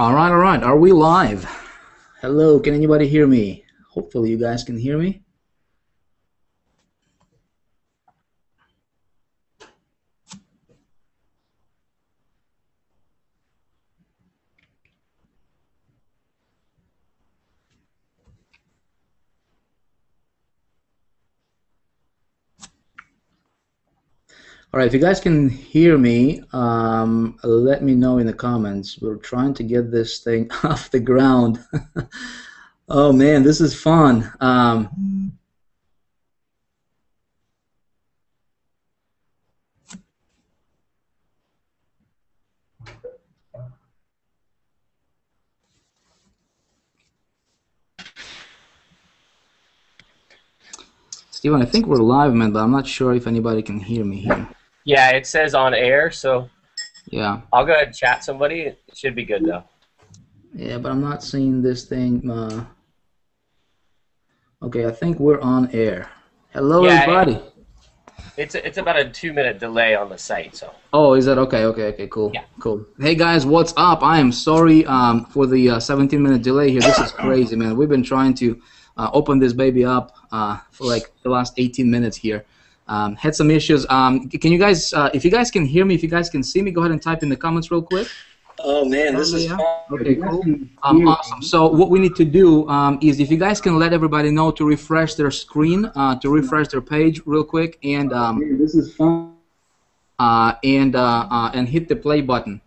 All right, all right. Are we live? Hello, can anybody hear me? Hopefully you guys can hear me. All right, if you guys can hear me, let me know in the comments. We're trying to get this thing off the ground. Oh man, this is fun. Steven, I think we're live, man, but I'm not sure if anybody can hear me here. Yeah, it says on air, so yeah. I'll go ahead and chat somebody. It should be good, though. Yeah, but I'm not seeing this thing. Okay, I think we're on air. Hello, everybody. It's about a 2-minute delay on the site, so. Oh, is that okay? Okay, cool. Yeah. Cool. Hey guys, what's up? I am sorry for the 17-minute delay here. This is crazy, man. We've been trying to open this baby up for like the last 18 minutes here. Had some issues. Can you guys, if you guys can hear me, if you guys can see me, go ahead and type in the comments real quick. Oh man, this is fun. Okay, cool. Awesome. So what we need to do is, if you guys can let everybody know to refresh their screen, to refresh their page real quick, and this is fun. And hit the play button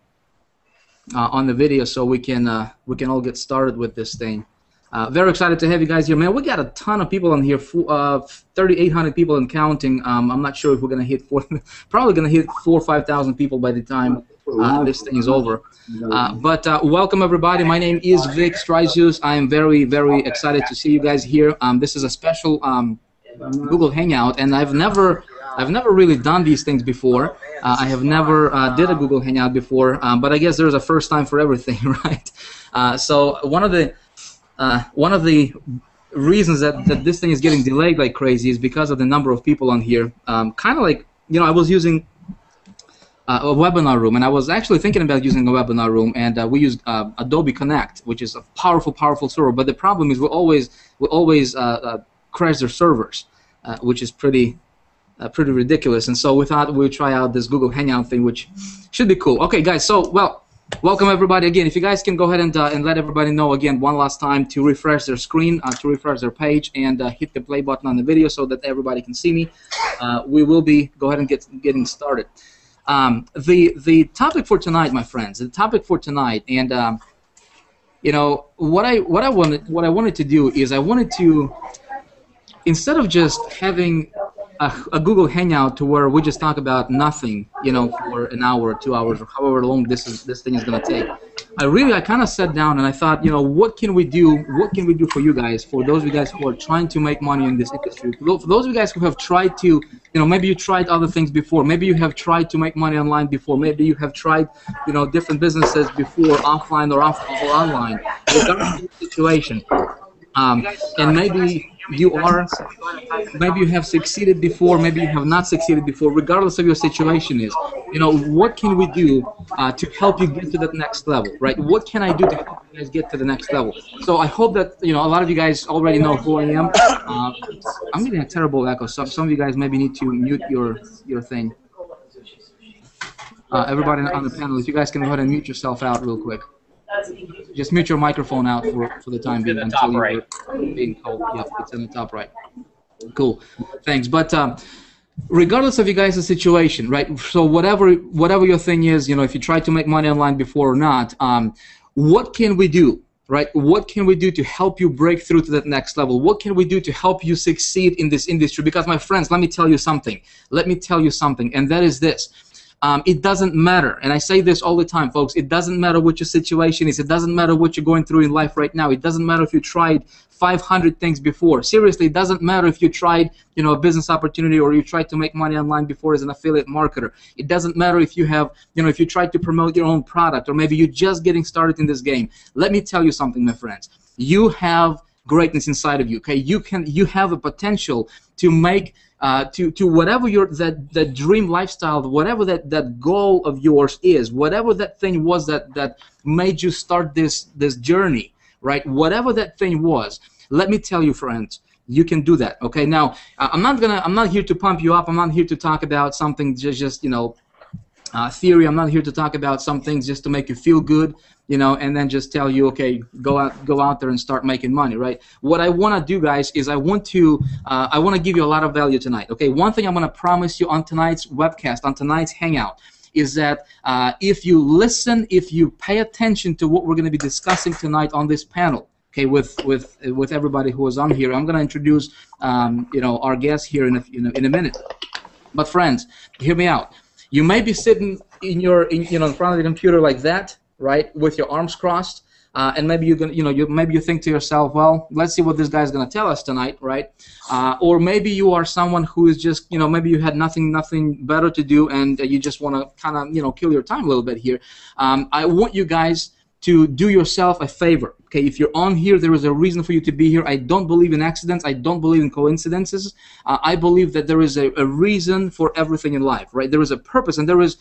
on the video, so we can all get started with this thing. Very excited to have you guys here, man. We got a ton of people on here, 3,800 people and counting. I'm not sure if we're gonna hit probably gonna hit 4,000 or 5,000 people by the time this thing is over. But welcome everybody. My name is Vick Strizheus. I am very, very excited to see you guys here. This is a special Google Hangout, and I've never really done these things before. I have never did a Google Hangout before, but I guess there's a first time for everything, right? So one of the reasons that this thing is getting delayed like crazy is because of the number of people on here. Kind of like, you know, I was using a webinar room, and I was actually thinking about using a webinar room, and we used Adobe Connect, which is a powerful server. But the problem is we always crash their servers, which is pretty ridiculous. And so we thought we'd try out this Google Hangout thing, which should be cool. Okay, guys. So welcome everybody again. If you guys can go ahead and let everybody know again one last time to refresh their screen, to refresh their page, and hit the play button on the video so that everybody can see me. We will be go ahead and getting started. The topic for tonight, my friends, the topic for tonight, and you know what I wanted to do is I wanted to, instead of just having a Google Hangout to where we just talk about nothing, you know, for an hour or 2 hours or however long this thing is gonna take, I kind of sat down and I thought, you know, what can we do? What can we do for you guys? For those of you guys who are trying to make money in this industry, for those of you guys who have tried to, you know, maybe you tried other things before, maybe you have tried to make money online before, maybe you have tried, you know, different businesses before, offline or online, regardless of the situation. And maybe you have succeeded before, maybe you have not succeeded before, regardless of your situation is, you know, what can we do to help you get to that next level, right? What can I do to help you guys get to the next level? So I hope that, you know, a lot of you guys already know who I am. I'm getting a terrible echo, so some of you guys maybe need to mute your thing. Everybody on the panel, if you guys can go ahead and mute yourself out real quick. Just mute your microphone out for the time being until you're being told. Yeah, it's in the top right. Cool, thanks. But regardless of you guys' situation, right? So whatever your thing is, you know, if you tried to make money online before or not, what can we do, right? What can we do to help you break through to that next level? What can we do to help you succeed in this industry? Because my friends, let me tell you something. And that is this. It doesn't matter, and I say this all the time, folks, it doesn't matter what your situation is, it doesn't matter what you're going through in life right now, it doesn't matter if you tried 500 things before. Seriously, it doesn't matter if you tried, you know, a business opportunity or you tried to make money online before as an affiliate marketer. It doesn't matter if you have, you know, if you tried to promote your own product, or maybe you're just getting started in this game. Let me tell you something, my friends. You have greatness inside of you, okay? You have a potential to make to whatever that dream lifestyle, whatever that goal of yours is, whatever that thing was that made you start this journey, right? Whatever that thing was, let me tell you, friends, you can do that. Okay, now I'm not here to pump you up. I'm not here to talk about something just theory. I'm not here to talk about some things just to make you feel good, and then just tell you, okay, go out there and start making money, right? What I want to do, guys, is I want to give you a lot of value tonight. Okay, one thing I'm going to promise you on tonight's webcast, on tonight's hangout, is that if you listen, if you pay attention to what we're going to be discussing tonight on this panel, okay, with everybody who is on here, I'm going to introduce our guest here in a minute. But friends, hear me out. You may be sitting in front of the computer like that, right, with your arms crossed, and maybe maybe you think to yourself, well, let's see what this guy's going to tell us tonight, right? Or maybe you are someone who is just, maybe you had nothing better to do, and you just want to kind of, kill your time a little bit here. I want you guys to do yourself a favor. Okay, if you're on here, there is a reason for you to be here. I don't believe in accidents. I don't believe in coincidences. I believe that there is a reason for everything in life, right? There is a purpose, and there is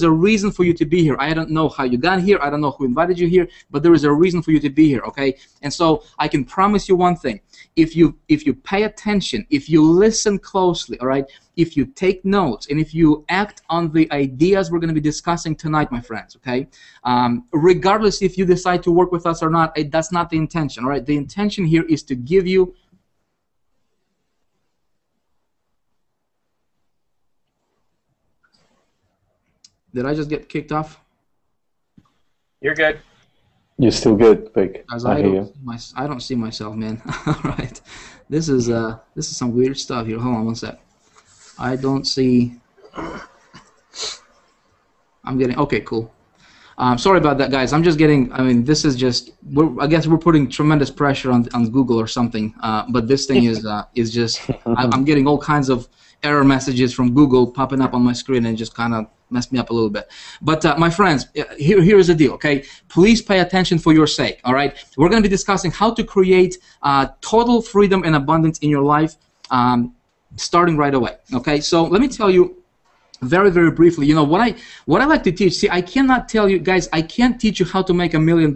a reason for you to be here. I don't know how you got here. I don't know who invited you here, but there is a reason for you to be here, okay? And so I can promise you one thing. If you pay attention, if you listen closely, all right, if you take notes, and if you act on the ideas we're going to be discussing tonight, my friends, okay, regardless if you decide to work with us or not, that's not the intention, all right? The intention here is to give you... Did I just get kicked off? You're good. You're still good, Vic. I don't see myself, man. All right, this is some weird stuff here. Hold on one sec. I don't see. I'm getting okay, cool. Sorry about that, guys. I'm just getting. I mean, this is just. I guess we're putting tremendous pressure on Google or something. But this thing is just. I'm getting all kinds of error messages from Google popping up on my screen and just kind of messed me up a little bit. But my friends, here is the deal, okay? Please pay attention for your sake, all right? We're going to be discussing how to create total freedom and abundance in your life starting right away, okay? So let me tell you very, very briefly, what I like to teach. See, I cannot tell you guys, I can't teach you how to make $1 million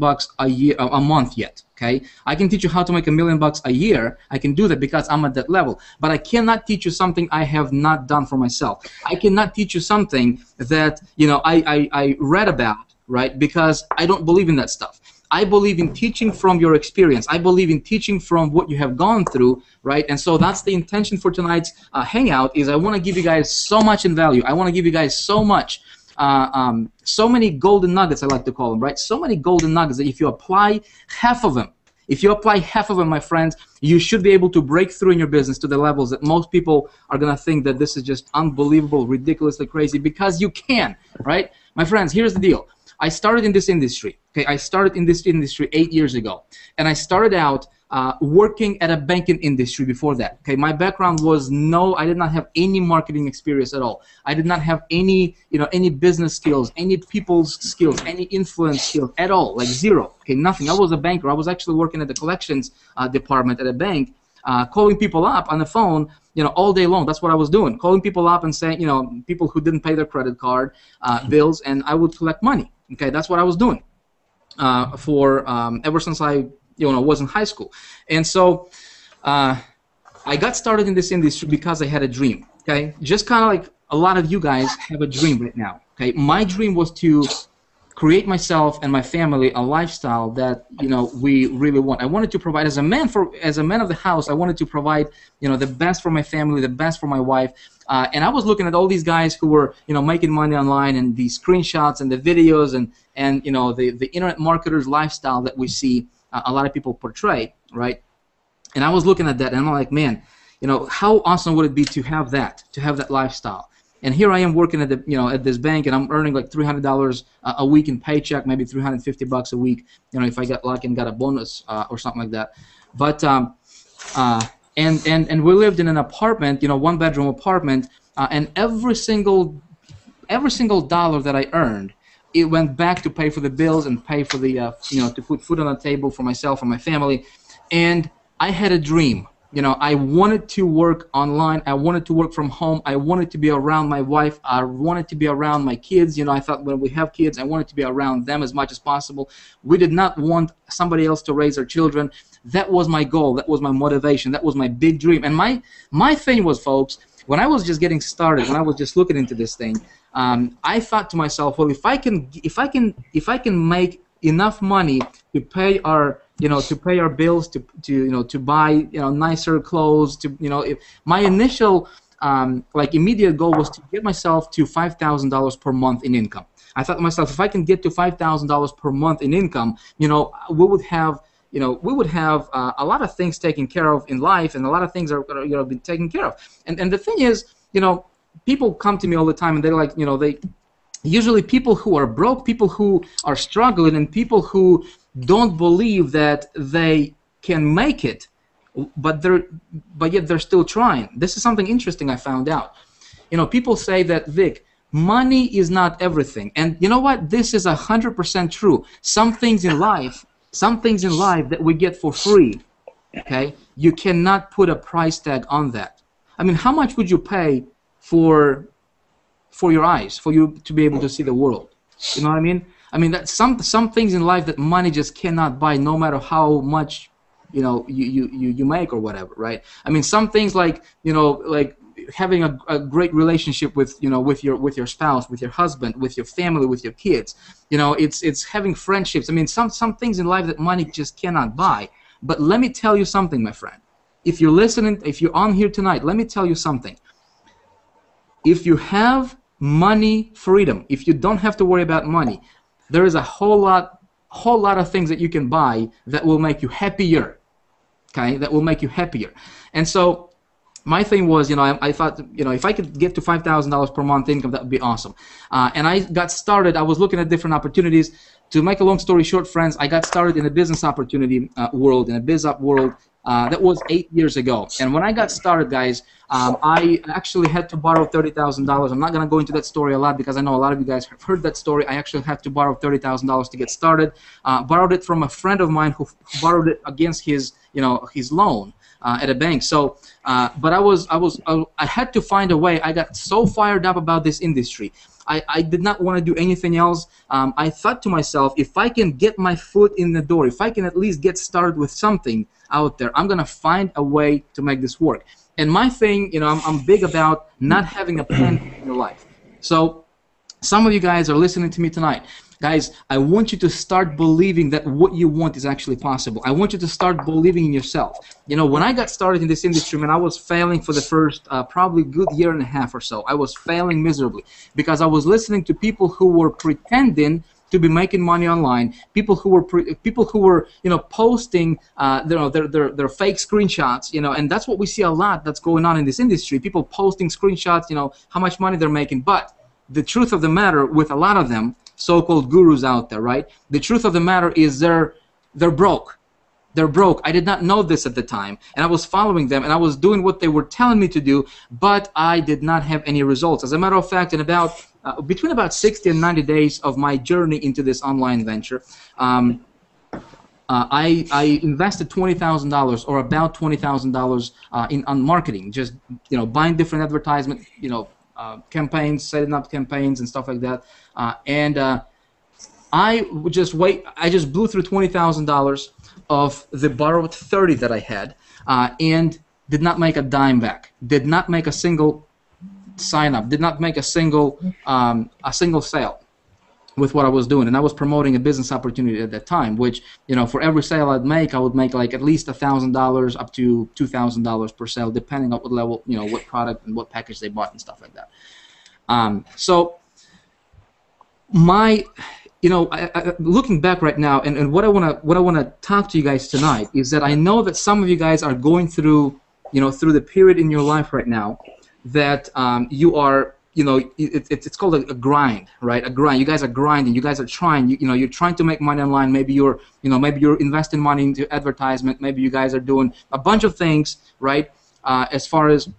a month yet. Okay, I can teach you how to make $1 million a year. I can do that because I'm at that level. But I cannot teach you something I have not done for myself. I cannot teach you something that I read about, right? Because I don't believe in that stuff. I believe in teaching from your experience. I believe in teaching from what you have gone through, right? And so that's the intention for tonight's hangout. Is I want to give you guys so much in value. I want to give you guys so much. So many golden nuggets, I like to call them, right? So many golden nuggets that if you apply half of them, my friends, you should be able to break through in your business to the levels that most people are going to think that this is just unbelievable, ridiculously crazy, because you can, right? My friends, here's the deal. I started in this industry, okay? I started in this industry 8 years ago, and I started out working at a banking industry before that. Okay, my background was I did not have any marketing experience at all. I did not have any business skills, any people's skills, any influence skills at all, like zero. Okay, nothing. I was a banker. I was actually working at the collections department at a bank, calling people up on the phone, all day long. That's what I was doing, calling people up and saying, people who didn't pay their credit card bills, and I would collect money. Okay, that's what I was doing for ever since I was in high school. And so I got started in this industry because I had a dream, okay? Just kind of like a lot of you guys have a dream right now, okay? My dream was to create myself and my family a lifestyle that, we really want. I wanted to provide, as a man of the house, I wanted to provide, the best for my family, the best for my wife. And I was looking at all these guys who were, making money online, and these screenshots and the videos and the internet marketers' lifestyle that we see a lot of people portray, right? And I was looking at that, and I'm like, man, how awesome would it be to have that lifestyle? And here I am working at at this bank, and I'm earning like $300 a week in paycheck, maybe $350 a week, if I got lucky and got a bonus or something like that. But and we lived in an apartment, one-bedroom apartment, and every single dollar that I earned, it went back to pay for the bills and pay for the, to put food on the table for myself and my family. And I had a dream, You know, I wanted to work online. I wanted to work from home. I wanted to be around my wife. I wanted to be around my kids. You know, I thought when we have kids, I wanted to be around them as much as possible. We did not want somebody else to raise our children. That was my goal. That was my motivation. That was my big dream. And my thing was, folks, when I was just getting started, when I was just looking into this thing, I thought to myself, well, if I can make enough money to pay our bills, to buy nicer clothes, if my initial immediate goal was to get myself to $5,000 per month in income. I thought to myself, if I can get to $5,000 per month in income, we would have a lot of things taken care of in life, and a lot of things are been taken care of. And the thing is, people come to me all the time, and they're like, usually people who are broke, people who are struggling, and people who don't believe that they can make it, but yet they're still trying. This is something interesting I found out. People say that, Vic, money is not everything, and you know what? This is 100% true. Some things in life that we get for free, okay? You cannot put a price tag on that. I mean, how much would you pay for your eyes, for you to be able to see the world? You know what I mean? I mean, that some things in life that money just cannot buy, no matter how much you make or whatever, right? I mean, some things like having a great relationship with with your spouse, with your husband, with your family, with your kids. It's having friendships. I mean, some things in life that money just cannot buy. But let me tell you something, my friend. If you're listening, if you're on here tonight, let me tell you something. If you have money freedom, if you don't have to worry about money, there is a whole lot of things that you can buy that will make you happier. Okay, that will make you happier. And so my thing was, I thought, if I could get to $5,000 per month income, that would be awesome. And I got started. I was looking at different opportunities. To make a long story short, friends, I got started in the business opportunity world, in a biz up world. That was 8 years ago. And when I got started, guys, I actually had to borrow $30,000. I'm not going to go into that story a lot because I know a lot of you guys have heard that story. I actually had to borrow $30,000 to get started. Borrowed it from a friend of mine who borrowed it against his loan at a bank. So, but I had to find a way. I got so fired up about this industry. I did not want to do anything else. I thought to myself, if I can get my foot in the door, if I can at least get started with something out there, I'm going to find a way to make this work. And my thing, I'm big about not having a plan in your life. So some of you guys are listening to me tonight. Guys, I want you to start believing that what you want is actually possible. I want you to start believing in yourself. When I got started in this industry, man, I was failing for the first probably good year and a half or so. I was failing miserably because I was listening to people who were pretending to be making money online, people who were posting their fake screenshots, and that's what we see a lot that's going on in this industry. People posting screenshots, how much money they're making. But the truth of the matter with a lot of them, so-called gurus out there, right? The truth of the matter is they're broke. They're broke. I did not know this at the time, and I was following them, and I was doing what they were telling me to do, but I did not have any results. As a matter of fact, in between about 60 and 90 days of my journey into this online venture, I invested $20,000 or about $20,000 on marketing, just buying different advertisement, campaigns, setting up campaigns and stuff like that, I just blew through $20,000 of the borrowed 30 that I had, and did not make a dime back. Did not make a single sign up. Did not make a single sale with what I was doing. And I was promoting a business opportunity at that time, which for every sale I'd make, I would make like at least $1,000 up to $2,000 per sale, depending on what level, what product and what package they bought and stuff like that. So looking back right now, and what I wanna talk to you guys tonight is that I know that some of you guys are going through through the period in your life right now that you are it's called a grind, right? A grind. You guys are grinding. You guys are trying. You're trying to make money online. Maybe you're investing money into advertisement. Maybe you guys are doing a bunch of things, right? As far as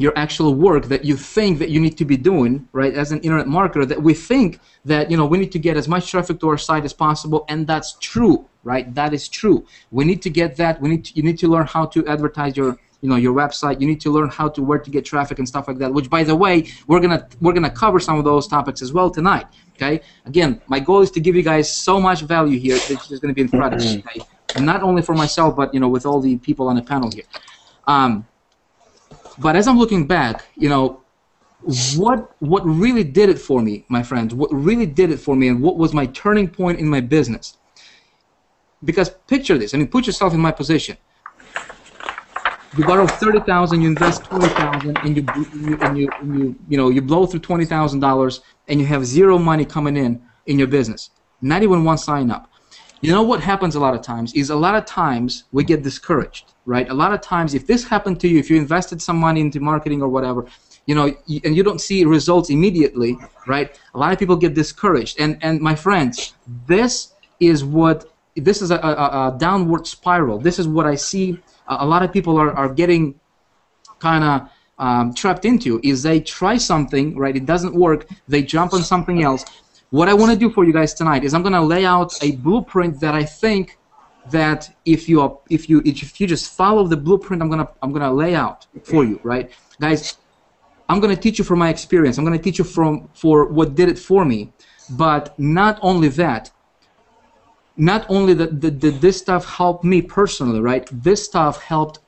your actual work that you think that you need to be doing, right, as an internet marketer, that we think that, we need to get as much traffic to our site as possible, and that's true, right? That is true. We need to get that. You need to learn how to advertise your website. You need to learn where to get traffic and stuff like that, which, by the way, we're gonna cover some of those topics as well tonight, okay? Again, my goal is to give you guys so much value here that it's just gonna be incredible, okay? And not only for myself, but, with all the people on the panel here. But as I'm looking back, what really did it for me, my friends, what really did it for me, and what was my turning point in my business? Because picture this, put yourself in my position. You borrow $30,000, you invest $20,000, and you blow through $20,000, and you have zero money coming in your business, not even one sign up. You know what happens a lot of times is we get discouraged, right? A lot of times, if this happened to you, if you invested some money into marketing or whatever, and you don't see results immediately, right? A lot of people get discouraged. And my friends, this is a downward spiral. This is what I see a lot of people are getting kind of trapped into, is they try something, right? It doesn't work. They jump on something else. What I want to do for you guys tonight is I'm going to lay out a blueprint that I think that if you just follow the blueprint I'm gonna lay out for you, right, guys? I'm going to teach you from my experience. I'm going to teach you for what did it for me. But not only that, not only did this stuff help me personally, right? This stuff helped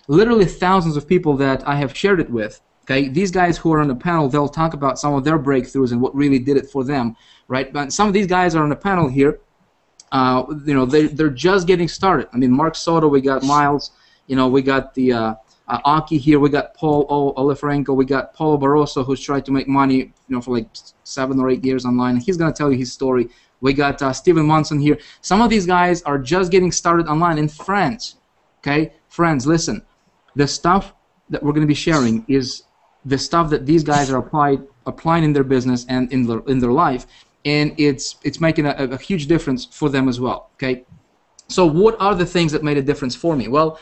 literally thousands of people that I have shared it with. Okay, these guys who are on the panel, they'll talk about some of their breakthroughs and what really did it for them, right? But some of these guys are on the panel here. They're just getting started. Mark Soto, we got Miles, we got the Aki here, we got Paul Oliferenko, we got Paulo Barroso, who's tried to make money, for like 7 or 8 years online. He's gonna tell you his story. We got Steven Monson here. Some of these guys are just getting started online. And friends, okay, friends, listen, the stuff that we're gonna be sharing is the stuff that these guys are applying in their business and in their life, and it's making a huge difference for them as well. Okay, so what are the things that made a difference for me? Well,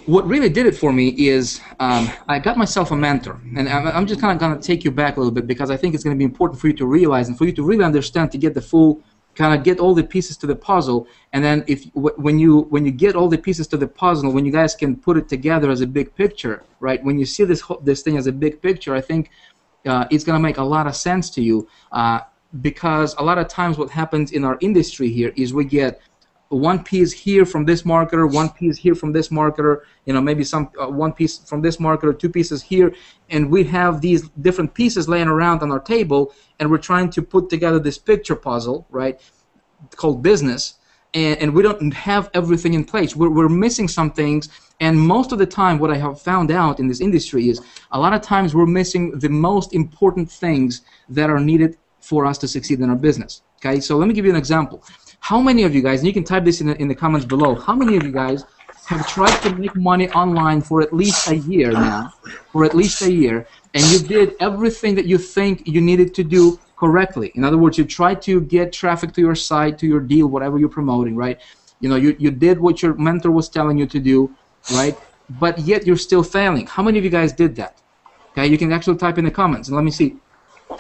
what really did it for me is I got myself a mentor, and I'm just kind of going to take you back a little bit because I think it's going to be important for you to realize and for you to really understand, to get the full, kind of get all the pieces to the puzzle. And then when you get all the pieces to the puzzle, when you guys can put it together as a big picture, right? When you see this thing as a big picture, I think it's going to make a lot of sense to you, because a lot of times what happens in our industry here is we get one piece here from this marketer, one piece here from this marketer, maybe one piece from this marketer, 2 pieces here, and we have these different pieces laying around on our table, and we're trying to put together this picture puzzle, right, called business, and we don't have everything in place. We're missing some things, and most of the time what I have found out in this industry is a lot of times we're missing the most important things that are needed for us to succeed in our business. Okay, so let me give you an example. How many of you guys, and you can type this in the comments below, how many of you guys have tried to make money online for at least a year now, and you did everything that you think you needed to do correctly? In other words, you tried to get traffic to your site, to your deal, whatever you're promoting, right? You did what your mentor was telling you to do, right? But yet you're still failing. How many of you guys did that? Okay, you can actually type in the comments, and let me see.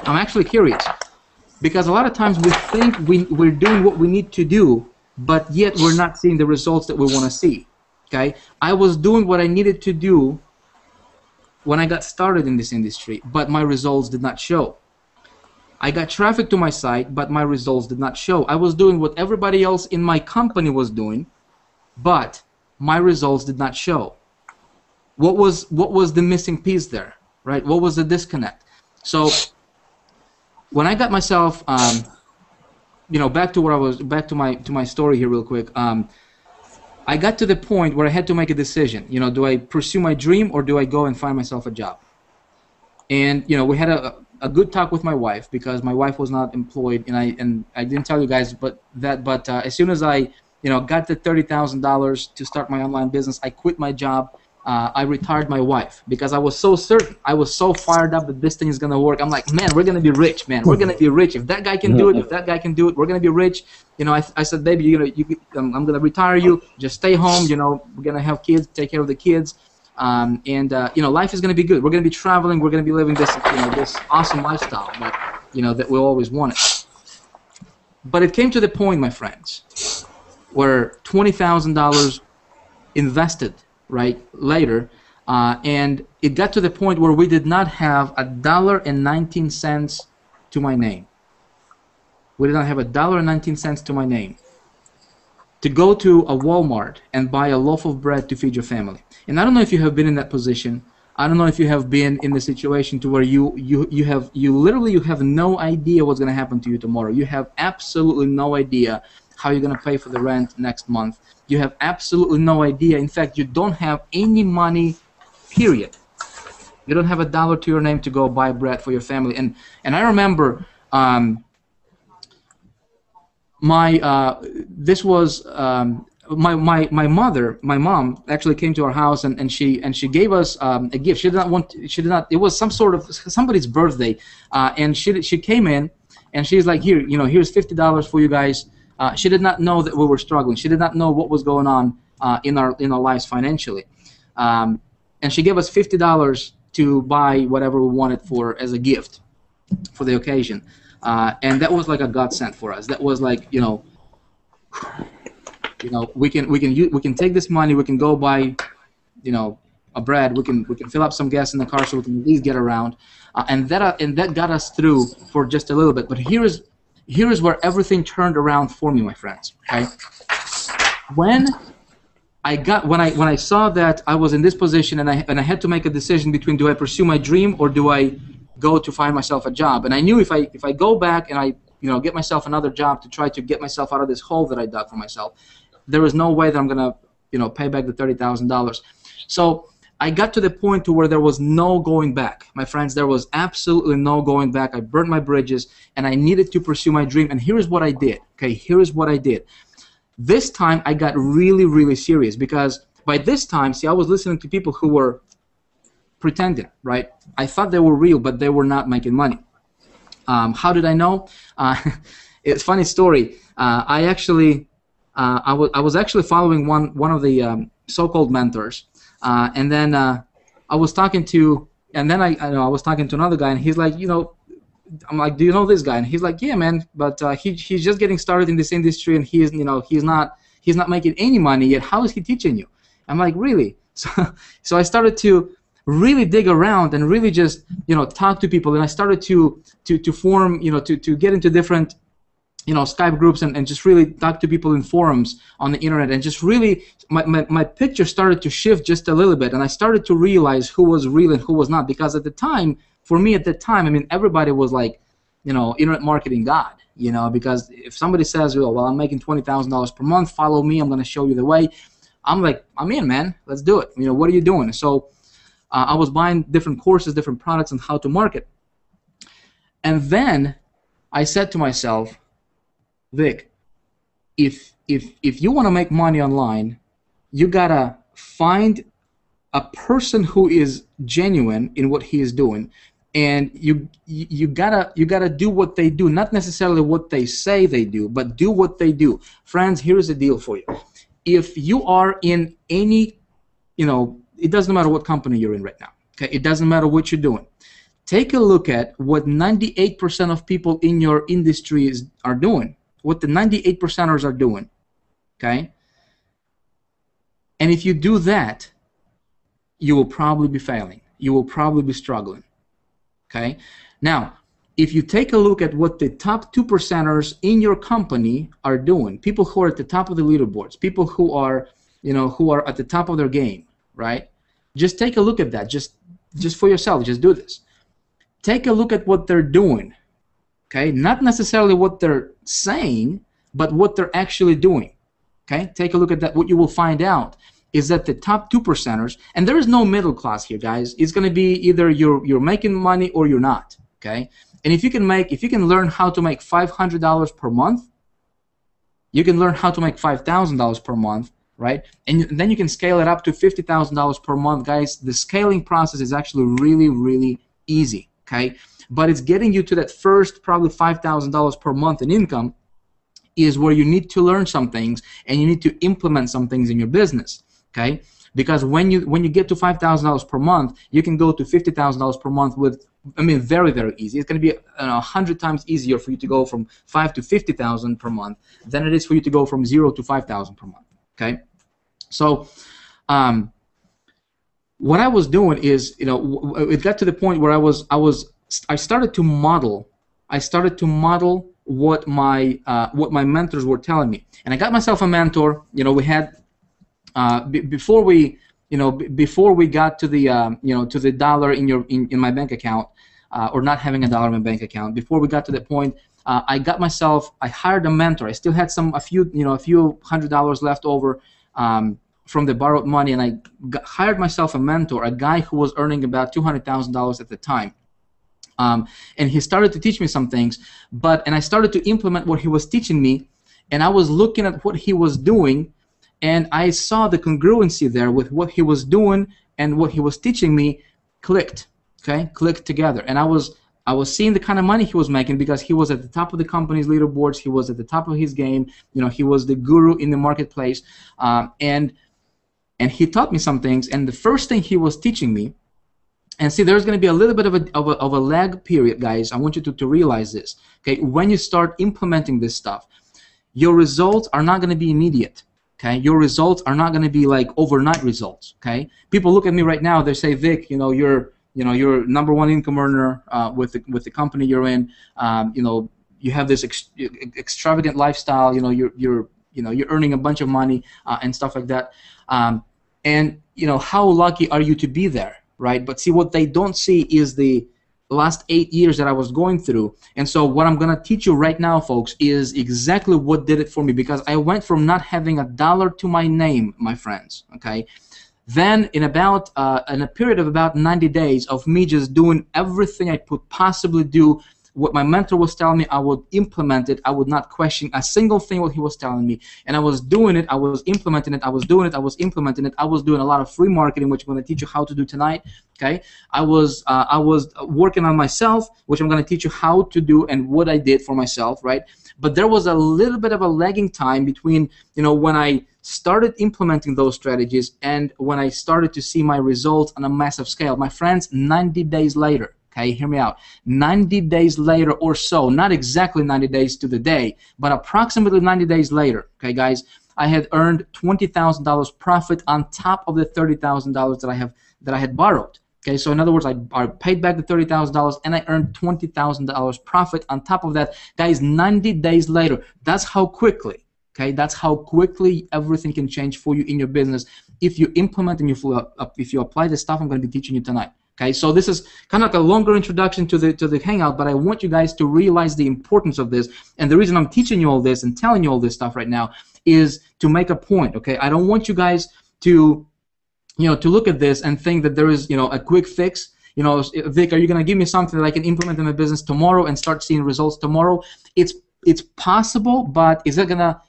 I'm actually curious, because a lot of times we think we're doing what we need to do, but yet we're not seeing the results that we want to see. Okay, I was doing what I needed to do when I got started in this industry, but my results did not show. I got traffic to my site, but my results did not show. I was doing what everybody else in my company was doing, but my results did not show. What was the missing piece there, right? What was the disconnect? So when I got myself, back to my story here real quick. I got to the point where I had to make a decision. Do I pursue my dream or do I go and find myself a job? And we had a good talk with my wife, because my wife was not employed, and I didn't tell you guys, but as soon as I got the $30,000 to start my online business, I quit my job. I retired my wife because I was so certain, I was so fired up that this thing is gonna work. I'm like, man, we're gonna be rich, man. We're gonna be rich. If that guy can do it, if that guy can do it, we're gonna be rich. I said, baby, I'm gonna retire you. Just stay home. We're gonna have kids, take care of the kids. life is going to be good. We're going to be traveling. We're going to be living this, this awesome lifestyle that we always wanted. But it came to the point, my friends, where $20,000 invested later, and it got to the point where we did not have $1.19 to my name. We did not have $1.19 to my name to go to a Walmart and buy a loaf of bread to feed your family. And I don't know if you have been in that position. I don't know if you have been in the situation to where you literally have no idea what's going to happen to you tomorrow. You have absolutely no idea how you're going to pay for the rent next month. You have absolutely no idea. In fact, you don't have any money, period. You don't have $1 to your name to go buy bread for your family. And I remember my mom actually came to our house and she gave us a gift. She did not. It was some sort of somebody's birthday, and she came in and she's like, here's $50 for you guys. She did not know that we were struggling. She did not know what was going on in our lives financially, and she gave us $50 to buy whatever we wanted as a gift for the occasion, and that was like a godsend for us. That was like we can take this money, we can go buy a bread, we can fill up some gas in the car so we can at least get around, and that got us through for just a little bit. But here is where everything turned around for me, my friends. Okay, when I saw that I was in this position and I had to make a decision between, do I pursue my dream or do I go to find myself a job? And I knew if I go back and I get myself another job to try to get myself out of this hole that I dug for myself, there was no way that I'm gonna pay back the $30,000. So I got to the point to where there was no going back, my friends. There was absolutely no going back. I burned my bridges and I needed to pursue my dream. And here is what I did. Okay, here is what I did. This time I got really, really serious, because by this time, see, I was listening to people who were pretending, right? I thought they were real, but they were not making money. How did I know? It's a funny story. I was actually following one of the so-called mentors, and then I was talking to another guy, and he's like, I'm like, do you know this guy? And he's like, yeah, man, but he's just getting started in this industry, and he's not making any money yet. How is he teaching you? I'm like, really? So I started to really dig around and really just talk to people, and I started to form to get into different Skype groups and just really talk to people in forums on the internet, and just really my picture started to shift just a little bit, and I started to realize who was real and who was not. Because at the time, for me at that time, I mean, everybody was like, internet marketing god, because if somebody says, well, I'm making $20,000 per month, follow me, I'm going to show you the way, I'm like, I'm in, man, let's do it. What are you doing? So I was buying different courses, different products on how to market. And then I said to myself, Vic, if you want to make money online, you gotta find a person who is genuine in what he is doing, and you gotta do what they do, not necessarily what they say they do, but do what they do. Friends, here's the deal for you. If you are in any, it doesn't matter what company you're in right now. Okay, it doesn't matter what you're doing. Take a look at what 98% of people in your industry are doing. What the 98%ers are doing, okay? And if you do that, you will probably be failing. You will probably be struggling, okay? Now, if you take a look at what the top 2%ers in your company are doing, people who are at the top of the leaderboards, people who are, who are at the top of their game, right? Just take a look at that. Just for yourself. Just do this. Take a look at what they're doing. Okay, not necessarily what they're saying, but what they're actually doing. Okay, take a look at that. What you will find out is that the top 2%ers, and there is no middle class here, guys. It's going to be either you're making money or you're not. Okay, and if you can learn how to make $500 per month, you can learn how to make $5,000 per month, right? And then you can scale it up to $50,000 per month, guys. The scaling process is actually really, really easy. Okay. But it's getting you to that first probably $5,000 per month in income is where you need to learn some things and you need to implement some things in your business, okay? because when you get to $5,000 per month, you can go to $50,000 per month with, I mean, very, very easy. It's going to be 100 times easier for you to go from 5 to 50,000 per month than it is for you to go from 0 to 5,000 per month. Okay, so what I was doing is, it got to the point where I started to model what my mentors were telling me, and I got myself a mentor. We had before we got to the dollar in my bank account, or not having a dollar in my bank account. Before we got to that point, I hired a mentor. I still had a few $100 left over from the borrowed money, and I hired myself a mentor, a guy who was earning about $200,000 at the time. And he started to teach me some things, and I started to implement what he was teaching me, and I was looking at what he was doing, and I saw the congruency there with what he was doing and what he was teaching me clicked together. And I was seeing the kind of money he was making, because he was at the top of the company's leaderboards. He was at the top of his game. He was the guru in the marketplace, and he taught me some things. And the first thing he was teaching me, and see, there's going to be a little bit of a lag period, guys. I want you to realize this. Okay, when you start implementing this stuff, your results are not going to be immediate. Okay, your results are not going to be like overnight results. Okay, people look at me right now. They say, Vic, you're #1 income earner with the company you're in. You have this extravagant lifestyle. You're earning a bunch of money and stuff like that. And how lucky are you to be there, right? But see, what they don't see is the last 8 years that I was going through. And so what I'm going to teach you right now, folks, is exactly what did it for me, because I went from not having a dollar to my name, my friends. Okay. Then in a period of about 90 days of me just doing everything I could possibly do, what my mentor was telling me, I would implement it. I would not question a single thing what he was telling me. And I was doing it. I was implementing it. I was doing it. I was implementing it. I was doing a lot of free marketing, which I'm going to teach you how to do tonight. Okay. I was working on myself, which I'm going to teach you how to do and what I did for myself, right? But there was a little bit of a lagging time between, when I started implementing those strategies and when I started to see my results on a massive scale. My friends, 90 days later, okay, hear me out, 90 days later or so, not exactly 90 days to the day, but approximately 90 days later, okay, guys, I had earned $20,000 profit on top of the $30,000 that I had borrowed. Okay, so in other words, I paid back the $30,000 and I earned $20,000 profit on top of that. Guys, 90 days later, that's how quickly, okay, that's how quickly everything can change for you in your business if you implement and if you apply the stuff I'm going to be teaching you tonight. Okay, so this is kind of like a longer introduction to the Hangout, but I want you guys to realize the importance of this. And the reason I'm teaching you all this and telling you all this stuff right now is to make a point. Okay, I don't want you guys to look at this and think that there is, a quick fix. Vic, are you going to give me something that I can implement in my business tomorrow and start seeing results tomorrow? It's possible, but is it gonna,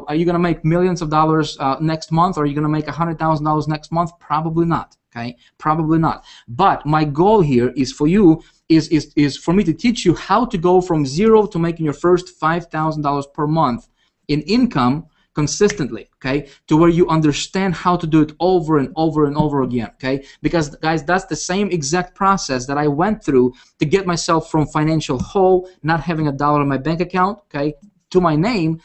are you gonna make millions of dollars next month, or are you gonna make $100,000 next month? Probably not. Okay, probably not. But my goal here is for you is for me to teach you how to go from 0 to making your first $5,000 per month in income consistently, okay, to where you understand how to do it over and over and over again, okay? Because, guys, that's the same exact process that I went through to get myself from financial hole, not having a dollar in my bank account, okay, to my name,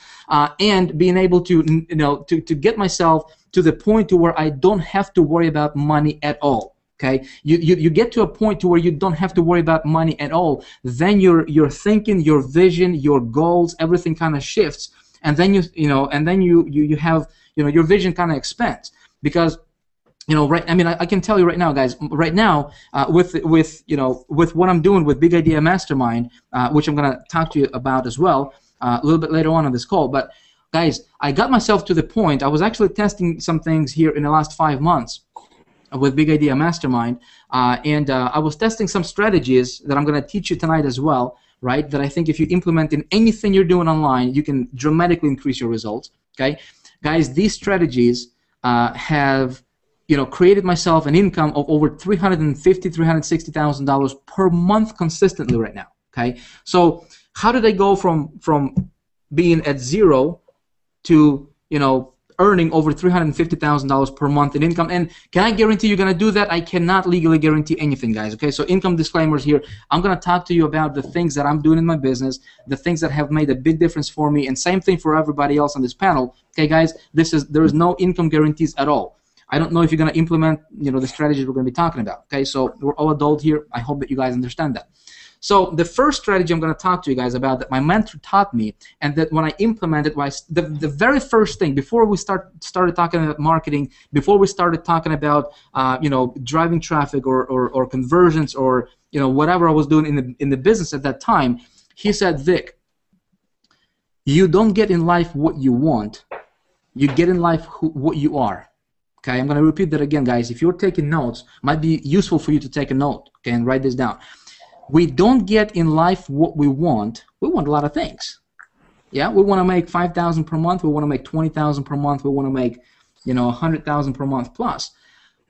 and being able to, to get myself to the point to where I don't have to worry about money at all. Okay, you get to a point to where you don't have to worry about money at all. Then your thinking, your vision, your goals, everything kind of shifts. And then you have your vision kind of expands, because right, I mean, I can tell you right now, guys, right now with what I'm doing with Big Idea Mastermind, which I'm going to talk to you about as well a little bit later on this call. But guys, I got myself to the point. I was actually testing some things here in the last 5 months with Big Idea Mastermind, and I was testing some strategies that I'm going to teach you tonight as well. Right, that I think if you implement in anything you're doing online, you can dramatically increase your results. Okay, guys, these strategies have created myself an income of over $350,000, $360,000 per month consistently right now. Okay, so how did I go from being at 0 to earning over $350,000 per month in income. And can I guarantee you're going to do that? I cannot legally guarantee anything, guys. Okay, so income disclaimers here. I'm going to talk to you about the things that I'm doing in my business, the things that have made a big difference for me, and same thing for everybody else on this panel. Okay, guys, there is no income guarantees at all. I don't know if you're going to implement, the strategies we're going to be talking about. Okay, so we're all adult here. I hope that you guys understand that. So the first strategy I'm going to talk to you guys about that my mentor taught me, and that when I implemented, the very first thing before we started talking about marketing, before we started talking about driving traffic or conversions or whatever I was doing in the business at that time, he said, Vic, you don't get in life what you want, you get in life what you are. Okay, I'm going to repeat that again, guys. If you're taking notes, it might be useful for you to take a note, okay, and write this down. We don't get in life what we want. We want a lot of things. Yeah, we want to make $5,000 per month. We want to make $20,000 per month. We want to make, $100,000 per month plus.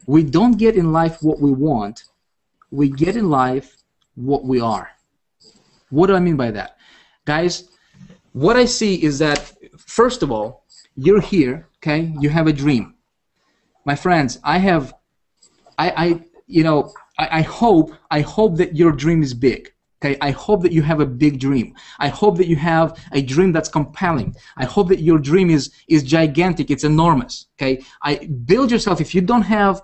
We don't get in life what we want. We get in life what we are. What do I mean by that? Guys, what I see is that, first of all, you're here, okay? You have a dream. My friends, I hope that your dream is big. Okay, I hope that you have a big dream. I hope that you have a dream that's compelling. I hope that your dream is gigantic. It's enormous. Okay, build yourself. If you don't have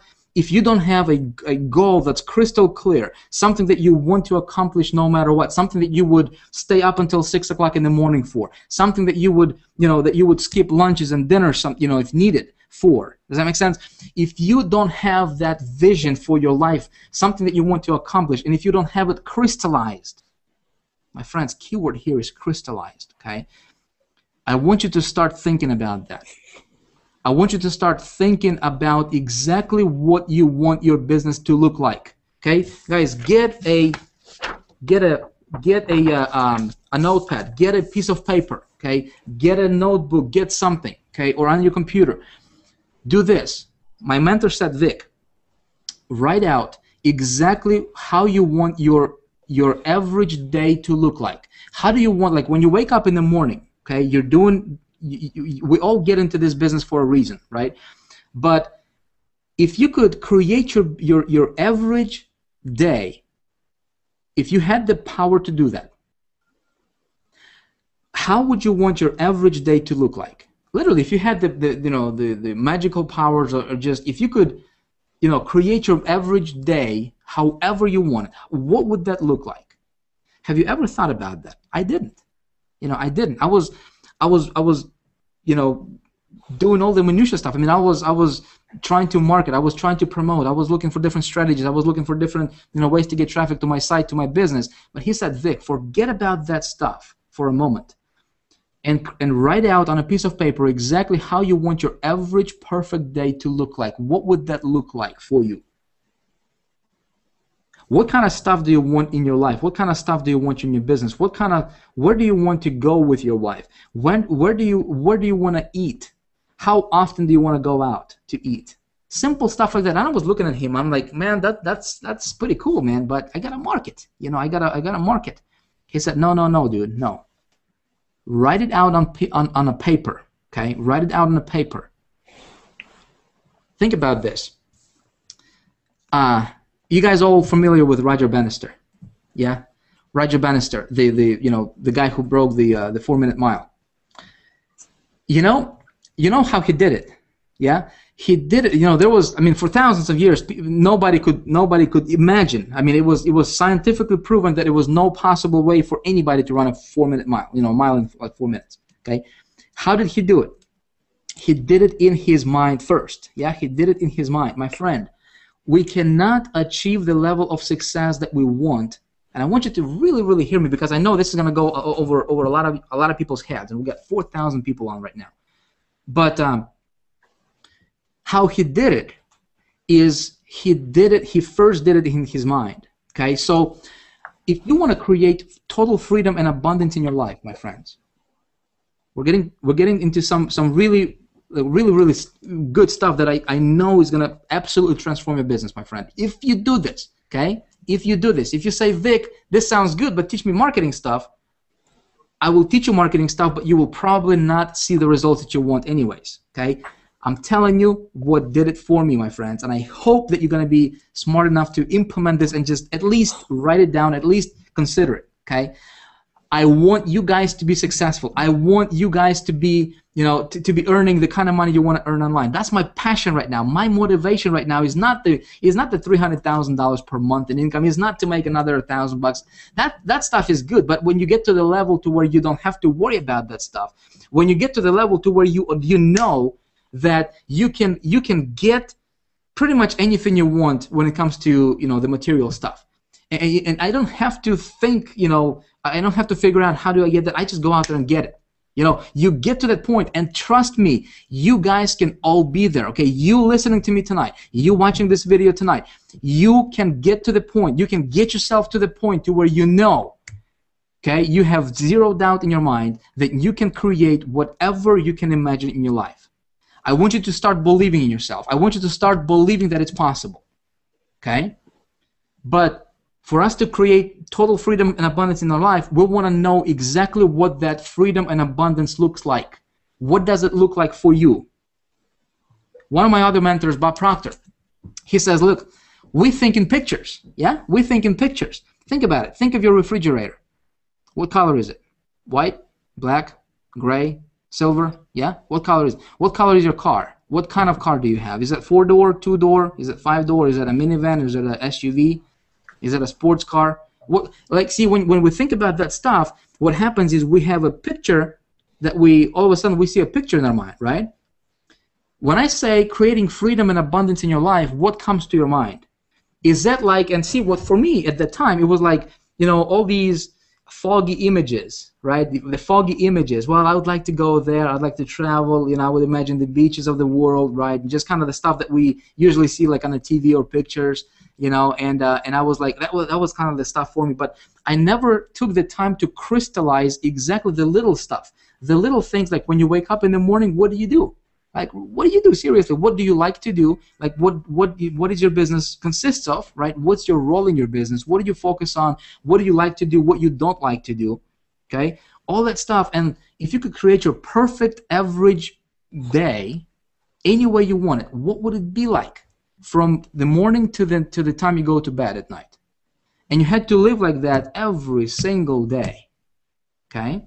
a goal that's crystal clear, something that you want to accomplish no matter what, something that you would stay up until 6 o'clock in the morning for, something that you would skip lunches and dinners, if needed. Does that make sense? If you don't have that vision for your life, something that you want to accomplish, and if you don't have it crystallized, my friends, keyword here is crystallized, okay? I want you to start thinking about that. I want you to start thinking about exactly what you want your business to look like, okay? Guys, get a notepad, get a piece of paper, okay? Get a notebook, get something, okay, or on your computer. Do this. My mentor said, Vic, write out exactly how you want your average day to look like. How do you want, like when you wake up in the morning, okay, we all get into this business for a reason, right? But if you could create your average day, if you had the power to do that, how would you want your average day to look like? Literally, if you had the magical powers, or just if you could, create your average day however you want it, what would that look like? Have you ever thought about that? I didn't. I didn't. I was doing all the minutia stuff. I mean, I was trying to market. I was trying to promote. I was looking for different strategies. I was looking for different ways to get traffic to my site, to my business. But he said, Vic, forget about that stuff for a moment. And write out on a piece of paper exactly how you want your average perfect day to look like. What would that look like for you? What kind of stuff do you want in your life? What kind of stuff do you want in your business? Where do you want to go with your life? Where do you want to eat? How often do you want to go out to eat? Simple stuff like that. And I was looking at him. I'm like, man, that's pretty cool, man. But I gotta market. I gotta market. He said, no, dude, no. Write it out on a paper, okay? Write it out on a paper. Think about this. You guys all familiar with Roger Bannister? Yeah? Roger Bannister, the guy who broke the 4-minute mile. You know how he did it? Yeah? He did it, there was, for thousands of years, nobody could imagine. It was scientifically proven that there was no possible way for anybody to run a 4-minute mile, a mile in like 4 minutes, okay? How did he do it? He did it in his mind first. Yeah, he did it in his mind. My friend, we cannot achieve the level of success that we want, and I want you to really, really hear me, because I know this is going to go over a lot of people's heads, and we got 4,000 people on right now. But how he did it is he first did it in his mind. Okay, so if you want to create total freedom and abundance in your life, my friends, we're getting into some really good stuff that I know is gonna absolutely transform your business, my friend. If you do this, okay? If you say, Vic, this sounds good, but teach me marketing stuff, I will teach you marketing stuff, but you will probably not see the results that you want anyways, okay? I'm telling you what did it for me, my friends, and I hope that you're going to be smart enough to implement this and just at least write it down, at least consider it, okay? I want you guys to be successful. I want you guys to be, to be earning the kind of money you want to earn online. That's my passion right now. My motivation right now is not the $300,000 per month in income. It's not to make another $1,000. That stuff is good. But when you get to the level to where you don't have to worry about that stuff, when you get to the level to where you know that you can get pretty much anything you want when it comes to the material stuff, and I don't have to think, I don't have to figure out how do I get that. I just go out there and get it. You get to that point, and trust me, you guys can all be there. Okay, you listening to me tonight, you watching this video tonight, you can get to the point. You can get yourself to the point to where okay, you have zero doubt in your mind that you can create whatever you can imagine in your life. I want you to start believing in yourself. I want you to start believing that it's possible. Okay, but for us to create total freedom and abundance in our life, we want to know exactly what that freedom and abundance looks like. What does it look like for you? One of my other mentors, Bob Proctor, he says, look, we think in pictures. Yeah? We think in pictures. Think about it. Think of your refrigerator. What color is it? White, black, gray, silver? Yeah? What color is it? What color is your car? What kind of car do you have? Is it 4-door, 2-door? Is it 5-door? Is it a minivan? Is it an SUV? Is it a sports car? See, when we think about that stuff, what happens is we have a picture that all of a sudden we see a picture in our mind, right? When I say creating freedom and abundance in your life, what comes to your mind? Is that like, and see, what for me at the time, it was like, all these foggy images, right? The foggy images. Well, I would like to go there. I'd like to travel. I would imagine the beaches of the world, right? Just kind of the stuff that we usually see like on the TV or pictures. And I was like, that was kind of the stuff for me, but I never took the time to crystallize exactly the little stuff, the little things, like when you wake up in the morning, what do you do? Like, what do you do? Seriously, what do you like to do? Like, what is your business consists of, right? What's your role in your business? What do you focus on? What do you like to do? What you don't like to do? Okay, all that stuff. And if you could create your perfect average day any way you want it, what would it be like? From the morning to the time you go to bed at night, and you had to live like that every single day. Okay,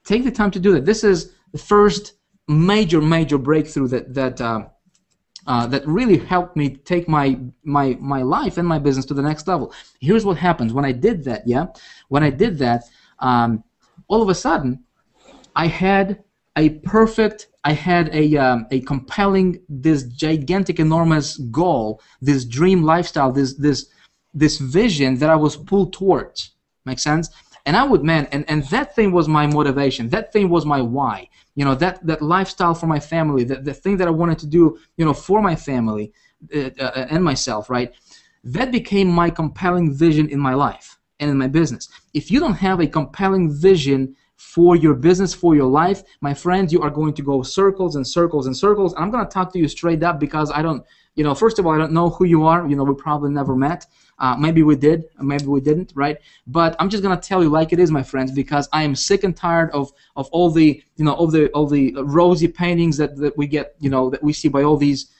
take the time to do that. This is the first major breakthrough that really helped me take my life and my business to the next level. Here's what happens when I did that. Yeah, when I did that, all of a sudden, I had a compelling, this gigantic, enormous goal, this dream lifestyle, this vision that I was pulled towards. Make sense? And I would, man, and that thing was my motivation. That thing was my why. That lifestyle for my family, the thing that I wanted to do, for my family and myself, right? That became my compelling vision in my life and in my business. If you don't have a compelling vision for your business, for your life, my friends, you are going to go circles and circles and circles. I'm going to talk to you straight up because I don't, first of all, I don't know who you are. We probably never met. Maybe we did, maybe we didn't, right? But I'm just going to tell you like it is, my friends, because I am sick and tired of all the, all the rosy paintings that we get, that we see by all these,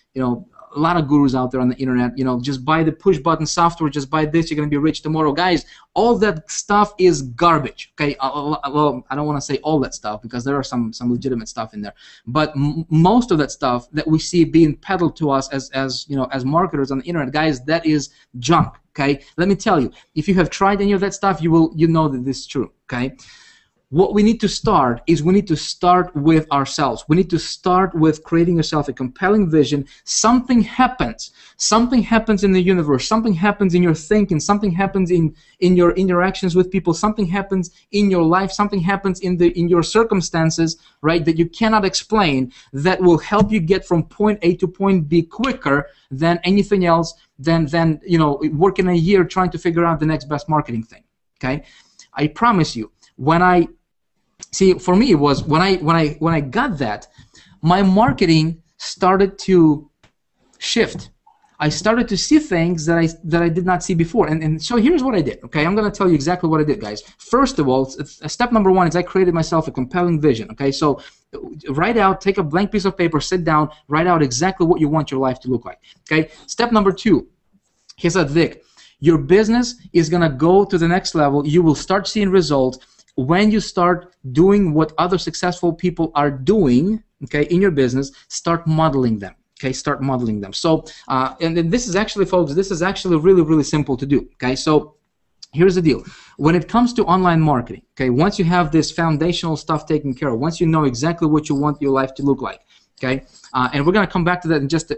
a lot of gurus out there on the internet, just buy the push button software, just buy this, you're going to be rich tomorrow. Guys, all that stuff is garbage, okay? Well, I don't want to say all that stuff because there are some legitimate stuff in there, but most of that stuff that we see being peddled to us as marketers on the internet, guys, that is junk, okay? Let me tell you, if you have tried any of that stuff, you know that this is true, okay? What we need to start is we need to start with ourselves. We need to start with creating yourself a compelling vision. Something happens. Something happens in the universe. Something happens in your thinking. Something happens in your interactions with people. Something happens in your life. Something happens in your circumstances, right, that you cannot explain, that will help you get from point A to point B quicker than anything else, than working a year trying to figure out the next best marketing thing. Okay? I promise you, for me, it was when I got that, my marketing started to shift. I started to see things that I did not see before, and so here's what I did. Okay, I'm going to tell you exactly what I did, guys. First of all, step number one is I created myself a compelling vision. Okay, so Write out, take a blank piece of paper, sit down, write out exactly what you want your life to look like. Okay. Step number 2. He said, Vic, your business is going to go to the next level. You will start seeing results when you start doing what other successful people are doing, okay, in your business. Start modeling them. Okay, start modeling them. So, and this is actually, folks, this is actually really, really simple to do. Okay, so here's the deal. When it comes to online marketing, okay, once you have this foundational stuff taken care of, once you know exactly what you want your life to look like, okay, and we're going to come back to that in just,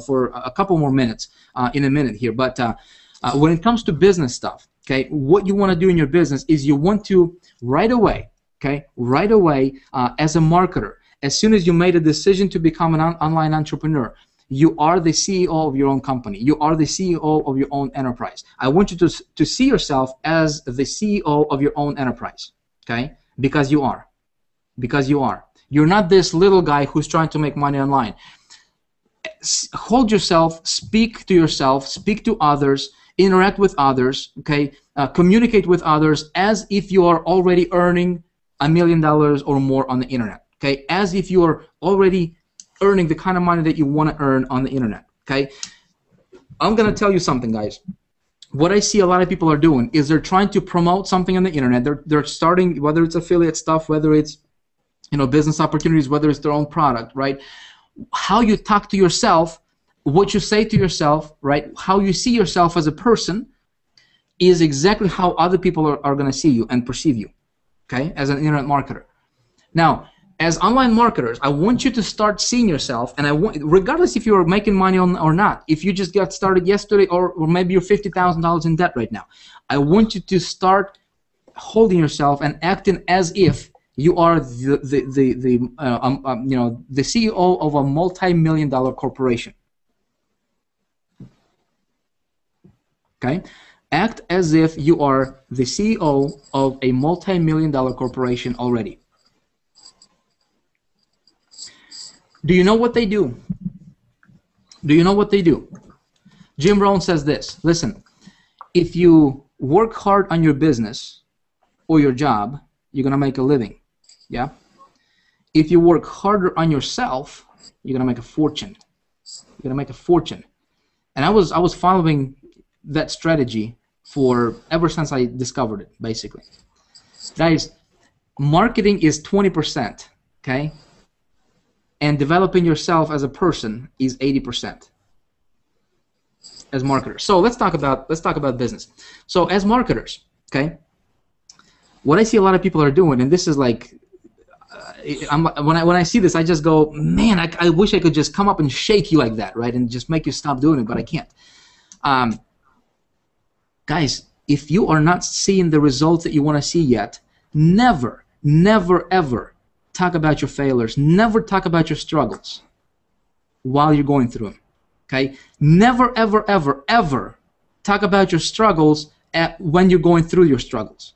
for a couple more minutes, in a minute here. But when it comes to business stuff, okay, what you want to do in your business is you want to right away, okay, right away, as a marketer, as soon as you made a decision to become an online entrepreneur, you are the CEO of your own company. You are the CEO of your own enterprise. I want you to see yourself as the CEO of your own enterprise, okay? Because you are. Because you are. You're not this little guy who's trying to make money online. Hold yourself, speak to yourself, speak to others, interact with others, okay? Communicate with others as if you are already earning $1 million or more on the internet. Okay, as if you are already earning the kind of money that you want to earn on the internet. Okay, I'm gonna tell you something, guys. What I see a lot of people are doing is they're trying to promote something on the internet. They're starting, whether it's affiliate stuff, whether it's business opportunities, whether it's their own product, right? How you talk to yourself, what you say to yourself, right? How you see yourself as a person is exactly how other people are gonna see you and perceive you. Okay, as an internet marketer. Now, as online marketers, I want you to start seeing yourself, and I want, regardless if you're making money or not, if you just got started yesterday, or maybe you're $50,000 in debt right now, I want you to start holding yourself and acting as if you are the CEO of a multi-million-dollar corporation. Okay, act as if you are the CEO of a multi-million-dollar corporation already. Do you know what they do? Do you know what they do? Jim Rohn says this. Listen, if you work hard on your business or your job, you're going to make a living. Yeah? If you work harder on yourself, you're going to make a fortune. You're going to make a fortune. And I was following that strategy for ever since I discovered it, basically. Guys, marketing is 20%, okay? And developing yourself as a person is 80% as marketers. So let's talk about business. So as marketers, okay, what I see a lot of people are doing, and this is like, when I see this, I just go, man, I wish I could just come up and shake you like that, right, and just make you stop doing it, but I can't. Guys, if you are not seeing the results that you want to see yet, never, never, ever talk about your failures. Never talk about your struggles while you're going through them. Okay? Never, ever, ever, ever talk about your struggles when you're going through your struggles.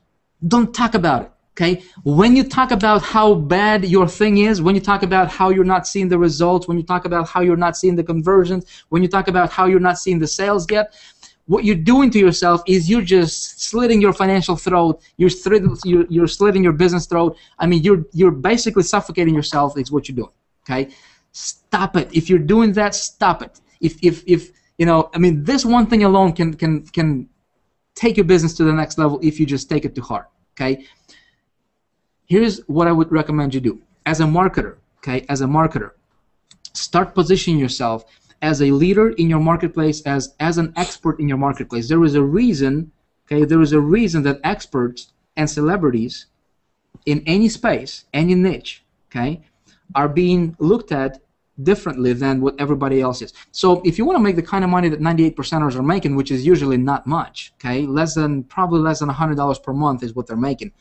Don't talk about it. Okay? When you talk about how bad your thing is, when you talk about how you're not seeing the results, when you talk about how you're not seeing the conversions, when you talk about how you're not seeing the sales yet, what you're doing to yourself is you're just slitting your financial throat. You're slitting your business throat. I mean, you're basically suffocating yourself. Is what you're doing. Okay, stop it. If you're doing that, stop it. If I mean, this one thing alone can take your business to the next level if you just take it to heart. Okay. Here's what I would recommend you do as a marketer. Okay, as a marketer, start positioning yourself as a leader in your marketplace, as an expert in your marketplace. There is a reason, okay, there is a reason that experts and celebrities in any space, any niche, okay, are being looked at differently than what everybody else is. So if you want to make the kind of money that 98%ers are making, which is usually not much, okay, probably less than $100 per month is what they're making,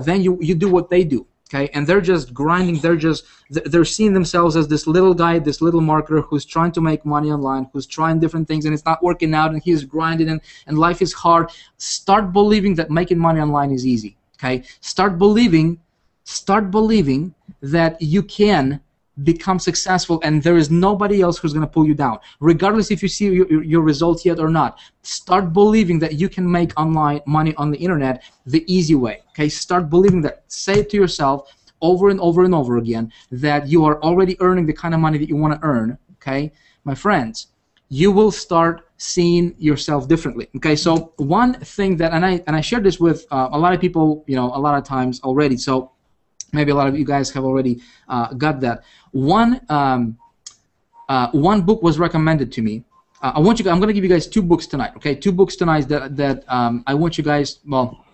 then you do what they do. Okay, and they're just grinding. They're seeing themselves as this little guy, this little marketer who's trying to make money online, who's trying different things, and it's not working out, and he's grinding, and life is hard. Start believing that making money online is easy. Okay, start believing that you can become successful, and there is nobody else who's going to pull you down, regardless if you see your results yet or not. Start believing that you can make online money on the internet the easy way. Okay, start believing that. Say it to yourself over and over and over again that you are already earning the kind of money that you want to earn, okay, my friends, you will start seeing yourself differently. Okay, so one thing that, and I shared this with a lot of people, a lot of times already. So maybe a lot of you guys have already got that. One book was recommended to me. I'm going to give you guys 2 books tonight. Okay, 2 books tonight that I want you guys. Well,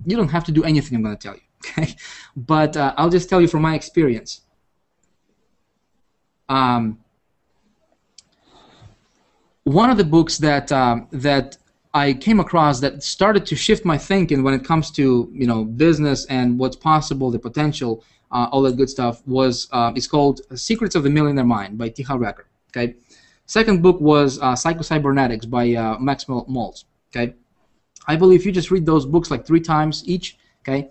you don't have to do anything I'm going to tell you. Okay, but I'll just tell you from my experience. One of the books that that I came across that started to shift my thinking when it comes to business and what's possible, the potential, all that good stuff was it's called Secrets of the Millionaire Mind by T. Harv Eker. Okay, second book was Psycho-Cybernetics by Max Maltz. Okay, I believe if you just read those books like 3 times each, okay,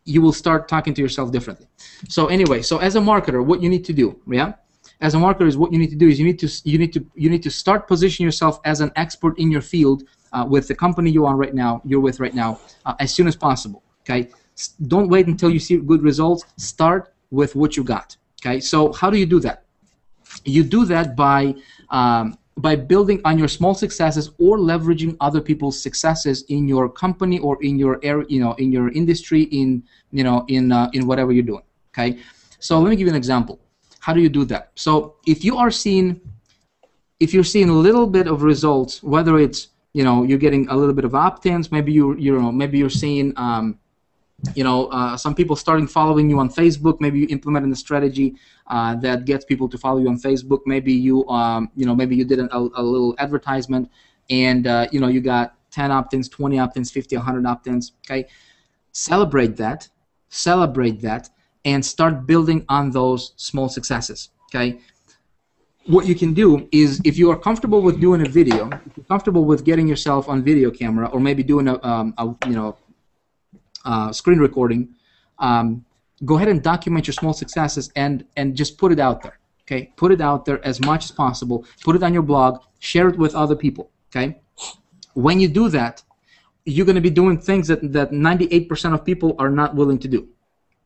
you will start talking to yourself differently. So anyway, so as a marketer, what you need to do, yeah. As a marketer, is what you need to do is you need to start positioning yourself as an expert in your field with the company you're with right now, as soon as possible. Okay, don't wait until you see good results. Start with what you got. Okay, so how do you do that? You do that by building on your small successes or leveraging other people's successes in your company or in your area, in your industry, in whatever you're doing. Okay, so let me give you an example. How do you do that? So if you're seeing a little bit of results, whether it's you're getting a little bit of opt-ins, maybe you're seeing some people starting following you on Facebook, maybe you implemented a strategy that gets people to follow you on Facebook. Maybe you maybe you did a little advertisement and you got 10 opt-ins, 20 opt-ins, 50, 100 opt-ins. Okay, celebrate that, and start building on those small successes. Okay, what you can do is, if you are comfortable with doing a video, if you're comfortable with getting yourself on video camera, or maybe doing a screen recording, go ahead and document your small successes and just put it out there. Okay, put it out there as much as possible. Put it on your blog. Share it with other people. Okay, when you do that, you're going to be doing things that 98% of people are not willing to do.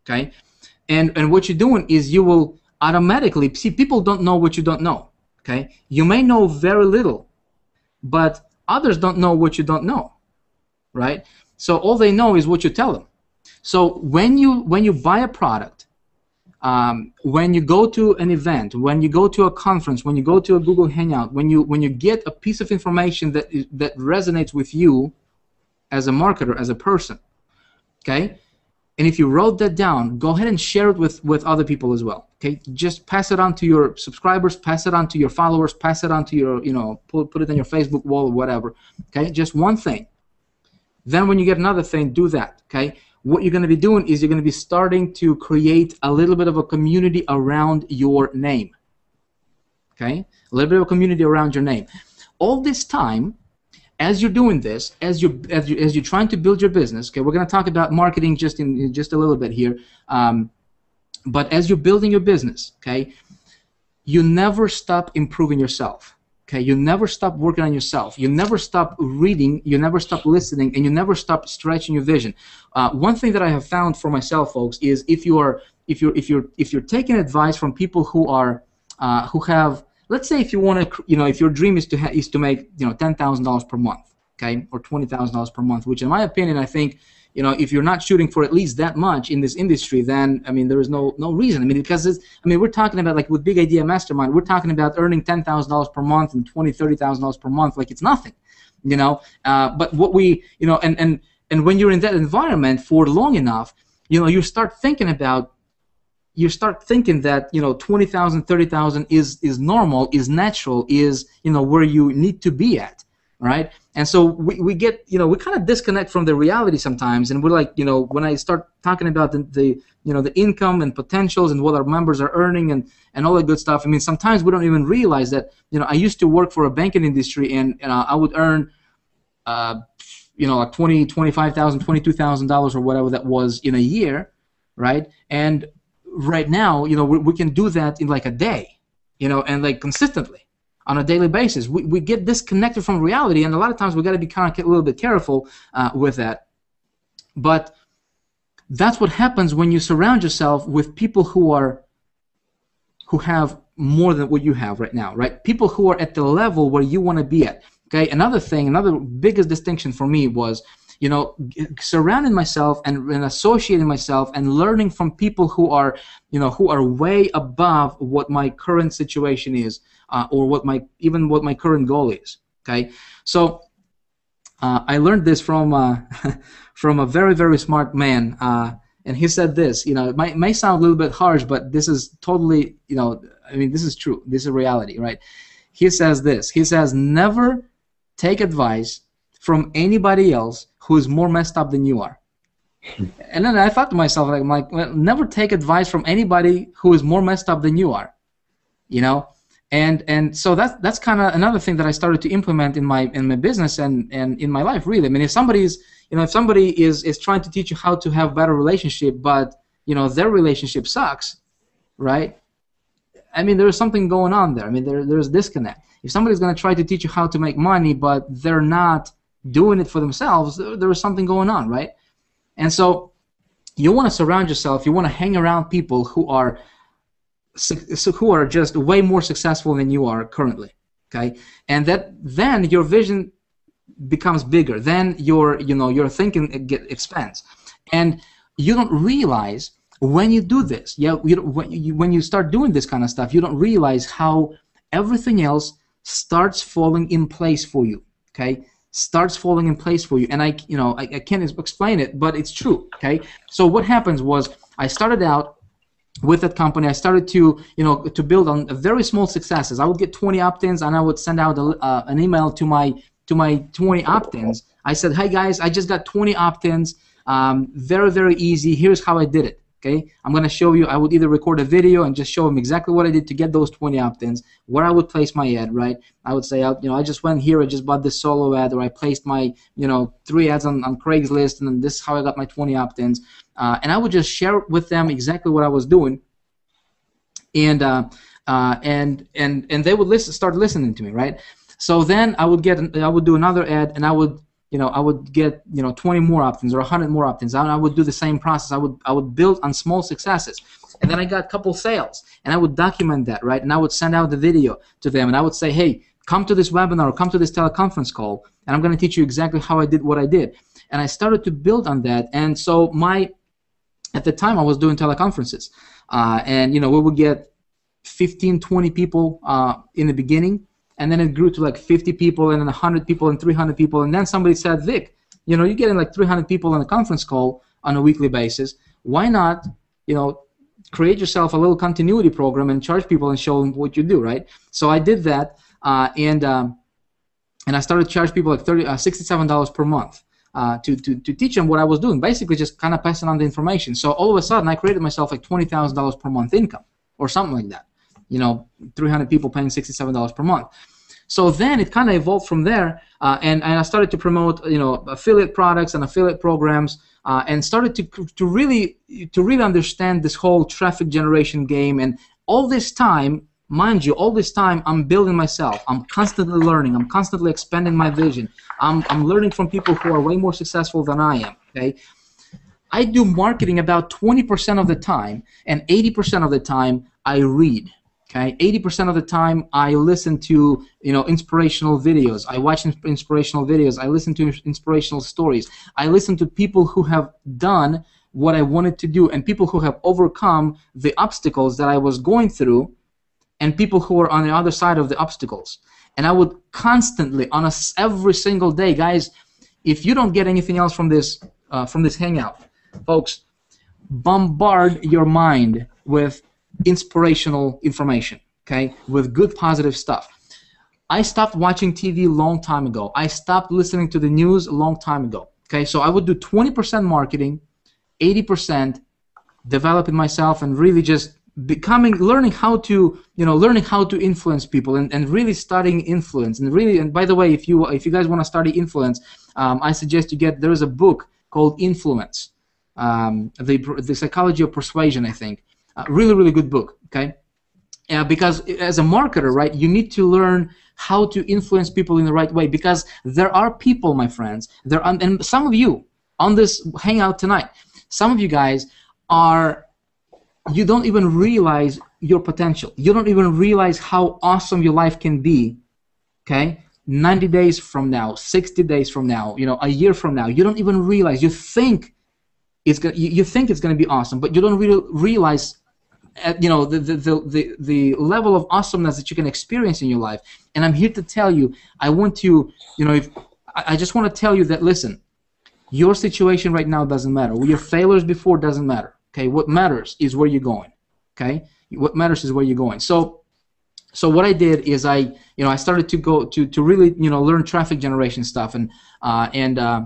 Okay. And what you're doing is you will automatically see, people don't know what you don't know. Okay, you may know very little, but others don't know what you don't know, right? So all they know is what you tell them. So when you buy a product, when you go to an event, when you go to a conference, when you go to a Google Hangout, when you get a piece of information that resonates with you as a marketer, as a person, okay. And if you wrote that down, go ahead and share it with other people as well. Okay, just pass it on to your subscribers, pass it on to your followers, pass it on to your, put it on your Facebook wall or whatever. Okay, just one thing. Then when you get another thing, do that. Okay, what you're going to be doing is you're going to be starting to create a little bit of a community around your name. Okay, a little bit of a community around your name. All this time, as you're doing this, as you're trying to build your business, okay, we're going to talk about marketing just a little bit here, but as you're building your business, okay, you never stop improving yourself. Okay, you never stop working on yourself. You never stop reading. You never stop listening, and you never stop stretching your vision. One thing that I have found for myself, folks, is if you're taking advice from people who have, let's say, if you want to, if your dream is to make $10,000 per month, okay, or $20,000 per month, which in my opinion, I think, if you're not shooting for at least that much in this industry, then there is no reason. Because we're talking about, like with Big Idea Mastermind, we're talking about earning $10,000 per month and $20,000, $30,000 per month, like it's nothing, But what we, and when you're in that environment for long enough, you start thinking that $20,000, $30,000 is normal, is natural, is where you need to be at, right? And so we get we kind of disconnect from the reality sometimes, and we're like when I start talking about the income and potentials and what our members are earning and all that good stuff. Sometimes we don't even realize that I used to work for a banking industry, and I would earn like $20,000, $25,000, $22,000 or whatever that was in a year, right? And right now, we can do that in like a day, and like consistently on a daily basis. We get disconnected from reality, and a lot of times we got to be kind of a little bit careful with that. But that's what happens when you surround yourself with people who have more than what you have right now, right? People who are at the level where you want to be at. Okay. Another biggest distinction for me was, surrounding myself and associating myself and learning from people who are way above what my current situation is, or what my current goal is. Okay. So I learned this from from a very, very smart man, and he said this. It may sound a little bit harsh, but this is totally, this is true. This is reality, right? He says this. He says, never take advice from anybody else who is more messed up than you are. And then I thought to myself, well, never take advice from anybody who is more messed up than you are, And so that's kind of another thing that I started to implement in my business and in my life, really. I mean, if somebody is trying to teach you how to have better relationship, but their relationship sucks, right? I mean, there's something going on there. I mean, there's disconnect. If somebody's going to try to teach you how to make money, but they're not doing it for themselves, there is something going on, right? And so you want to surround yourself. You want to hang around people who are just way more successful than you are currently, okay? And then your vision becomes bigger. Then your thinking expands, and you don't realize when you do this. When you start doing this kind of stuff, you don't realize how everything else starts falling in place for you. Okay, starts falling in place for you, and I can't explain it, but it's true. Okay, so what happens was I started out with that company. I started to build on very small successes. I would get 20 opt-ins, and I would send out an email to my 20 opt-ins. I said, hey guys, I just got 20 opt-ins. Very, very easy. Here's how I did it. Okay, I'm going to show you. I would either record a video and just show them exactly what I did to get those 20 opt-ins, where I would place my ad, right? I would say, I just went here, I just bought this solo ad, or I placed my 3 ads on Craigslist, and then this is how I got my 20 opt-ins. And I would just share with them exactly what I was doing, and they would start listening to me, right? So then I would do another ad, and I would get 20 more opt-ins or 100 more opt-ins. And I would do the same process. I would build on small successes, and then I got a couple sales, and I would document that, right? And I would send out the video to them, and I would say, hey, come to this webinar or come to this teleconference call, and I'm going to teach you exactly how I did what I did. And I started to build on that, and so at the time I was doing teleconferences, and we would get 15, 20 people in the beginning. And then it grew to like 50 people, and then 100 people, and 300 people. And then somebody said, Vic, you're getting like 300 people on a conference call on a weekly basis. Why not, create yourself a little continuity program and charge people and show them what you do, right? So I did that, and I started to charge people like $67 per month to teach them what I was doing. Basically, just kind of passing on the information. So all of a sudden, I created myself like $20,000 per month income, or something like that. 300 people paying $67 per month. So then it kind of evolved from there, and I started to promote, affiliate products and affiliate programs, and started to really understand this whole traffic generation game. And all this time, mind you, I'm building myself. I'm constantly learning. I'm constantly expanding my vision. I'm learning from people who are way more successful than I am. Okay. I do marketing about 20% of the time, and 80% of the time I read. Okay, 80% of the time I listen to inspirational videos. I watch inspirational videos. I listen to inspirational stories. I listen to people who have done what I wanted to do, and people who have overcome the obstacles that I was going through, and people who are on the other side of the obstacles. And I would constantly, every single day, guys, if you don't get anything else from this hangout, folks, bombard your mind with inspirational information, okay, with good positive stuff. I stopped watching TV a long time ago. I stopped listening to the news a long time ago. Okay, so I would do 20% marketing, 80% developing myself, and really just learning how to influence people, and really studying influence. And by the way, if you guys want to study influence, I suggest there is a book called Influence, the Psychology of Persuasion, I think. Really, really good book, okay? Because as a marketer, right, you need to learn how to influence people in the right way, because there are people, my friends, and some of you on this hangout tonight, Some of you guys are, you don't even realize your potential. You don't even realize how awesome your life can be, okay? 90 days from now, 60 days from now, you know, a year from now. You don't even realize. You think it's gonna, you think it's going to be awesome, but you don't really realize, you know, the level of awesomeness that you can experience in your life. And I'm here to tell you, I want to, you know, I just want to tell you that, listen, your situation right now doesn't matter. Your failures before doesn't matter. Okay, what matters is where you're going. Okay, what matters is where you're going. So what I did is I started to go to really, you know, learn traffic generation stuff, and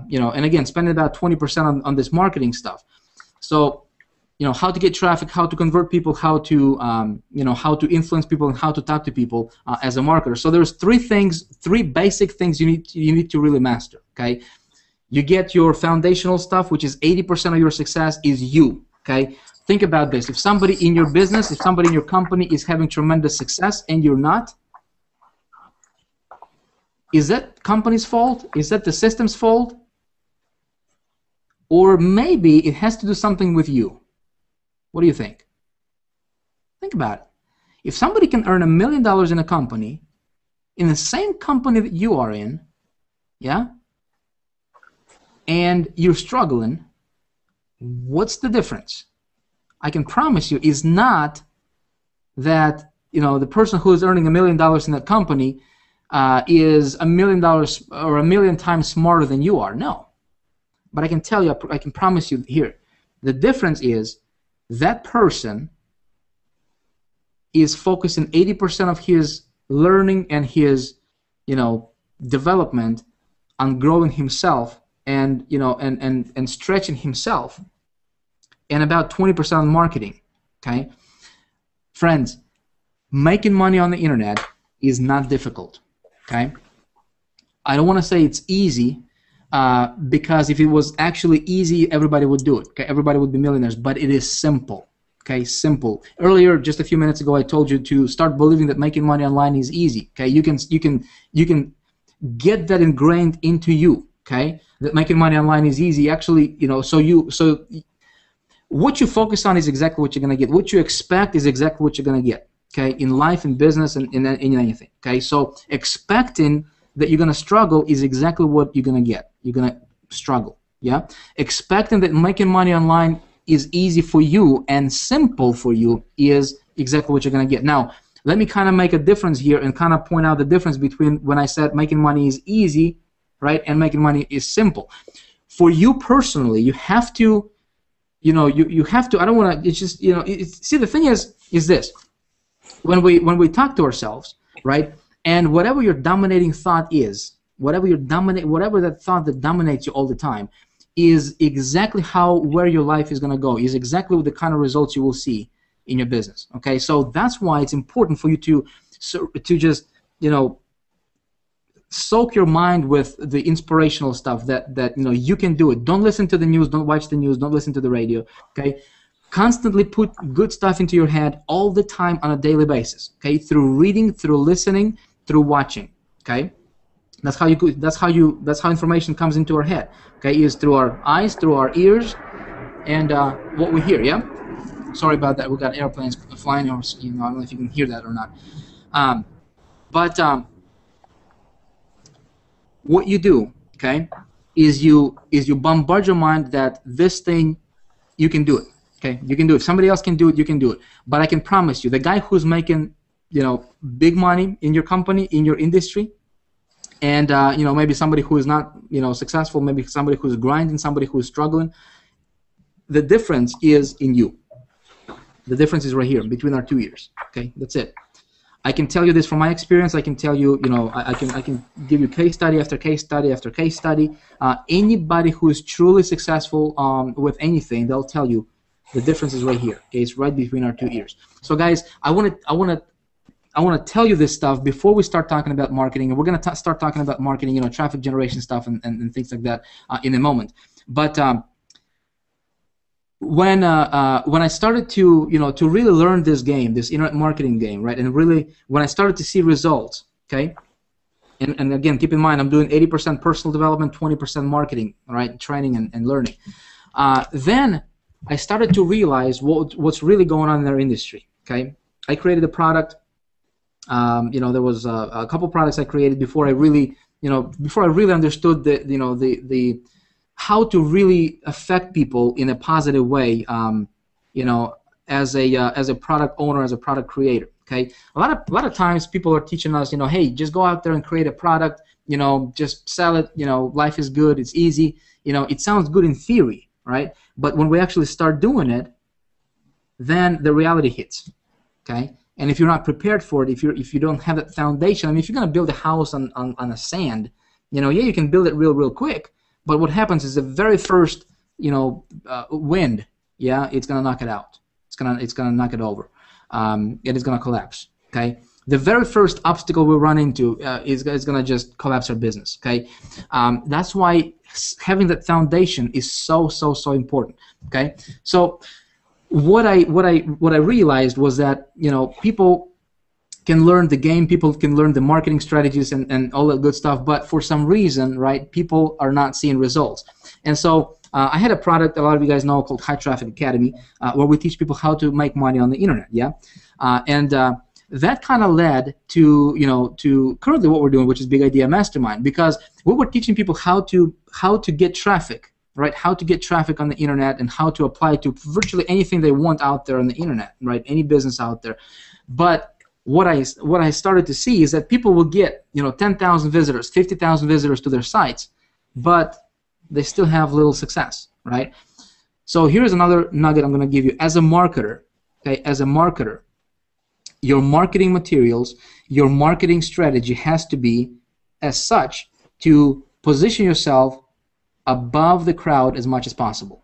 you know, and again, spending about 20% on this marketing stuff. So, you know, how to get traffic, how to convert people, how to you know, how to influence people, and how to talk to people as a marketer. So there's three basic things you need to really master. Okay, you get your foundational stuff, which is 80% of your success is you. Okay, think about this. If somebody in your business, if somebody in your company is having tremendous success and you're not, is that company's fault? Is that the system's fault? Or maybe it has to do something with you. What do you think? Think about it. If somebody can earn $1 million in a company, in the same company that you are in, yeah, and you're struggling, what's the difference? I can promise you is not that, you know, the person who is earning $1 million in that company is $1 million or 1 million times smarter than you are. No. But I can tell you, I can promise you here, the difference is that person is focusing 80% of his learning and his, you know, development on growing himself and, you know, and stretching himself, and about 20% on marketing. Okay, friends, making money on the internet is not difficult. Okay, I don't want to say it's easy, because if it was actually easy, everybody would do it. Okay, everybody would be millionaires, but it is simple. Okay, simple. Earlier, just a few minutes ago, I told you to start believing that making money online is easy. Okay, you can get that ingrained into you. Okay, that making money online is easy. Actually, you know, so what you focus on is exactly what you're going to get. What you expect is exactly what you're going to get. Okay, in life, in business, and in anything. Okay, so expecting that you're going to struggle is exactly what you're going to get. You're going to struggle. Yeah, expecting that making money online is easy for you and simple for you is exactly what you're going to get. Now, let me kind of make a difference here and kind of point out the difference between when I said making money is easy, right, and making money is simple. For you personally, you have to, you know, you have to. I don't want to. It's just, you know. See, the thing is this: when we talk to ourselves, right, and whatever your dominating thought is, whatever that thought that dominates you all the time, is exactly where your life is going to go. Is exactly the kind of results you will see in your business. Okay, so that's why it's important for you to just, you know, soak your mind with the inspirational stuff that you know you can do it. Don't listen to the news, don't watch the news, don't listen to the radio. Okay, constantly put good stuff into your head all the time on a daily basis. Okay, through reading, through listening, through watching. Okay, that's how information comes into our head. Okay, is through our eyes, through our ears, and what we hear. Yeah, sorry about that. We got airplanes flying, or, you know, I don't know if you can hear that or not. What you do, okay, is you bombard your mind that this thing, you can do it. Okay, you can do it. If somebody else can do it, you can do it. But I can promise you, the guy who's making, you know, big money in your company, in your industry, and you know, maybe somebody who is not, you know, successful, maybe somebody who's grinding, somebody who's struggling, the difference is in you. The difference is right here between our 2 ears. Okay, that's it. I can tell you this from my experience. I can tell you, you know, I can give you case study after case study after case study. Anybody who is truly successful with anything, they'll tell you the difference is right here. Okay, it's right between our 2 ears. So guys, I want to tell you this stuff before we start talking about marketing, and we're going to start talking about marketing, you know, traffic generation stuff and things like that in a moment. But when I started to, you know, to really learn this game, this internet marketing game, right, and really when I started to see results, okay, and again, keep in mind, I'm doing 80% personal development, 20% marketing, right, training and learning. Then I started to realize what's really going on in our industry. Okay, I created a product. There was a couple products I created before I really, understood the how to really affect people in a positive way. As a product owner, as a product creator. Okay, a lot of times people are teaching us, hey, just go out there and create a product. Just sell it. Life is good. It's easy. It sounds good in theory, right? But when we actually start doing it, then the reality hits. Okay. And if you're not prepared for it, if you don't have that foundation, I mean, if you're going to build a house on a sand, you can build it real quick. But what happens is the very first, wind, it's going to knock it out. It's going to knock it over. It is going to collapse. Okay. The very first obstacle we run into is going to just collapse our business. Okay. That's why having that foundation is so important. Okay. So what I realized was that people can learn the game, people can learn the marketing strategies and all that good stuff, but for some reason, right, people are not seeing results. And so I had a product a lot of you guys know called High Traffic Academy, where we teach people how to make money on the internet. That kind of led to currently what we're doing, which is Big Idea Mastermind, because we were teaching people how to get traffic. Right, how to get traffic on the internet and how to apply to virtually anything they want out there on the internet, right? Any business out there. But what I started to see is that people will get 10,000 visitors, 50,000 visitors to their sites, but they still have little success, right? So here's another nugget I'm going to give you. As a marketer, okay, your marketing materials, your marketing strategy has to be as such to position yourself above the crowd as much as possible.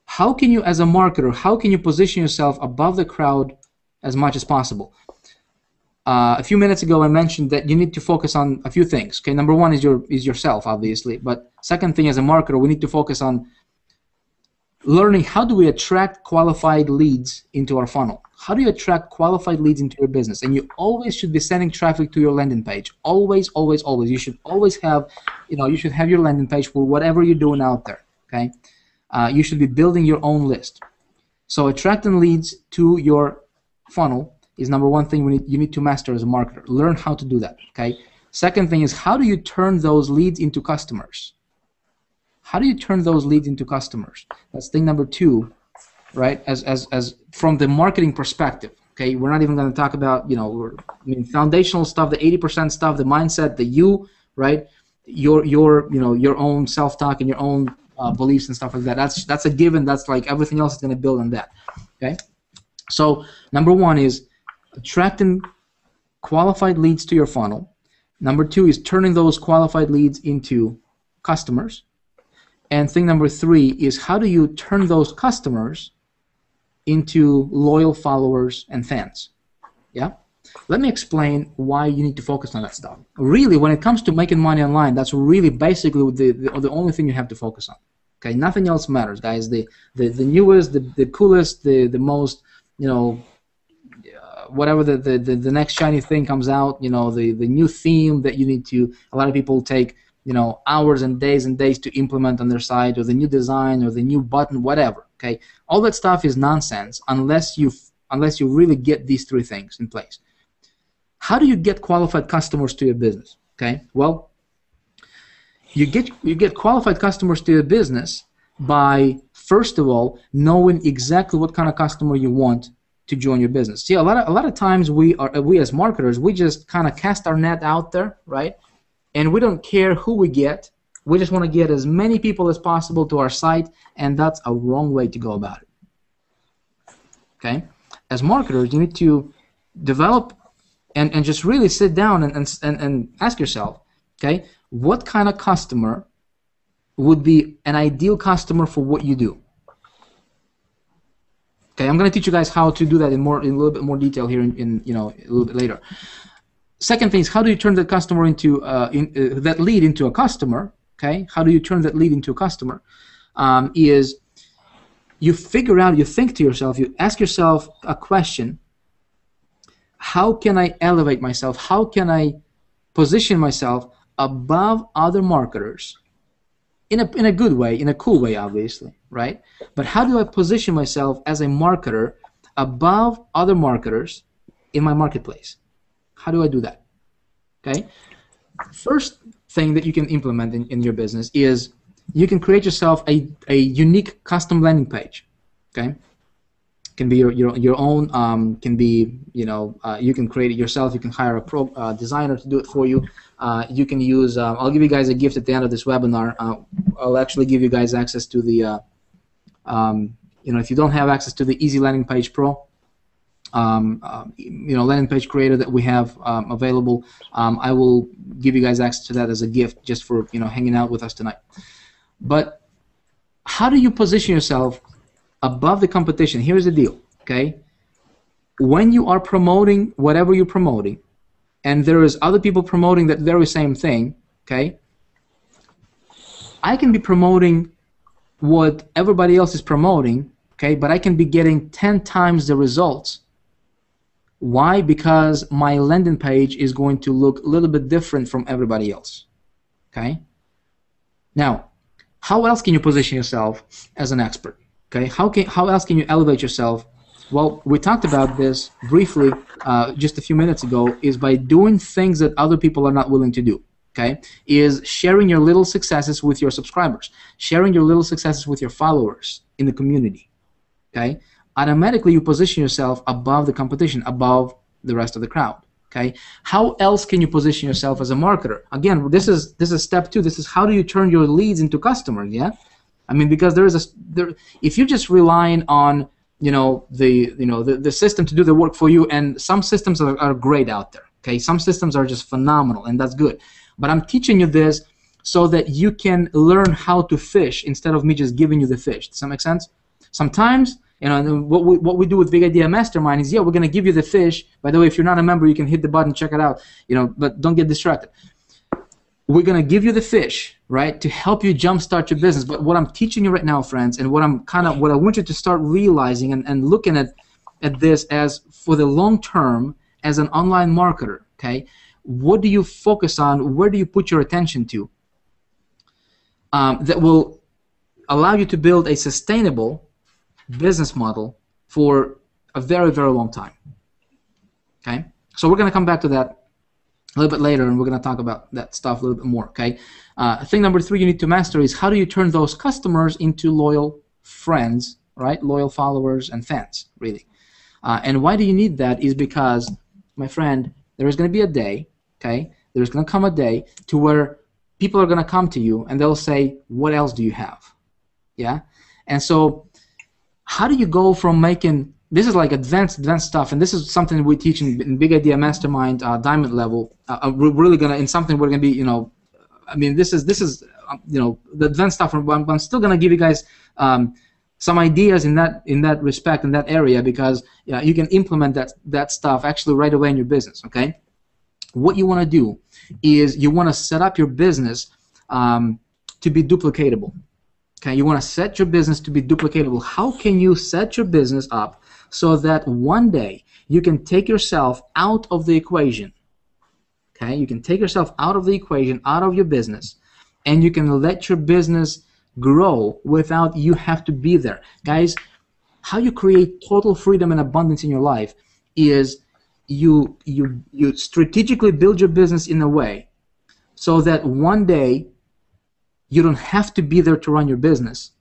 How can you, as a marketer, position yourself above the crowd as much as possible? A few minutes ago, I mentioned that you need to focus on a few things. Okay, number one is yourself, obviously. But second thing, as a marketer, we need to focus on learning how do we attract qualified leads into our funnel. How do you attract qualified leads into your business? And you always should be sending traffic to your landing page. Always. You should always have, you should have your landing page for whatever you're doing out there. Okay, you should be building your own list. So attracting leads to your funnel is number one thing you need to master as a marketer. Learn how to do that. Okay. Second thing is, how do you turn those leads into customers? How do you turn those leads into customers? That's thing number two. Right, as from the marketing perspective, okay, we're not even going to talk about foundational stuff, the 80% stuff, the mindset, the right, your own self-talk and your own beliefs and stuff like that. That's a given. That's like everything else is going to build on that. Okay, so number one is attracting qualified leads to your funnel. Number two is turning those qualified leads into customers. And thing number three is, how do you turn those customers into loyal followers and fans? Yeah? Let me explain why you need to focus on that stuff. Really, when it comes to making money online, that's really basically the only thing you have to focus on. Okay, nothing else matters, guys. The newest, the coolest, the most, whatever the next shiny thing comes out, the new theme that you need to, a lot of people take hours and days to implement on their site, or the new design, or the new button, whatever. Okay, all that stuff is nonsense unless you really get these three things in place. How do you get qualified customers to your business? Okay, well, you get qualified customers to your business by, first of all, knowing exactly what kind of customer you want to join your business. See, a lot of times we as marketers, we just kind of cast our net out there, right? And we don't care who we get. We just want to get as many people as possible to our site, and that's a wrong way to go about it. Okay? As marketers, you need to develop and just really sit down and ask yourself, okay, what kind of customer would be an ideal customer for what you do? Okay, I'm going to teach you guys how to do that in a little bit more detail here in a little bit later. Second thing is, how do you turn that customer into that lead into a customer? Okay, how do you turn that lead into a customer? Is you figure out, you think to yourself, you ask yourself a question: how can I elevate myself? How can I position myself above other marketers in a good way, in a cool way, obviously, right? But how do I position myself as a marketer above other marketers in my marketplace? How do I do that? Okay. First thing that you can implement in your business is you can create yourself a unique custom landing page. Okay. Can be your own. Can be, you can create it yourself. You can hire a designer to do it for you. You can use. I'll give you guys a gift at the end of this webinar. I'll actually give you guys access to the. If you don't have access to the Easy Landing Page Pro, landing page creator that we have available, I will give you guys access to that as a gift just for hanging out with us tonight. But how do you position yourself above the competition? Here's the deal, okay? When you are promoting whatever you're promoting, and there is other people promoting that very same thing, okay? I can be promoting what everybody else is promoting, okay, but I can be getting 10 times the results. Why? Because my landing page is going to look a little bit different from everybody else, okay? Now, how else can you position yourself as an expert? Okay, how else can you elevate yourself? Well, we talked about this briefly just a few minutes ago, is by doing things that other people are not willing to do. Okay, is sharing your little successes with your subscribers, sharing your little successes with your followers in the community. Okay, automatically you position yourself above the competition, above the rest of the crowd. Okay, how else can you position yourself as a marketer? Again, this is step 2. This is how do you turn your leads into customers? Yeah, I mean, because if you're just relying on the system to do the work for you, and some systems are great out there. Okay, some systems are just phenomenal, and that's good. But I'm teaching you this so that you can learn how to fish instead of me just giving you the fish. Does that make sense? Sometimes, what we do with Big Idea Mastermind is, we're going to give you the fish. By the way, if you're not a member, you can hit the button, check it out. But don't get distracted. We're going to give you the fish, right, to help you jumpstart your business. But what I'm teaching you right now, friends, and what I want you to start realizing and looking at this as for the long term as an online marketer, okay? What do you focus on? Where do you put your attention to? That will allow you to build a sustainable business model for a very, very long time. Okay? So we're going to come back to that a little bit later, and we're going to talk about that stuff a little bit more. Okay? Thing number 3 you need to master is how do you turn those customers into loyal friends, right? Loyal followers and fans, really. And why do you need that is because, my friend, there is going to be a day, okay? There's going to come a day to where people are going to come to you and they'll say, what else do you have? Yeah? And so how do you go from making, this is like advanced stuff, and this is something we teach in Big Idea Mastermind Diamond level. We're really going to, in something we're going to be, this is the advanced stuff. I'm still going to give you guys some ideas in that respect, in that area, because you can implement that stuff actually right away in your business, okay? What you want to do is you want to set up your business to be duplicatable. Okay, you want to set your business to be duplicatable. How can you set your business up so that one day you can take yourself out of the equation? Okay, you can take yourself out of the equation, out of your business, and you can let your business grow without you have to be there. Guys, how you create total freedom and abundance in your life is you strategically build your business in a way so that one day you don't have to be there to run your business,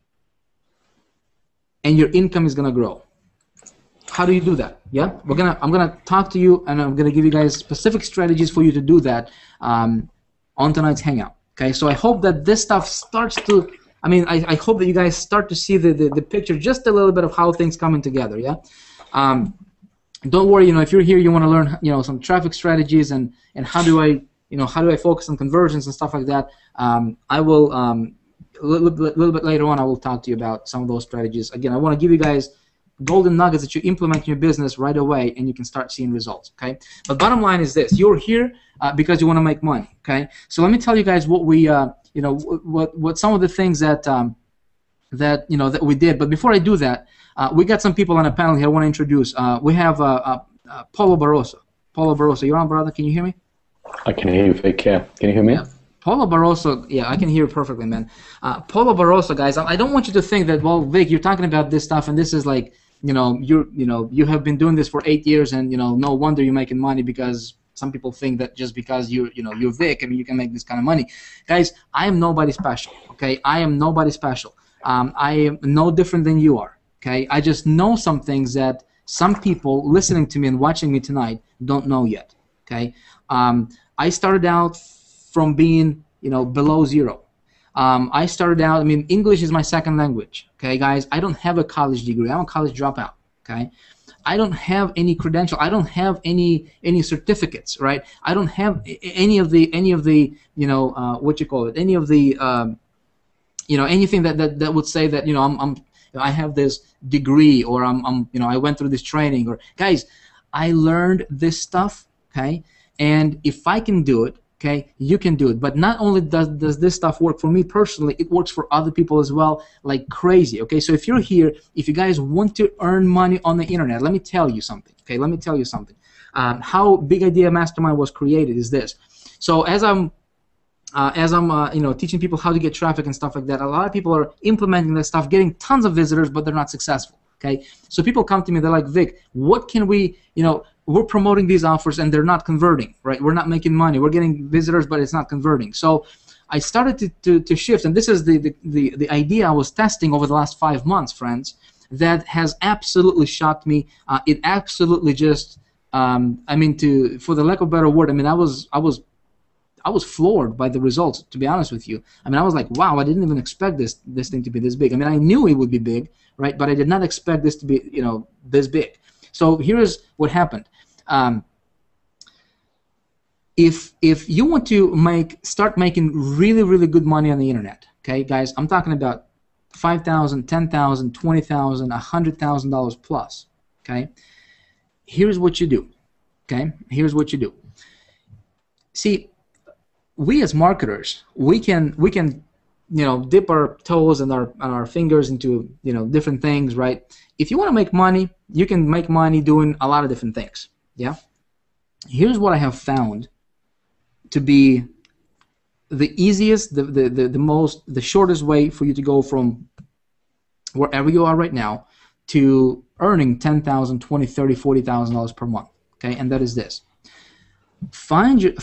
and your income is gonna grow. How do you do that? Yeah, I'm gonna talk to you, and I'm gonna give you guys specific strategies for you to do that on tonight's hangout. Okay, so I hope that this stuff starts to. I hope that you guys start to see the picture, just a little bit of how things coming together. Yeah. Don't worry. If you're here, you want to learn some traffic strategies and how do I focus on conversions and stuff like that. I will a little bit later on. I will talk to you about some of those strategies. Again, I want to give you guys golden nuggets that you implement in your business right away, and you can start seeing results. Okay. But bottom line is this: you're here because you want to make money. Okay. So let me tell you guys what we what some of the things that we did. But before I do that, we got some people on a panel here I want to introduce. We have Paulo Barroso. Paulo Barroso, you're on, brother. Can you hear me? I can hear you, Vic. Yeah. Can you hear me? Yeah. Paulo Barroso, yeah, I can hear you perfectly, man. Paulo Barroso, guys, I don't want you to think that, well, Vic, you're talking about this stuff, and this is like, you have been doing this for 8 years, and no wonder you're making money, because some people think that just because you're Vic, I mean, you can make this kind of money. Guys, I am nobody special. Okay, I am nobody special. I am no different than you are. Okay, I just know some things that some people listening to me and watching me tonight don't know yet. Okay, I started out from being below zero. I started out, I mean, English is my second language. Okay, guys, I don't have a college degree. I'm a college dropout. Okay, I don't have any credential. I don't have any certificates, right? I don't have any of the what you call it, any of the anything that would say that I have this degree, or I went through this training, or guys, I learned this stuff. Okay, and if I can do it, okay, you can do it. But not only does this stuff work for me personally, it works for other people as well, like crazy. Okay, so if you're here, if you guys want to earn money on the internet, let me tell you something. Okay, let me tell you something. How Big Idea Mastermind was created is this. So as I'm teaching people how to get traffic and stuff like that, a lot of people are implementing this stuff, getting tons of visitors, but they're not successful. Okay, so people come to me, they're like, Vic, what can we, we're promoting these offers and they're not converting, right? We're not making money. We're getting visitors, but it's not converting. So I started to shift, and this is the idea I was testing over the last 5 months, friends, that has absolutely shocked me. It absolutely just, for the lack of a better word, I was floored by the results, to be honest with you. I mean, I was like, wow, I didn't even expect this thing to be this big. I mean, I knew it would be big, right? But I did not expect this to be, this big. So here's what happened. If you want to start making really, really good money on the internet, okay, guys, I'm talking about $5,000, $10,000, $20,000, $100,000 plus, okay? Here's what you do, okay? Here's what you do. See, we as marketers, we can dip our toes and our fingers into different things, right? If you want to make money, you can make money doing a lot of different things. Yeah. Here's what I have found to be the easiest, the shortest way for you to go from wherever you are right now to earning $10,000, $20,000, $30,000, $40,000 per month. Okay, and that is this. Find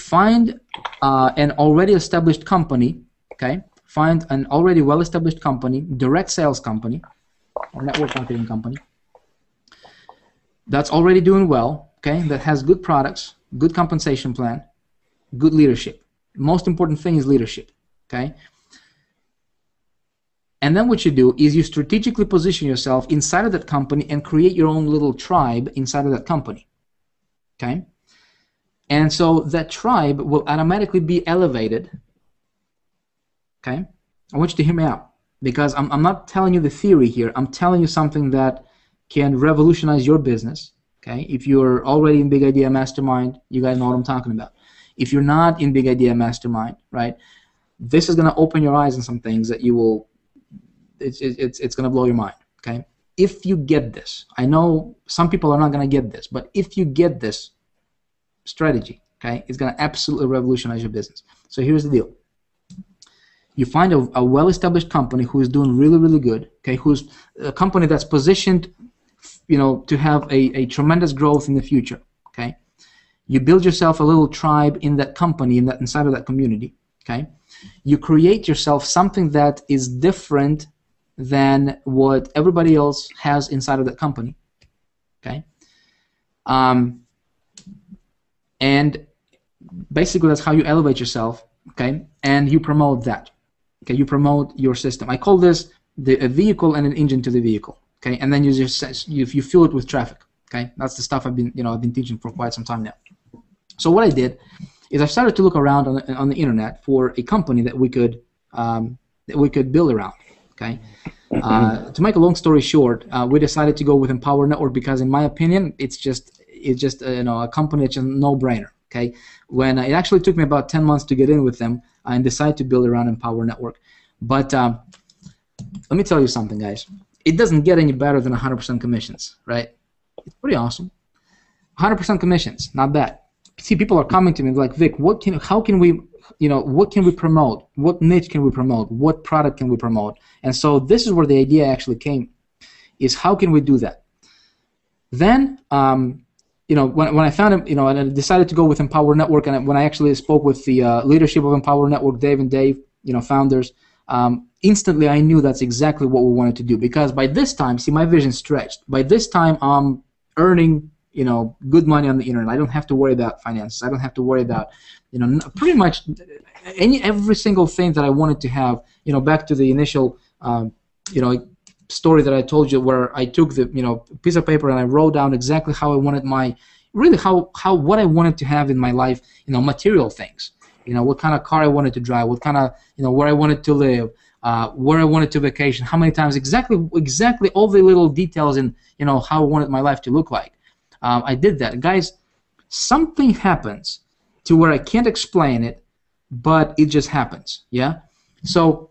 an already established company. Okay, find an already well-established company, direct sales company, or network marketing company that's already doing well. Okay, that has good products, good compensation plan, good leadership. Most important thing is leadership. Okay. And then what you do is you strategically position yourself inside of that company and create your own little tribe inside of that company. Okay. And so that tribe will automatically be elevated. Okay. I want you to hear me out, because I'm not telling you the theory here. I'm telling you something that can revolutionize your business. Okay. If you're already in Big Idea Mastermind, you guys know what I'm talking about. If you're not in Big Idea Mastermind, right, this is going to open your eyes on some things that you will. It's going to blow your mind. Okay. If you get this, I know some people are not going to get this, but if you get this strategy, okay, it's going to absolutely revolutionize your business. So here's the deal. You find a well-established company who is doing really, really good, okay, who's a company that's positioned, to have a tremendous growth in the future, okay. You build yourself a little tribe in that company, inside of that community, okay. You create yourself something that is different than what everybody else has inside of that company, okay. And basically that's how you elevate yourself, okay, and you promote that. Okay, you promote your system. I call this a vehicle and an engine to the vehicle. Okay, and then you fill it with traffic. Okay, that's the stuff I've been teaching for quite some time now. So what I did is I started to look around on the internet for a company that we could build around. Okay, to make a long story short, we decided to go with Empower Network because, in my opinion, it's just a company that's a no-brainer. Okay, when it actually took me about 10 months to get in with them and decide to build around Empower Network. But let me tell you something, guys. It doesn't get any better than 100% commissions, right? It's pretty awesome. 100% commissions, not bad. See, people are coming to me like, Vic, how can we what can we promote? What niche can we promote? What product can we promote? And so this is where the idea actually came, is how can we do that? Then, when I found it, and I decided to go with Empower Network, and when I actually spoke with the leadership of Empower Network, Dave and Dave, founders, instantly I knew that's exactly what we wanted to do, because by this time, see, my vision stretched. By this time, I'm earning, good money on the internet. I don't have to worry about finances. I don't have to worry about, pretty much every single thing that I wanted to have. Back to the initial, story that I told you, where I took the, piece of paper and I wrote down exactly how I wanted what I wanted to have in my life, material things. What kind of car I wanted to drive, what kind of, where I wanted to live, where I wanted to vacation, how many times, exactly all the little details in, how I wanted my life to look like. I did that. Guys, something happens to where I can't explain it, but it just happens, yeah? So,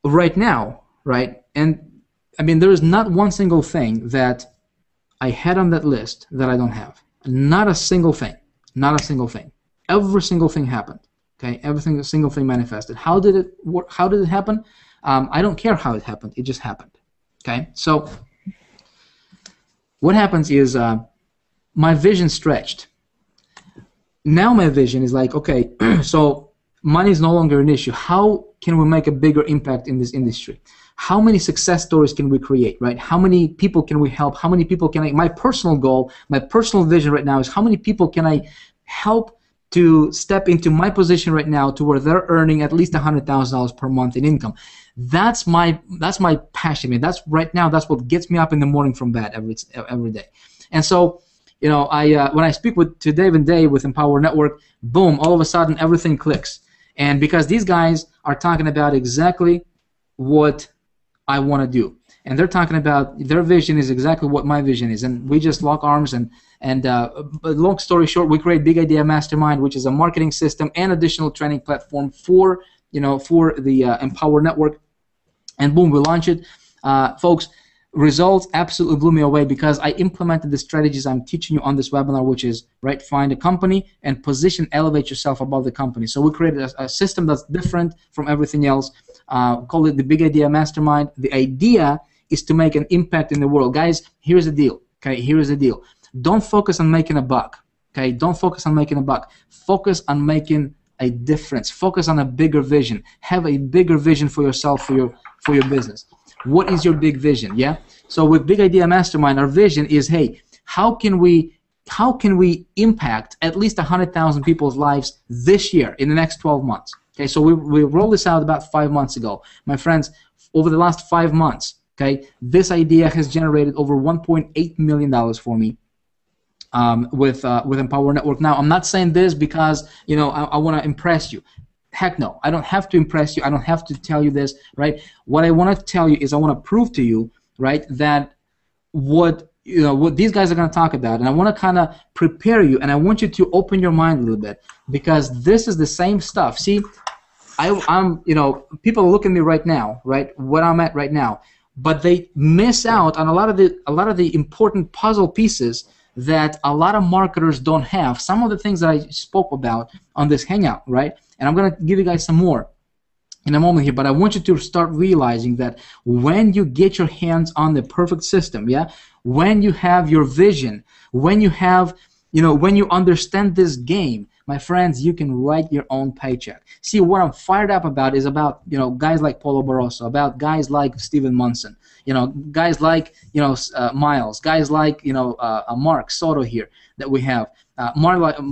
right now, right, and I mean, there is not one single thing that I had on that list that I don't have. Not a single thing. Not a single thing. Every single thing happened. Okay, every single thing manifested. How did it work? How did it happen? I don't care how it happened. It just happened. Okay, so what happens is my vision stretched. Now my vision is like, okay, so money is no longer an issue. How can we make a bigger impact in this industry? How many success stories can we create, right? How many people can we help? How many people can my personal goal, my personal vision right now is how many people can I help to step into my position right now to where they're earning at least $100,000 per month in income. That's my passion. I mean, that's what gets me up in the morning from bed every day. And so, when I speak to Dave and Dave with Empower Network, boom, all of a sudden everything clicks. And because these guys are talking about exactly what I want to do, and they're talking about their vision is exactly what my vision is, and we just lock arms. And long story short, we create Big Idea Mastermind, which is a marketing system and additional training platform for the Empower Network. And boom, we launch it, folks. Results absolutely blew me away because I implemented the strategies I'm teaching you on this webinar, which is, right, find a company and elevate yourself above the company. So we created a system that's different from everything else. Call it the Big Idea Mastermind. The idea is to make an impact in the world. Guys, here's the deal. Okay, here's the deal. Don't focus on making a buck. Okay, don't focus on making a buck. Focus on making a difference. Focus on a bigger vision. Have a bigger vision for yourself, for your business. What is your big vision? Yeah. So with Big Idea Mastermind, our vision is, hey, how can we impact at least 100,000 people's lives this year in the next 12 months? Okay. So we rolled this out about 5 months ago, my friends. Over the last 5 months, okay, this idea has generated over $1.8 million for me. With Empower Network. Now, I'm not saying this because I want to impress you. Heck no, I don't have to impress you. I don't have to tell you this, right? What I want to tell you is I want to prove to you, right, that what these guys are going to talk about, and I want to kind of prepare you, and I want you to open your mind a little bit, because this is the same stuff. See, I'm people look at me right now, right, what I'm at right now, but they miss out on a lot of the important puzzle pieces that a lot of marketers don't have. Some of the things that I spoke about on this Hangout, right? And I'm going to give you guys some more in a moment here, but I want you to start realizing that when you get your hands on the perfect system, yeah, when you have your vision, when you have, when you understand this game, my friends, you can write your own paycheck. See, what I'm fired up about is about, guys like Paulo Barroso, about guys like Steven Munson, guys like, Miles, guys like, Mark Soto here that we have,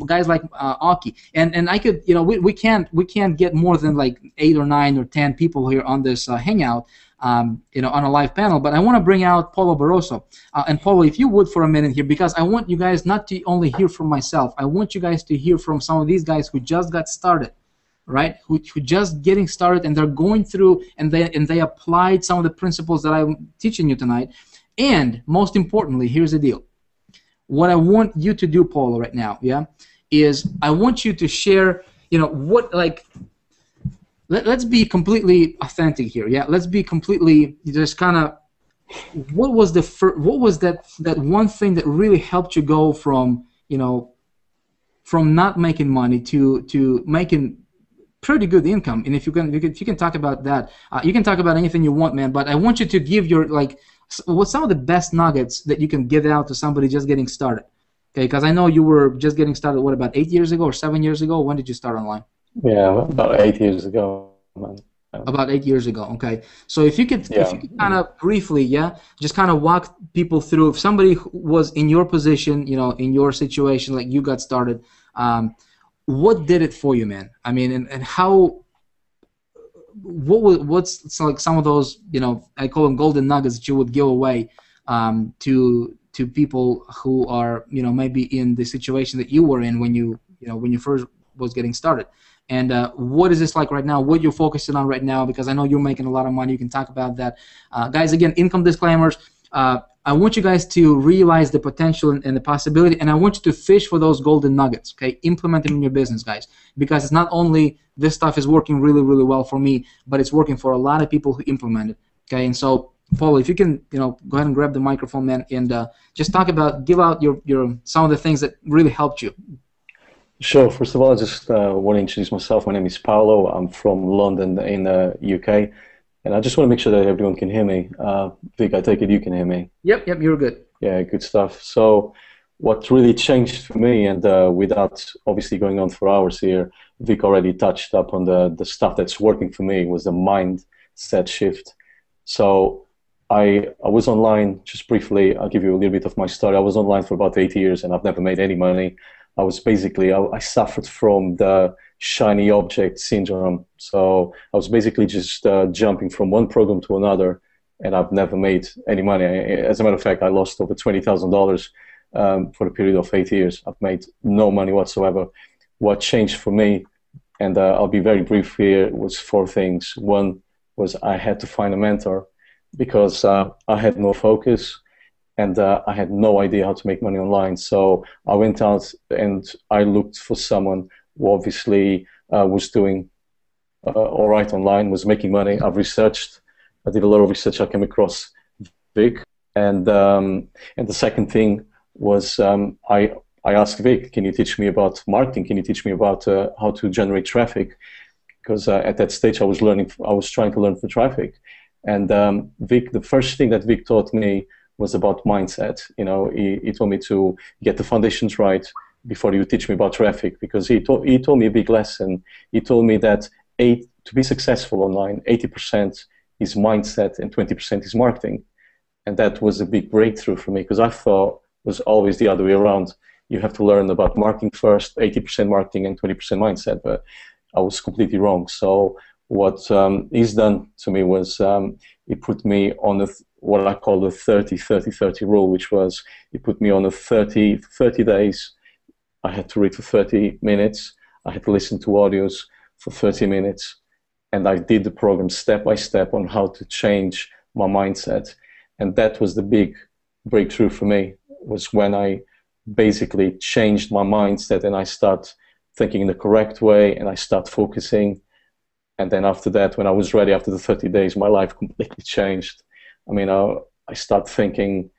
guys like Aki, and I could, we can't get more than like 8 or 9 or 10 people here on this Hangout, on a live panel, but I want to bring out Paulo Barroso. And Paulo, if you would for a minute here, because I want you guys not to only hear from myself, I want you guys to hear from some of these guys who just got started, right? Who just getting started, and they're going through, and they applied some of the principles that I'm teaching you tonight. And most importantly, here's the deal. What I want you to do, Paulo, right now, yeah, is I want you to share, let's be completely authentic here, yeah. Let's be completely just kind of. What was that one thing that really helped you go from from not making money to making pretty good income. And if you can talk about that, you can talk about anything you want, man. But I want you to give your what's some of the best nuggets that you can give out to somebody just getting started. Okay, because I know you were just getting started. What, about 8 years ago or 7 years ago? When did you start online? Yeah, about 8 years ago, man. About 8 years ago. Okay, so if you could kind of briefly, just kind of walk people through. If somebody was in your position, in your situation, like you got started, what did it for you, man? I mean, and how, what's like some of those, I call them golden nuggets that you would give away to people who are, maybe in the situation that you were in when you first was getting started. And what is this like right now? What you're focusing on right now? Because I know you're making a lot of money. You can talk about that. Guys, again, income disclaimers. I want you guys to realize the potential and the possibility, and I want you to fish for those golden nuggets, okay? Implement them in your business, guys, because it's not only this stuff is working really, really well for me, but it's working for a lot of people who implement it, okay? And so, Paulo, if you can, go ahead and grab the microphone, man, and just give out your some of the things that really helped you. Sure. First of all, I just want to introduce myself. My name is Paolo. I'm from London in the UK. And I just want to make sure that everyone can hear me. Vic, I take it you can hear me. Yep, you're good. Yeah, good stuff. So what really changed for me, and without obviously going on for hours here, Vic already touched up on the stuff that's working for me, was the mindset shift. So I was online, just briefly, I'll give you a little bit of my story. I was online for about 8 years and I've never made any money. I was basically, I suffered from the shiny object syndrome. So I was basically just jumping from one program to another, and I've never made any money. As a matter of fact, I lost over $20,000 for a period of 8 years. I've made no money whatsoever. What changed for me, and I'll be very brief here, was 4 things. One was I had to find a mentor because I had no focus. And I had no idea how to make money online. So I went out and I looked for someone who obviously was doing all right online, was making money. I did a lot of research. I came across Vic. And the second thing was I asked Vic, can you teach me about marketing? Can you teach me about how to generate traffic? Because at that stage I was trying to learn for traffic. And Vic, the first thing that Vic taught me was about mindset. He told me to get the foundations right before you teach me about traffic, because he told me a big lesson. He told me that to be successful online, 80% is mindset and 20% is marketing. And that was a big breakthrough for me, because I thought it was always the other way around. You have to learn about marketing first, 80% marketing and 20% mindset, but I was completely wrong. So what he's done to me was he put me on what I call the 30-30-30 rule, which was he put me on 30 days. I had to read for 30 minutes. I had to listen to audios for 30 minutes. And I did the program step by step on how to change my mindset. And that was the big breakthrough for me, was when I basically changed my mindset and I start thinking in the correct way and I start focusing. And then after that, when I was ready after the 30 days, my life completely changed. I mean, I start thinking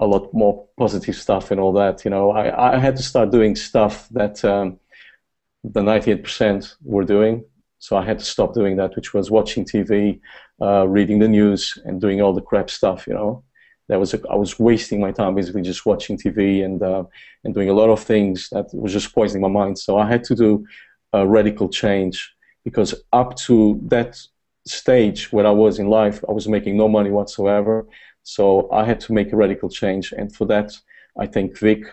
a lot more positive stuff and all that. I had to start doing stuff that the 98% were doing. So I had to stop doing that, which was watching TV, reading the news, and doing all the crap stuff. I was wasting my time basically just watching TV and doing a lot of things that was just poisoning my mind. So I had to do a radical change, because up to that stage where I was in life, I was making no money whatsoever. So I had to make a radical change, and for that, I thank Vic.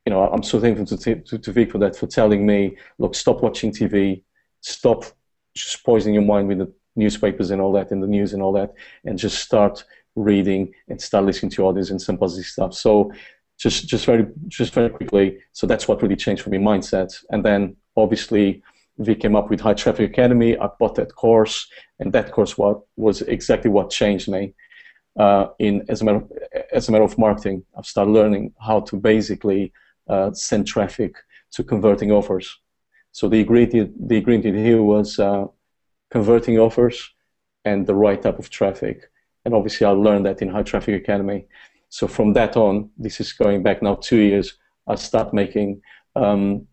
I'm so thankful to Vic for that, for telling me, look, stop watching TV, stop just poisoning your mind with the newspapers and all that, and the news and all that, and just start reading and start listening to audios and some positive stuff. So just very quickly, so that's what really changed for me, mindset. And then obviously we came up with High Traffic Academy. I bought that course, and that course was exactly what changed me. As a matter of marketing, I've started learning how to basically send traffic to converting offers. So the ingredient here was converting offers and the right type of traffic. And obviously I learned that in High Traffic Academy. So from that on, this is going back now 2 years, I start making an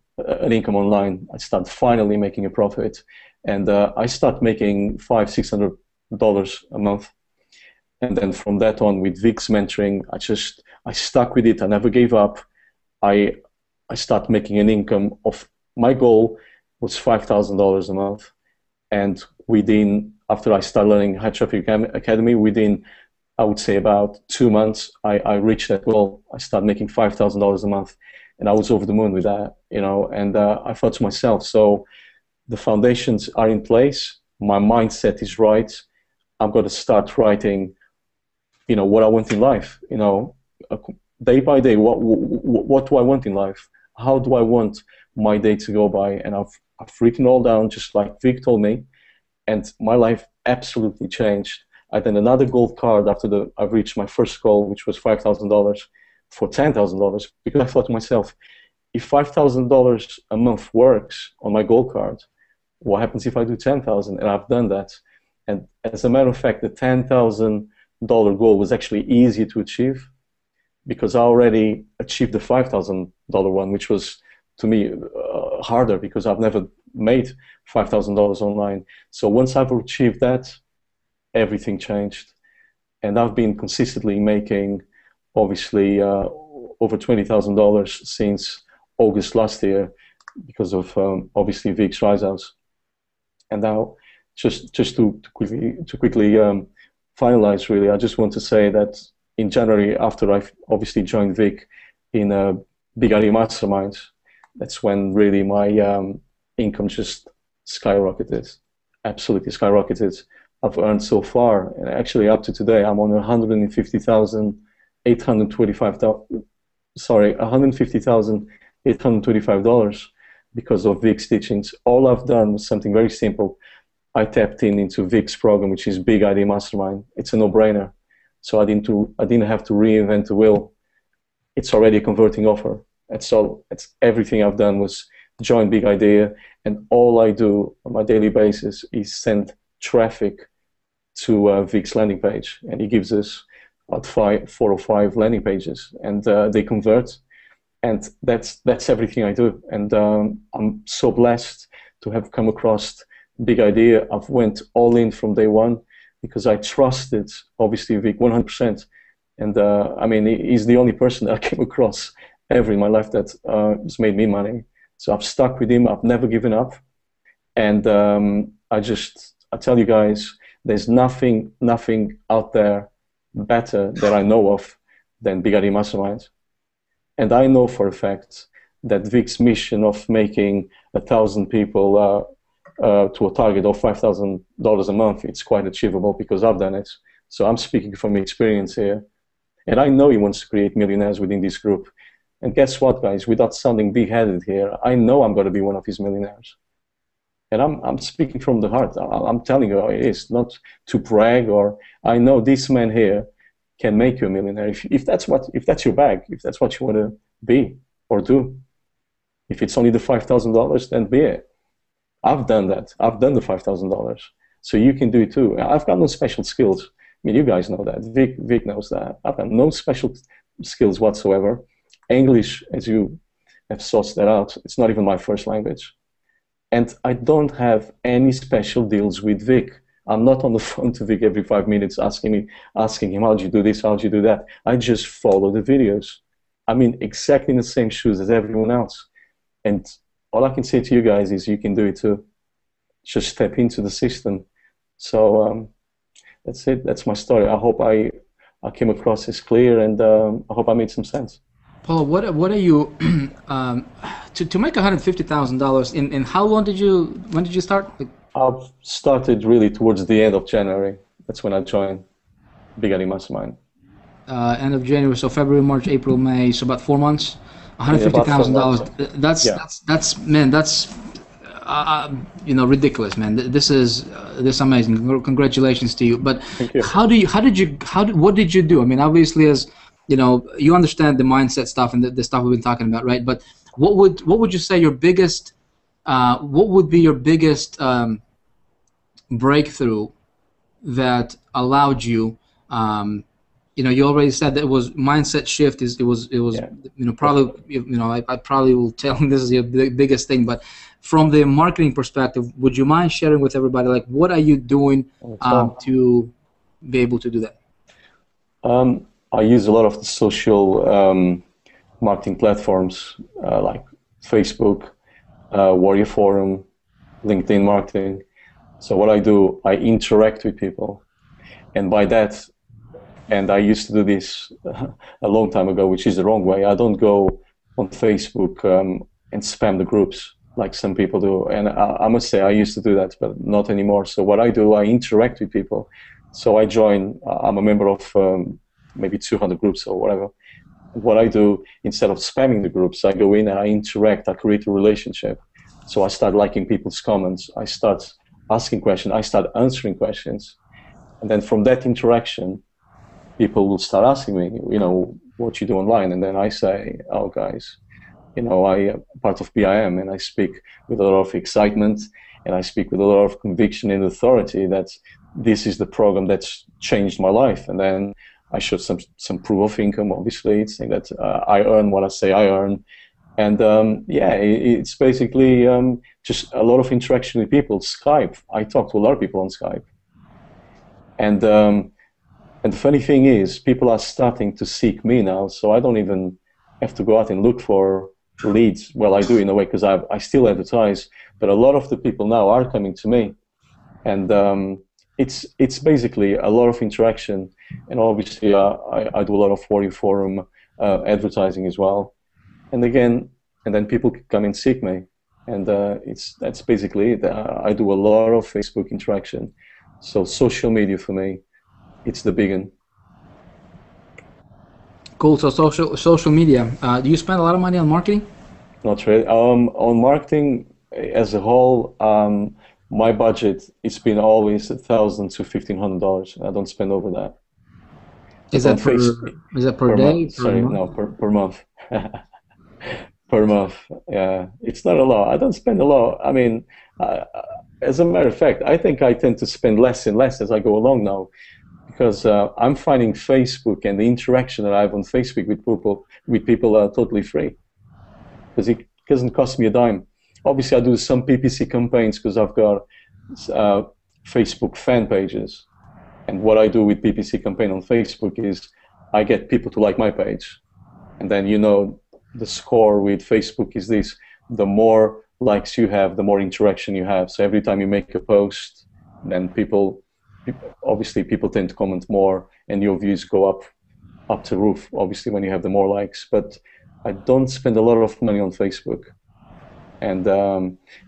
income online. I start finally making a profit, and I start making $500-600 a month. And then from that on, with Vick's mentoring, I stuck with it. I never gave up. I start making an income of, my goal was $5,000 a month, and after I started learning High Traffic Academy, within, I would say, about 2 months, I reached that goal. I started making $5,000 a month, and I was over the moon with that, and I thought to myself, so the foundations are in place, my mindset is right, I've got to start writing, what I want in life, day by day, what do I want in life? How do I want my day to go by? And I've written all down, just like Vick told me, and my life absolutely changed. I then another gold card after I've reached my first goal, which was $5,000 for $10,000, because I thought to myself, if $5,000 a month works on my gold card, what happens if I do 10,000? And I've done that. And as a matter of fact, the $10,000 goal was actually easier to achieve because I already achieved the $5,000 one, which was to me harder because I've never made $5,000 online. So once I've achieved that, everything changed. And I've been consistently making, obviously, over $20,000 since August last year because of, obviously, Vick Strizheus. And now, just to quickly finalize, really, I just want to say that in January, after I've obviously joined Vick in a Big Idea Mastermind, that's when really my income just skyrocketed, absolutely skyrocketed. I've earned so far, and actually up to today, I'm on $150,825 because of Vick's teachings. All I've done was something very simple. I tapped into Vick's program, which is Big Idea Mastermind. It's a no-brainer. So I didn't have to reinvent the wheel. It's already a converting offer. That's all. It's everything I've done was join Big Idea, and all I do on my daily basis is send traffic to Vick's landing page, and he gives us about 4 or 5 landing pages, and they convert, and that's everything I do. And I'm so blessed to have come across Big Idea. I've went all in from day one because I trusted, obviously, Vick 100%. And I mean, he's the only person that I came across ever in my life that has made me money. So I've stuck with him. I've never given up. And I tell you guys, there's nothing out there better that I know of than Big Idea Mastermind. And I know for a fact that Vick's mission of making 1,000 people to a target of $5,000 a month, it's quite achievable because I've done it. So I'm speaking from experience here. And I know he wants to create millionaires within this group. And guess what, guys? Without sounding big-headed here, I know I'm going to be one of his millionaires. And I'm speaking from the heart. I'm telling you how it is, not to brag, or I know this man here can make you a millionaire. If that's your bag, if that's what you want to be or do. If it's only the $5,000, then be it. I've done that. I've done the $5,000. So you can do it too. I've got no special skills. I mean, you guys know that. Vick knows that. I've got no special skills whatsoever. English, as you have sourced that out, it's not even my first language. And I don't have any special deals with Vick. I'm not on the phone to Vick every 5 minutes asking him, how'd you do this, how'd you do that? I just follow the videos. I'm in exactly the same shoes as everyone else. And all I can say to you guys is you can do it too. Just step into the system. So that's it. That's my story. I hope I came across as clear, and I hope I made some sense. Paul, what are you to make $150,000 in how long when did you start? I've started really towards the end of January. That's when I joined Big Idea Mastermind. End of January, so February, March, April, May, so about 4 months. $150,000. That's man. That's ridiculous, man. This is amazing. Congratulations to you. But thank you. What did you do? I mean, obviously, as you understand the mindset stuff and the stuff we've been talking about, right? But what would you say your biggest what would be your biggest breakthrough that allowed you you already said that it was mindset shift. It was Yeah. probably I probably will tell them this is the biggest thing. But from the marketing perspective, would you mind sharing with everybody like what are you doing to be able to do that? I use a lot of the social marketing platforms like Facebook, Warrior Forum, LinkedIn marketing. So what I do, I interact with people, and by that, and I used to do this a long time ago, which is the wrong way. I don't go on Facebook and spam the groups like some people do. And I must say, I used to do that, but not anymore. So what I do, I interact with people. So I join, I'm a member of maybe 200 groups or whatever. What I do, instead of spamming the groups, I go in and I interact, I create a relationship. So I start liking people's comments, I start asking questions, I start answering questions. And then from that interaction, people will start asking me, what you do online. And then I say, oh, guys, I am part of BIM, and I speak with a lot of excitement, and I speak with a lot of conviction and authority that this is the program that's changed my life. And then I show some proof of income, obviously, saying that I earn what I say I earn. And it's basically just a lot of interaction with people. Skype, I talk to a lot of people on Skype. And the funny thing is, people are starting to seek me now, so I don't even have to go out and look for leads. Well, I do in a way, because I still advertise, but a lot of the people now are coming to me. And it's basically a lot of interaction, and obviously I do a lot of Warrior Forum advertising as well. And then people come and seek me, and that's basically it. I do a lot of Facebook interaction, so social media for me, it's the big one. Cool. So social media. Do you spend a lot of money on marketing? Not really. On marketing as a whole, my budget, it's been always $1,000 to $1,500. I don't spend over that. Is that per day? Month. Sorry, no, per month. Per month. Yeah, it's not a lot. I don't spend a lot. I mean, as a matter of fact, I think I tend to spend less and less as I go along now, because I'm finding Facebook and the interaction that I have on Facebook with people are totally free, because it doesn't cost me a dime. Obviously, I do some PPC campaigns because I've got Facebook fan pages, and what I do with PPC campaign on Facebook is I get people to like my page, and then the score with Facebook is this: the more likes you have, the more interaction you have. So every time you make a post, then people tend to comment more, and your views go up to roof, obviously, when you have the more likes. But I don't spend a lot of money on Facebook. And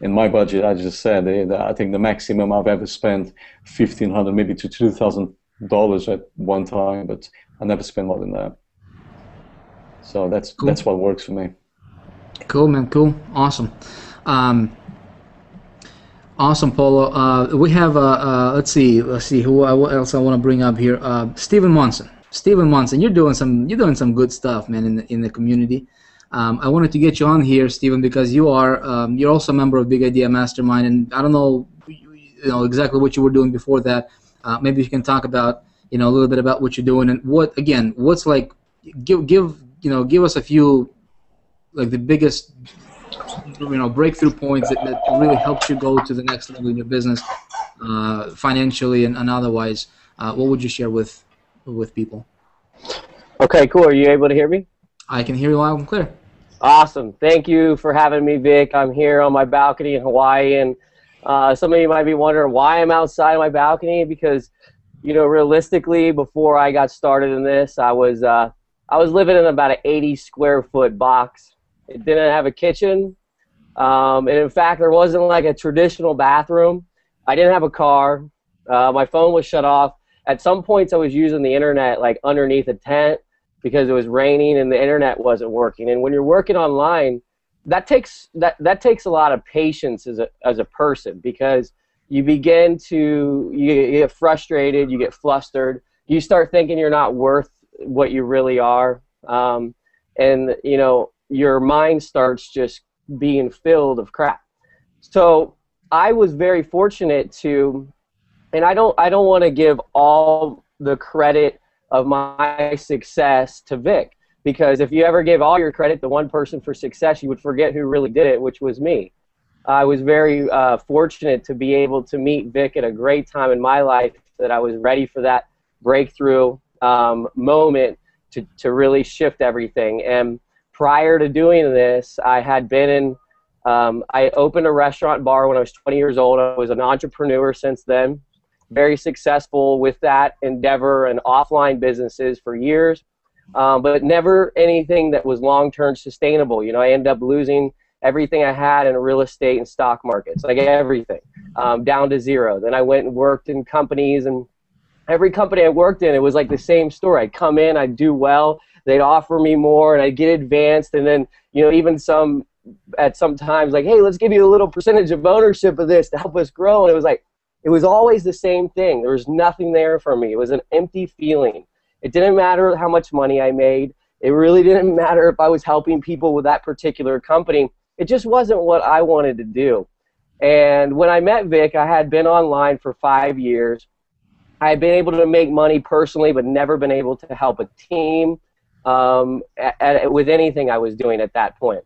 in my budget, I just said, I think the maximum I've ever spent $1,500, maybe to $2,000 at one time, but I never spend more than that. So that's cool. That's what works for me. Cool, man. Cool. Awesome. Awesome, Paulo. We have let's see who else I want to bring up here. Stephen Monson. Stephen Monson, you're doing some good stuff, man, in the community. I wanted to get you on here, Stephen, because you're also a member of Big Idea Mastermind, and I don't know exactly what you were doing before that. Maybe you can talk about a little bit about what you're doing, and what's like give us a few, like, the biggest breakthrough points that really helped you go to the next level in your business, financially and otherwise. What would you share with people? Okay, cool. Are you able to hear me? I can hear you loud and clear. Awesome. Thank you for having me, Vic. I'm here on my balcony in Hawaii, and some of you might be wondering why I'm outside my balcony, because realistically, before I got started in this, I was living in about an 80 square foot box. It didn't have a kitchen, and in fact, there wasn't like a traditional bathroom. I didn't have a car. My phone was shut off. At some points, I was using the internet like underneath a tent because it was raining and the internet wasn't working. And when you're working online, that takes a lot of patience as a person, because you begin to you get frustrated, you get flustered, you start thinking you're not worth what you really are, and your mind starts just being filled of crap. So I was very fortunate to, and I don't want to give all the credit of my success to Vic. Because if you ever gave all your credit to one person for success, you would forget who really did it, which was me. I was very fortunate to be able to meet Vic at a great time in my life, that I was ready for that breakthrough moment to really shift everything. And prior to doing this, I had been in, I opened a restaurant bar when I was 20 years old. I was an entrepreneur since then, very successful with that endeavor and offline businesses for years. But never anything that was long-term sustainable. You know, I ended up losing everything I had in real estate and stock markets, like everything, down to zero. Then I went and worked in companies, and every company I worked in, it was like the same story. I'd come in, I'd do well, they'd offer me more, and I'd get advanced, and then, you know, even at some times, like, hey, let's give you a little percentage of ownership of this to help us grow. And it was like, it was always the same thing. There was nothing there for me. It was an empty feeling. It didn't matter how much money I made. It really didn't matter if I was helping people with that particular company. It just wasn't what I wanted to do. And when I met Vic, I had been online for 5 years. I had been able to make money personally, but never been able to help a team with anything I was doing at that point.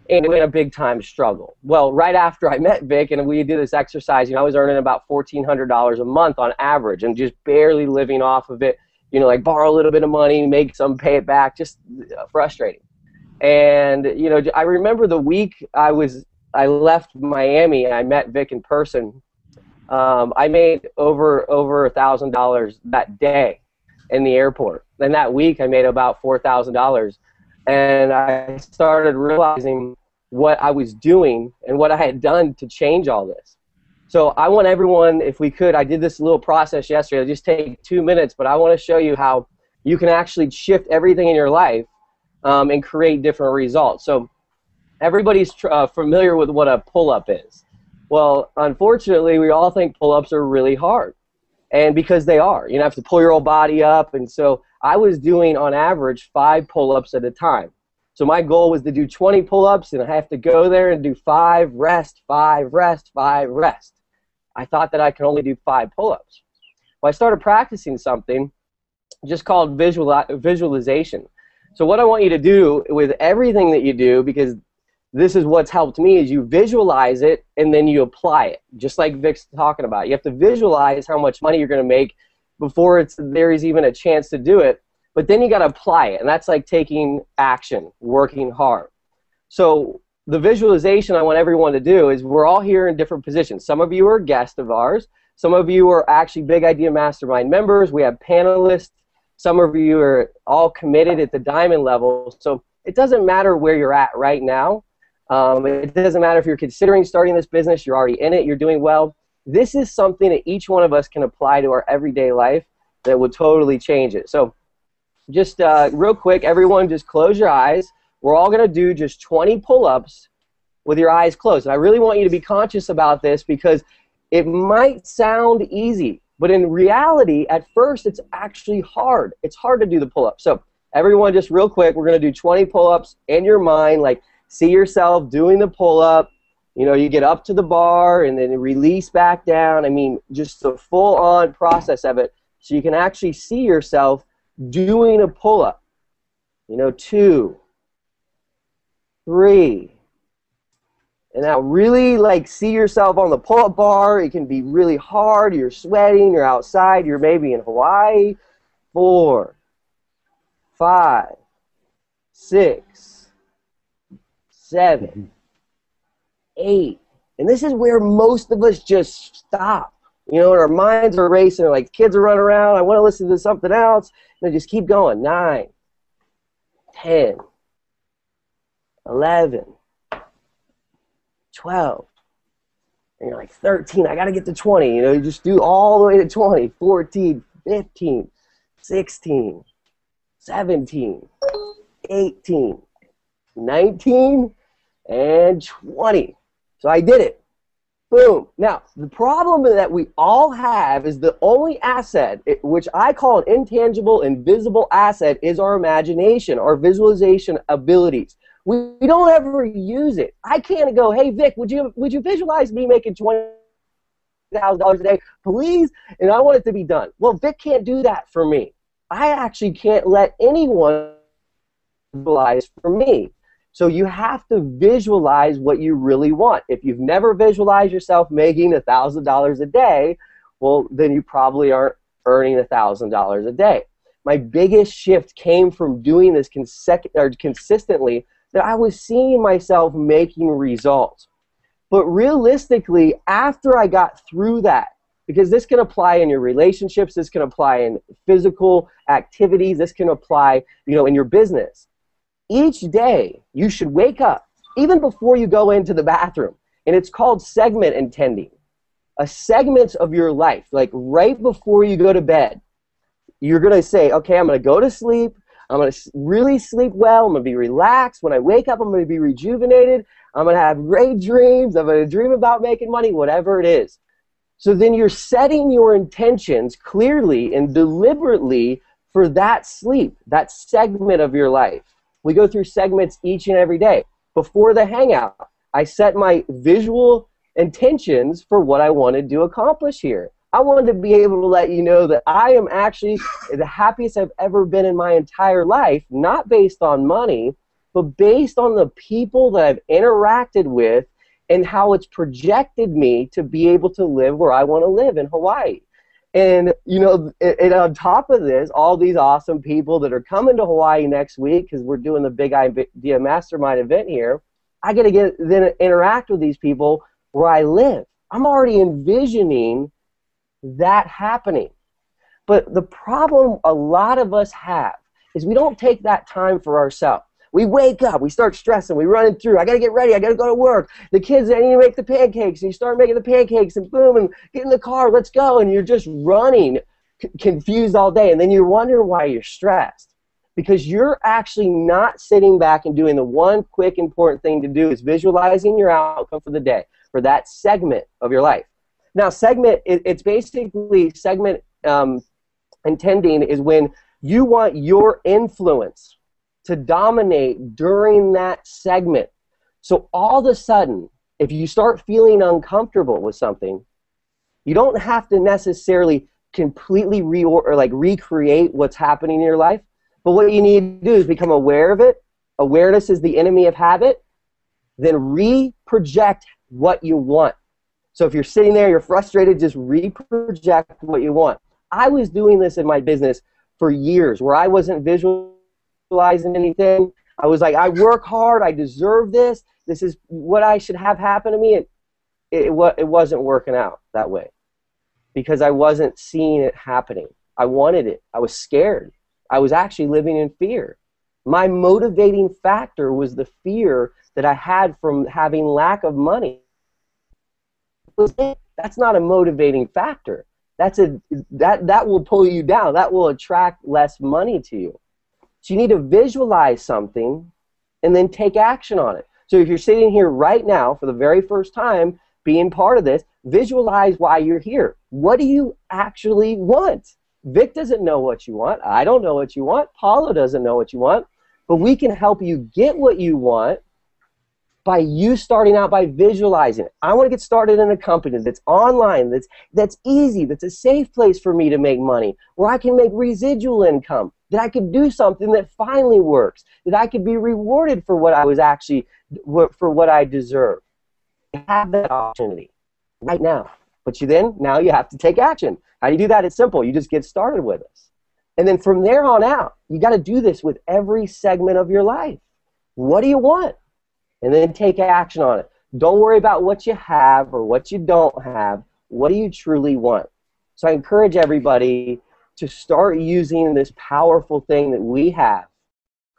And it was a big time struggle. Well, right after I met Vic and we did this exercise, you know, I was earning about $1,400 a month on average and just barely living off of it. You know, like borrow a little bit of money, make some, pay it back, just frustrating. And, you know, I remember the week I left Miami, I met Vic in person. I made over $1,000 that day in the airport. And that week I made about $4,000. And I started realizing what I was doing and what I had done to change all this. So I want everyone, if we could, I did this little process yesterday. It'll just take 2 minutes, but I want to show you how you can actually shift everything in your life and create different results. So everybody's familiar with what a pull-up is. Well, unfortunately, we all think pull-ups are really hard. And because they are, you have to pull your whole body up. And so I was doing, on average, 5 pull-ups at a time. So my goal was to do 20 pull-ups, and I have to go there and do 5, rest, 5, rest, 5, rest. I thought that I could only do 5 pull-ups. Well, I started practicing something just called visualization. So what I want you to do with everything that you do, because this is what's helped me, is you visualize it and then you apply it, just like Vic's talking about. You have to visualize how much money you're going to make before there is even a chance to do it, but then you got to apply it, and that's like taking action, working hard. So the visualization I want everyone to do is, we're all here in different positions. Some of you are guests of ours. Some of you are actually Big Idea Mastermind members. We have panelists. Some of you are all committed at the diamond level. So it doesn't matter where you're at right now. It doesn't matter if you're considering starting this business, you're already in it, you're doing well. This is something that each one of us can apply to our everyday life that would totally change it. So just real quick, everyone just close your eyes. We're all going to do just 20 pull-ups with your eyes closed. And I really want you to be conscious about this, because it might sound easy, but in reality, at first, it's actually hard. It's hard to do the pull-ups. So everyone, just real quick, we're going to do 20 pull-ups in your mind, like see yourself doing the pull-up. You know, you get up to the bar and then release back down. I mean, just the full-on process of it, so you can actually see yourself doing a pull-up. You know, 2, 3. And now really, like, see yourself on the pull-up bar. It can be really hard. You're sweating. You're outside. You're maybe in Hawaii. 4, 5, 6, 7, 8. And this is where most of us just stop. You know, and our minds are racing. Like, kids are running around. I want to listen to something else. And just keep going. 9, 10, 11, 12. And you're like, 13. I got to get to 20. You know, you just do all the way to 20. 14, 15, 16, 17, 18, 19, and 20. So I did it. Boom. Now, the problem that we all have is the only asset, which I call an intangible, invisible asset, is our imagination, our visualization abilities. We don't ever use it. I can't go, hey, Vic, would you visualize me making 20? $1,000 a day, please, and I want it to be done. Well, Vic can't do that for me. I actually can't let anyone visualize for me. So you have to visualize what you really want. If you've never visualized yourself making $1,000 a day, well, then you probably aren't earning $1,000 a day. My biggest shift came from doing this consistently, that I was seeing myself making results. But realistically, after I got through that, because this can apply in your relationships, this can apply in physical activities, this can apply, in your business. Each day, you should wake up, even before you go into the bathroom, and it's called segment intending. A segment of your life, like right before you go to bed, you're going to say, okay, I'm going to go to sleep, I'm going to really sleep well, I'm going to be relaxed. When I wake up, I'm going to be rejuvenated, I'm going to have great dreams, I'm going to dream about making money, whatever it is. So then you're setting your intentions clearly and deliberately for that sleep, that segment of your life. We go through segments each and every day. Before the Hangout, I set my visual intentions for what I wanted to accomplish here. I wanted to be able to let you know that I am actually the happiest I've ever been in my entire life, not based on money, but based on the people that I've interacted with and how it's projected me to be able to live where I want to live in Hawaii. And, and on top of this, all these awesome people that are coming to Hawaii next week, because we're doing the Big Idea Mastermind event here, I get to then interact with these people where I live. I'm already envisioning that happening. But the problem a lot of us have is we don't take that time for ourselves. We wake up, we start stressing, we run through, I got to get ready, I got to go to work. The kids, I need to make the pancakes, and you start making the pancakes, and boom, and get in the car, let's go, and you're just running, confused all day, and then you're wondering why you're stressed. Because you're actually not sitting back and doing the one quick important thing to do is visualizing your outcome for the day, for that segment of your life. Now, segment, it's basically segment intending is when you want your influence to dominate during that segment. So all of a sudden, if you start feeling uncomfortable with something, you don't have to necessarily completely recreate what's happening in your life, but what you need to do is become aware of it. Awareness is the enemy of habit. Then re-project what you want. So if you're sitting there, you're frustrated, just re-project what you want. I was doing this in my business for years where I wasn't visualizing anything. I was like, I work hard, I deserve this, this is what I should have happen to me. And it wasn't working out that way because I wasn't seeing it happening. I wanted it. I was scared. I was actually living in fear. My motivating factor was the fear that I had from having lack of money. That's not a motivating factor. That will pull you down. That will attract less money to you. So you need to visualize something and then take action on it. So if you're sitting here right now for the very first time being part of this, visualize why you're here. What do you actually want? Vic doesn't know what you want. I don't know what you want. Paulo doesn't know what you want. But we can help you get what you want by you starting out by visualizing it. I want to get started in a company that's online, that's easy, that's a safe place for me to make money, where I can make residual income, that I could do something that finally works, that I could be rewarded for what I was actually, for what I deserve. You have that opportunity right now. But now you have to take action. How do you do that? It's simple. You just get started with us. And then from there on out, you got to do this with every segment of your life. What do you want? And then take action on it. Don't worry about what you have or what you don't have. What do you truly want? So I encourage everybody to start using this powerful thing that we have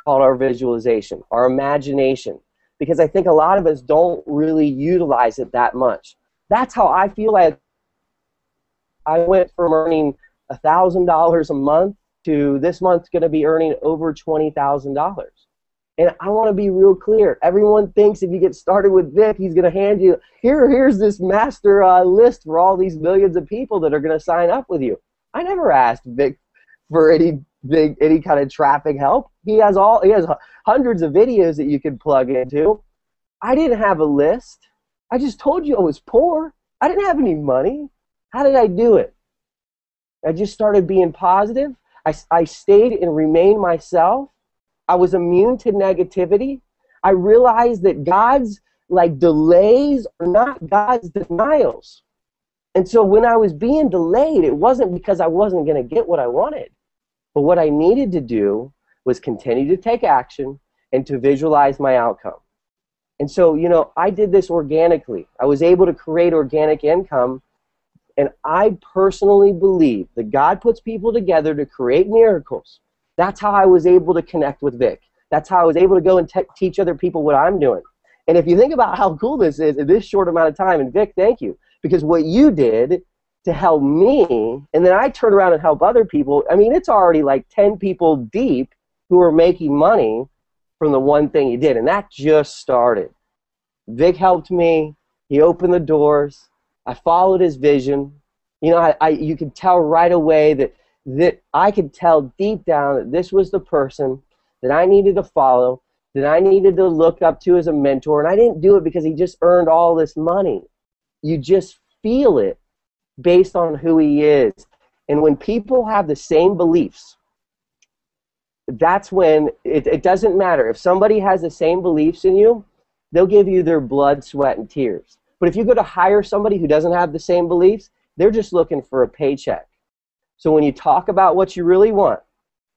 called our visualization, our imagination, because I think a lot of us don't really utilize it that much. That's how I feel like I went from earning $1,000 a month to this month's going to be earning over $20,000. And I want to be real clear. Everyone thinks if you get started with Vic, he's going to hand you, here's this master list for all these millions of people that are going to sign up with you. I never asked Vic for any kind of traffic help. He has hundreds of videos that you can plug into. I didn't have a list. I just told you I was poor. I didn't have any money. How did I do it? I just started being positive. I stayed and remained myself. I was immune to negativity. I realized that God's delays are not God's denials. And so when I was being delayed, it wasn't because I wasn't going to get what I wanted. But what I needed to do was continue to take action and to visualize my outcome. And so, I did this organically. I was able to create organic income. And I personally believe that God puts people together to create miracles. That's how I was able to connect with Vick. That's how I was able to go and teach other people what I'm doing. And if you think about how cool this is in this short amount of time, and Vick, thank you. Because what you did to help me, and then I turn around and help other people, I mean, it's already like 10 people deep who are making money from the one thing you did. And that just started. Vick helped me. He opened the doors. I followed his vision. You could tell right away that I could tell deep down that this was the person that I needed to follow, that I needed to look up to as a mentor. And I didn't do it because he just earned all this money. You just feel it based on who he is. And when people have the same beliefs, that's when it doesn't matter. If somebody has the same beliefs in you, they'll give you their blood, sweat, and tears. But if you go to hire somebody who doesn't have the same beliefs, they're just looking for a paycheck. So when you talk about what you really want,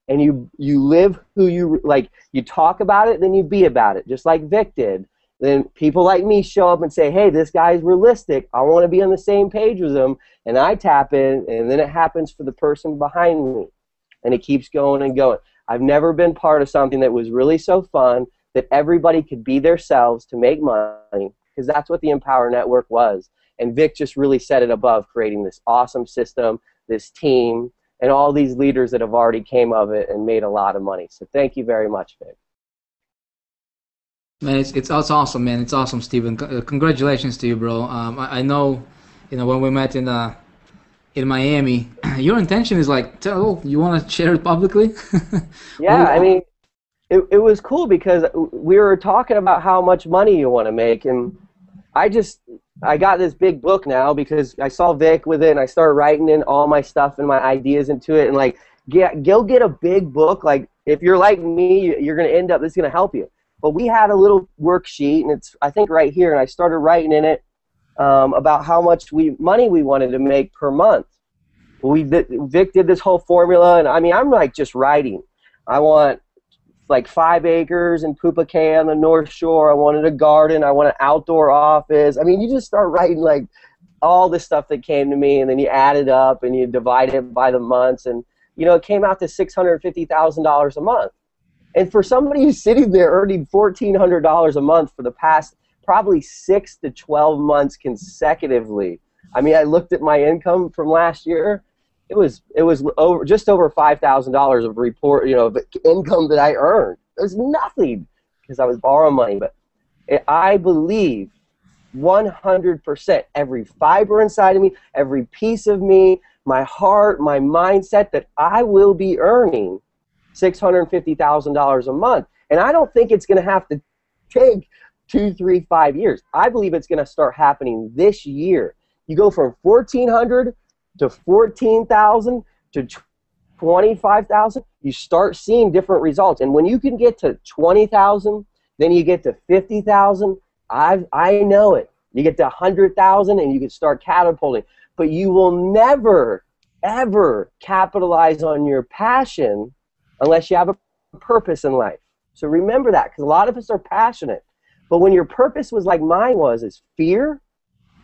and you live who you talk about it, then you be about it, just like Vick did. Then people like me show up and say, hey, this guy's realistic. I want to be on the same page with him. And I tap in, and then it happens for the person behind me. And it keeps going and going. I've never been part of something that was really so fun that everybody could be themselves to make money, because that's what the Empower Network was. And Vick just really set it above creating this awesome system, this team, and all these leaders that have already came of it and made a lot of money. So thank you very much, Vick. Man, it's awesome, man. It's awesome, Steven. Congratulations to you, bro. I know, when we met in Miami, your intention is you want to share it publicly? Yeah, I mean, it was cool because we were talking about how much money you want to make, and I got this big book now because I saw Vick with it, and I started writing in all my stuff and my ideas into it, and go get a big book. Like, if you're like me, you're going to end up, this is going to help you. But we had a little worksheet, and it's, I think, right here, and I started writing in it about how much money we wanted to make per month. Vick did this whole formula, and I mean, I'm just writing. I want 5 acres in Pupukea on the North Shore. I wanted a garden. I want an outdoor office. I mean, you just start writing all the stuff that came to me, and then you add it up and you divide it by the months, and it came out to $650,000 a month. And for somebody who's sitting there earning $1,400 a month for the past probably 6 to 12 months consecutively, I mean, I looked at my income from last year. It was just over $5,000 of income that I earned. It was nothing because I was borrowing money. But I believe 100%, every fiber inside of me, every piece of me, my heart, my mindset, that I will be earning $650,000 a month. And I don't think it's going to have to take 2, 3, 5 years. I believe it's going to start happening this year. You go from 1,400 to 14,000 to 25,000. You start seeing different results. And when you can get to 20,000, then you get to 50,000. I know it. You get to 100,000 and you can start catapulting. But you will never, ever capitalize on your passion unless you have a purpose in life. So remember that, because a lot of us are passionate. But when your purpose was like mine was, is fear.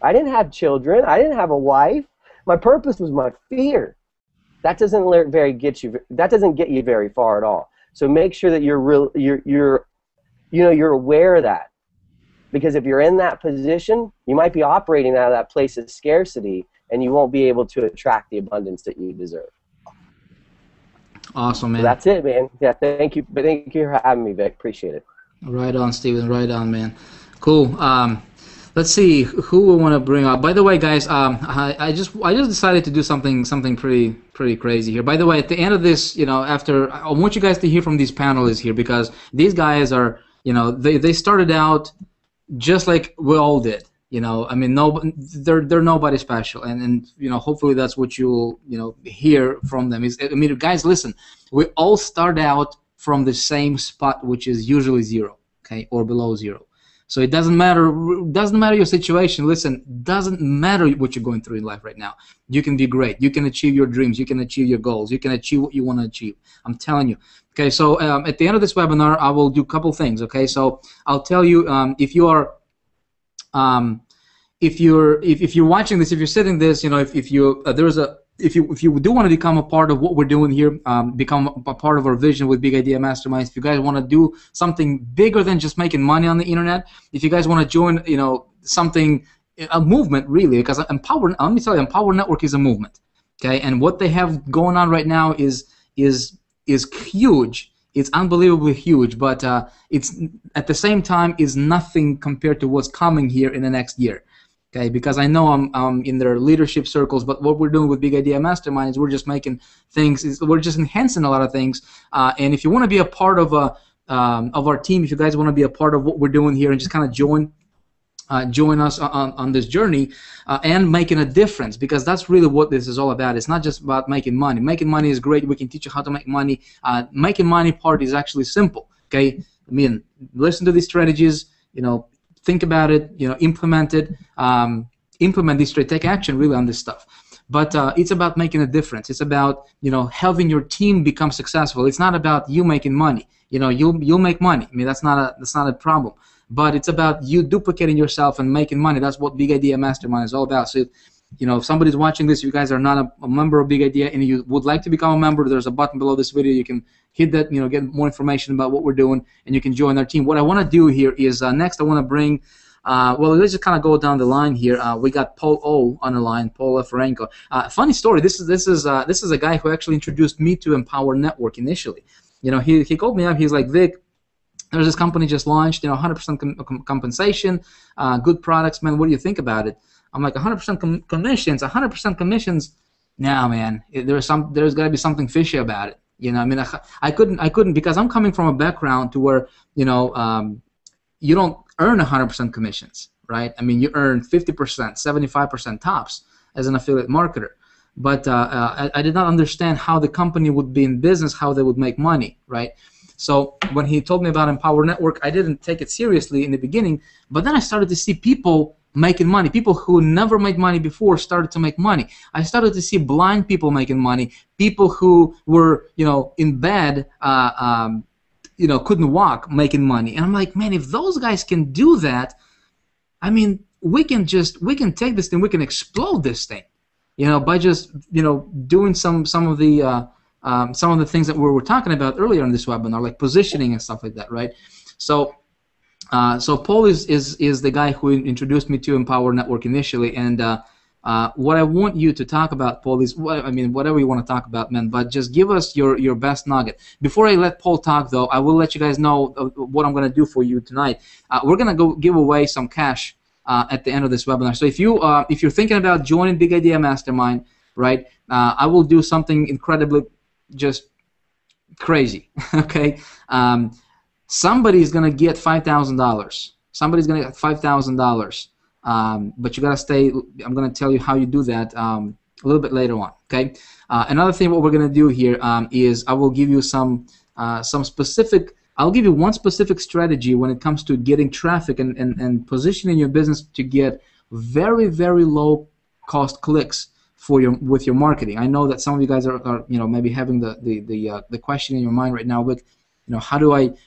I didn't have children. I didn't have a wife. My purpose was my fear. That doesn't get you very far at all. So make sure that you're aware of that. Because if you're in that position, you might be operating out of that place of scarcity, and you won't be able to attract the abundance that you deserve. Awesome, man. So that's it, man. Yeah, thank you. But thank you for having me, Vick. Appreciate it. Right on, Steven. Right on, man. Cool. Let's see who we want to bring up. By the way, guys, I just decided to do something pretty crazy here. By the way, at the end of this, after, I want you guys to hear from these panelists here, because these guys are, they started out just like we all did. You know, I mean, no, they're nobody special, and you know, hopefully that's what you'll hear from them. Is, I mean, guys, listen, we all start out from the same spot, which is usually zero, okay, or below zero. So it doesn't matter your situation. Listen, doesn't matter what you're going through in life right now. You can be great. You can achieve your dreams. You can achieve your goals. You can achieve what you want to achieve. I'm telling you. Okay, so at the end of this webinar, I will do a couple things. Okay, so I'll tell you if you are if you're watching this, if you're sitting this, you know, if you do want to become a part of what we're doing here, become a part of our vision with Big Idea Masterminds. If you guys want to do something bigger than just making money on the internet, if you guys want to join, you know, something, a movement really, because Empower. Let me tell you, Empower Network is a movement. Okay, and what they have going on right now is huge. It's unbelievably huge, but it's at the same time is nothing compared to what's coming here in the next year. Okay, because I know I'm in their leadership circles, but what we're doing with Big Idea Mastermind is we're just making things, we're just enhancing a lot of things. And if you want to be a part of our team, if you guys want to be a part of what we're doing here and just kind of join us on this journey and making a difference, because that's really what this is all about. It's not just about making money. Making money is great. We can teach you how to make money. Making money part is actually simple. Okay, I mean, listen to these strategies. You know, think about it. You know, implement it. Implement this straight. Take action really on this stuff. But it's about making a difference. It's about, you know, helping your team become successful. It's not about you making money. You know, you'll make money. I mean, that's not a problem. But it's about you duplicating yourself and making money. That's what Big Idea Mastermind is all about. So, you know, if somebody's watching this, you guys are not a member of Big Idea, and you would like to become a member, there's a button below this video. You can hit that, you know, get more information about what we're doing, and you can join our team. What I want to do here is next I want to bring, well, let's just kind of go down the line here. We got Paul O on the line, Paul Ferenko. Funny story. This is a guy who actually introduced me to Empower Network initially. You know, he called me up. He's like, Vic, there's this company just launched, you know, 100% compensation, good products, man. What do you think about it? I'm like, 100% commissions, 100% commissions. Nah, man, there's got to be something fishy about it. You know, I mean, I couldn't because I'm coming from a background to where, you know, you don't earn 100% commissions, right? I mean, you earn 50%, 75% tops as an affiliate marketer. But I did not understand how the company would be in business, how they would make money, right? So when he told me about Empower Network, I didn't take it seriously in the beginning, but then I started to see people making money. People who never made money before started to make money. I started to see blind people making money, people who were, you know, in bed, you know, couldn't walk, making money. And I'm like, man, if those guys can do that, I mean, we can take this thing, we can explode this thing, you know, by just, you know, doing some of the things that we were talking about earlier in this webinar, like positioning and stuff like that, right? So, so Paul is the guy who introduced me to Empower Network initially, and what I want you to talk about, Paul, is whatever you want to talk about, man. But just give us your best nugget. Before I let Paul talk, though, I will let you guys know what I'm going to do for you tonight. We're going to go give away some cash at the end of this webinar. So if you're thinking about joining Big Idea Mastermind, right, I will do something incredibly just crazy. Okay, somebody's gonna get $5,000. Somebody's gonna get $5,000. But you gotta stay. I'm gonna tell you how you do that a little bit later on. Okay. Another thing, what we're gonna do here is I will give you some specific. I'll give you one specific strategy when it comes to getting traffic and positioning your business to get very, very low cost clicks with your marketing. I know that some of you guys are you know, maybe having the question in your mind right now, but you know,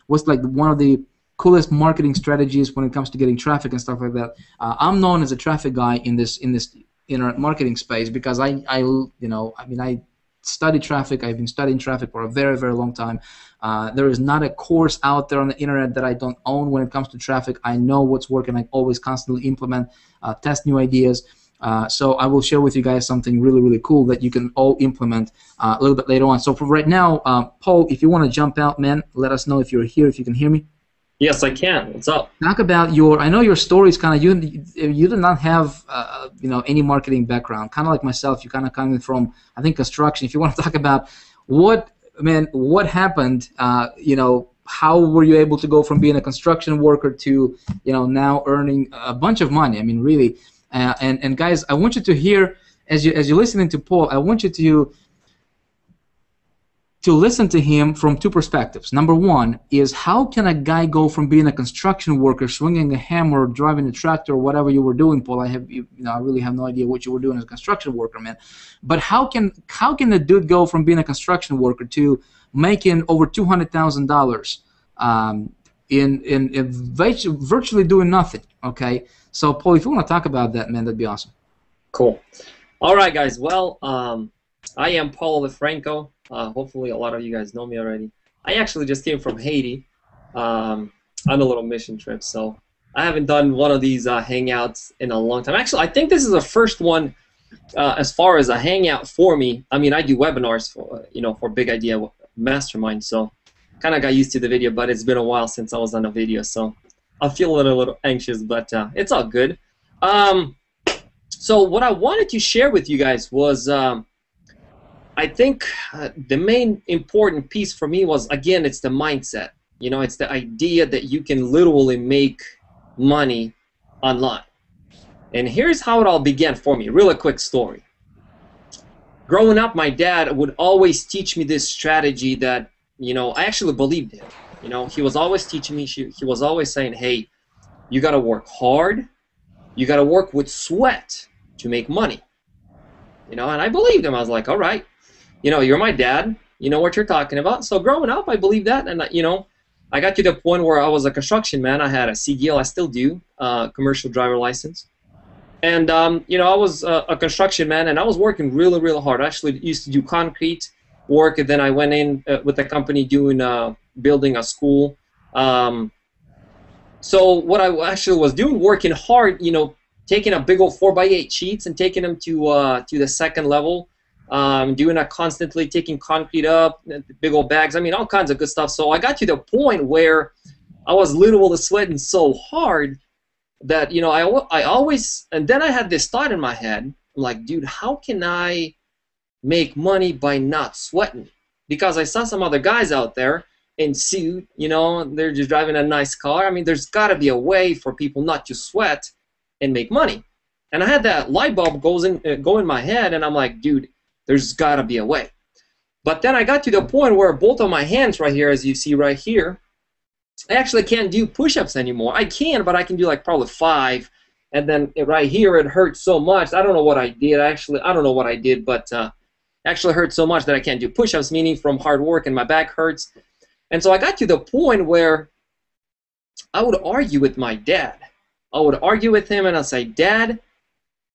what's like one of the coolest marketing strategies when it comes to getting traffic and stuff like that. I'm known as a traffic guy in this internet marketing space because I study traffic. I've been studying traffic for a very, very long time. There is not a course out there on the internet that I don't own when it comes to traffic. I know what's working. I always constantly implement, test new ideas. So I will share with you guys something really, really cool that you can all implement a little bit later on. So for right now, Paul, if you want to jump out, man, let us know if you're here, if you can hear me. Yes, I can. What's up? Talk about I know your story is kind of, you do not have, you know, any marketing background. Kind of like myself, you kind of coming from, I think, construction. If you want to talk about what happened, you know, how were you able to go from being a construction worker to, now earning a bunch of money? I mean, really. And guys, I want you to hear, as you're listening to Paul, I want you to listen to him from two perspectives. Number one is, how can a guy go from being a construction worker, swinging a hammer, driving a tractor, or whatever you were doing, Paul? I really have no idea what you were doing as a construction worker, man. But how can the dude go from being a construction worker to making over $200,000 in virtually doing nothing? Okay. So, Paul, if you want to talk about that, man, that'd be awesome. Cool. All right, guys. Well, I am Paul LaFranco. Hopefully a lot of you guys know me already. I actually just came from Haiti on a little mission trip, so I haven't done one of these hangouts in a long time. Actually, I think this is the first one as far as a hangout for me. I mean, I do webinars for Big Idea Mastermind, so kind of got used to the video, but it's been a while since I was on a video, so I feel a little anxious, but it's all good. So what I wanted to share with you guys was I think the main important piece for me was, again, it's the mindset. It's the idea that you can literally make money online. And here's how it all began for me. Really quick story. Growing up, my dad would always teach me this strategy that, I actually believed him. He was always teaching me, he was always saying, hey, you got to work hard. You got to work with sweat to make money. And I believed him. I was like, all right. You're my dad. You know what you're talking about. So growing up, I believed that. And, I got to the point where I was a construction man. I had a CDL. I still do, commercial driver license. And, I was a construction man, and I was working really, really hard. I actually used to do concrete work, and then I went in with the company doing building a school. So what I actually was doing, working hard, taking a big old 4x8 sheets and taking them to the second level. Doing that constantly, taking concrete up, big old bags, I mean, all kinds of good stuff. So I got to the point where I was literally sweating so hard that, I always, and then I had this thought in my head, I'm like, dude, how can I make money by not sweating? Because I saw some other guys out there in suit, they're just driving a nice car. I mean, there's got to be a way for people not to sweat and make money. And I had that light bulb go in my head, and I'm like, dude, there's got to be a way. But then I got to the point where both of my hands right here, as you see right here, I actually can't do push-ups anymore. I can, but I can do like probably 5. And then right here, it hurts so much. I don't know what I did. I don't know what I did, but it actually hurt so much that I can't do push-ups, meaning from hard work, and my back hurts. And so I got to the point where I would argue with my dad. I would argue with him, and I'd say, Dad,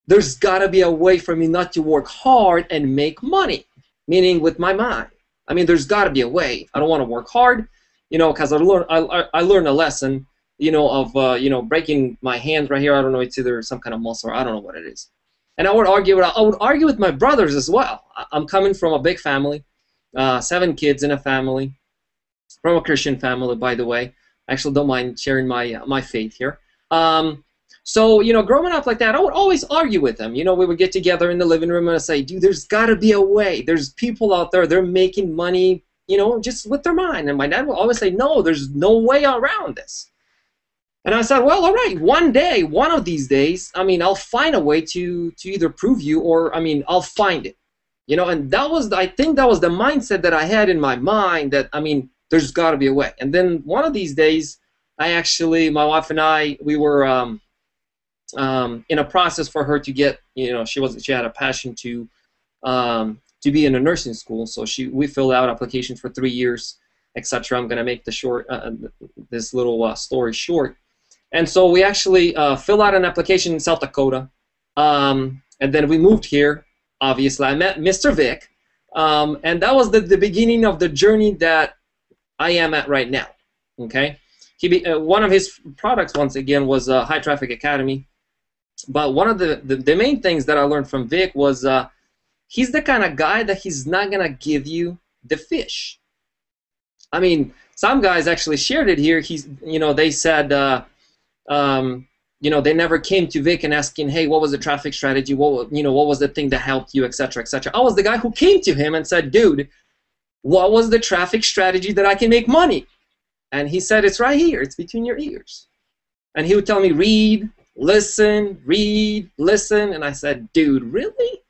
there's got to be a way for me not to work hard and make money, meaning with my mind. I mean, there's got to be a way. I don't want to work hard, because I learned a lesson, of breaking my hands right here. I don't know, it's either some kind of muscle, or I don't know what it is. And I would argue with my brothers as well. I'm coming from a big family, 7 kids in a family, from a Christian family, by the way. I actually don't mind sharing my faith here. So, growing up like that, I would always argue with them. We would get together in the living room and I'd say, dude, there's got to be a way. There's people out there, they're making money, just with their mind. And my dad would always say, no, there's no way around this. And I said, well, all right, one of these days, I'll find a way to either prove you or, I'll find it. And I think that was the mindset that I had in my mind that, there's got to be a way. And then one of these days, my wife and I, we were in a process for her to get, she had a passion to be in a nursing school. So we filled out applications for 3 years, etc. I'm going to make this little story short. And so we actually filled out an application in South Dakota, and then we moved here. Obviously, I met Mr. Vick, and that was the beginning of the journey that I am at right now. Okay, one of his products, once again, was High Traffic Academy. But one of the main things that I learned from Vick was he's the kind of guy that he's not gonna give you the fish. Some guys actually shared it here. They said, they never came to Vick and asking, hey, what was the traffic strategy? What was the thing that helped you, etc., etc. I was the guy who came to him and said, dude, what was the traffic strategy that I can make money? And he said, it's right here. It's between your ears. And he would tell me, read, listen, read, listen. And I said, dude, really?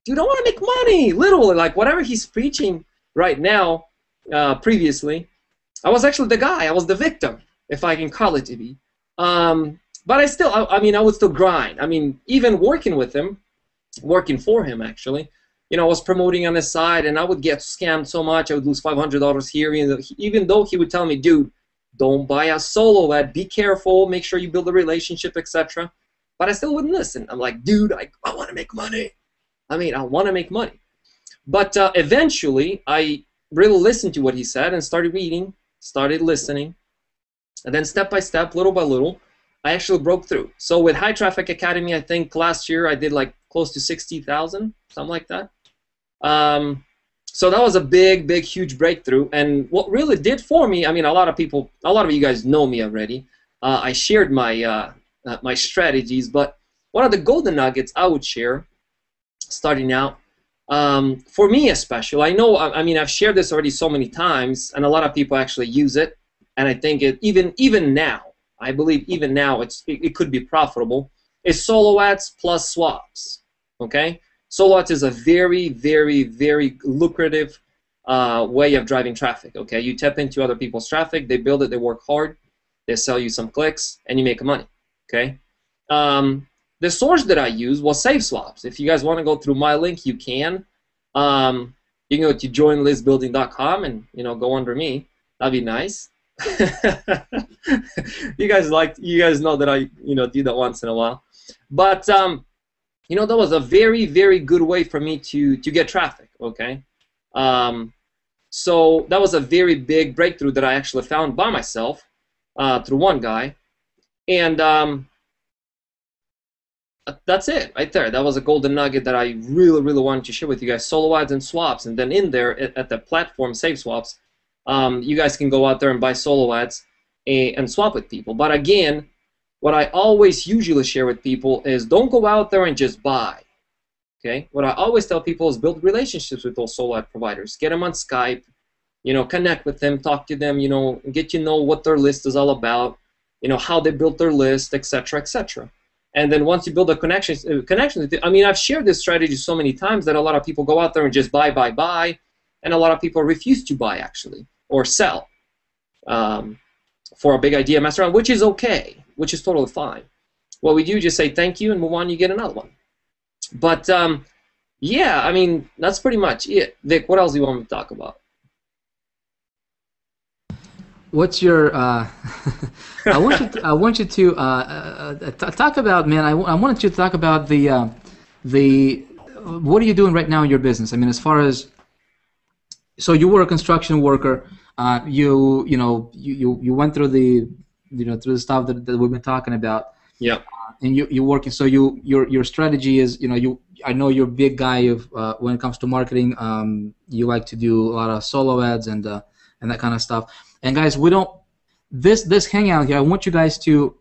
Dude, I want to make money. Literally, like whatever he's preaching right now, previously, I was actually the guy. I was the victim, if I can call it to be. But I still, I mean, I would still grind. I mean, even working with him, working for him, actually, you know, I was promoting on his side, and I would get scammed so much. I would lose $500 here, even though he would tell me, dude, don't buy a solo ad. Be careful. Make sure you build a relationship, etc. But I still wouldn't listen. I'm like, dude, I want to make money. I mean, I want to make money. But eventually, I really listened to what he said and started reading, started listening. And then step by step, little by little, I actually broke through. So with High Traffic Academy, I think last year I did like close to 60,000, something like that. So that was a big, big, huge breakthrough. And what really did for me, I mean, a lot of you guys know me already. I shared my my strategies, but one of the golden nuggets I would share, starting out, for me especially, I know, I mean, I've shared this already so many times, and a lot of people actually use it, and I think it even now, I believe even now it could be profitable, is solo ads plus swaps. Okay, solo ads is a very, very, very lucrative way of driving traffic. Okay, you tap into other people's traffic, they build it, they work hard, they sell you some clicks, and you make money. Okay. The source that I use was Save Swaps. If you guys want to go through my link, you can. You can go to joinlistbuilding.com and go under me. That'd be nice. You guys know that I do that once in a while. But that was a very, very good way for me to get traffic. Okay. So that was a very big breakthrough that I actually found by myself through one guy, and that's it right there. That was a golden nugget that I really, really wanted to share with you guys. Solo ads and swaps, and then in there at the platform Save Swaps, you guys can go out there and buy solo ads and swap with people. But again, what I always usually share with people is don't go out there and just buy. Okay, what I always tell people is build relationships with those solo ad providers. Get them on Skype, connect with them, talk to them, get to know what their list is all about, how they built their list, etc., etc. And then once you build a connection, I mean, I've shared this strategy so many times that a lot of people go out there and just buy, and a lot of people refuse to buy actually or sell for a big idea mess around, which is okay, which is totally fine. What we do is just say thank you and move on. You get another one. But yeah, I mean, that's pretty much it. Vic, what else do you want me to talk about? What's your? I want you to talk about, man. I wanted you to talk about the what are you doing right now in your business? I mean, as far as, so you were a construction worker. You went through the through the stuff that we've been talking about. Yeah. And you're working. So your strategy is I know you're a big guy of when it comes to marketing. You like to do a lot of solo ads and that kind of stuff. And guys, we don't this hangout here. I want you guys to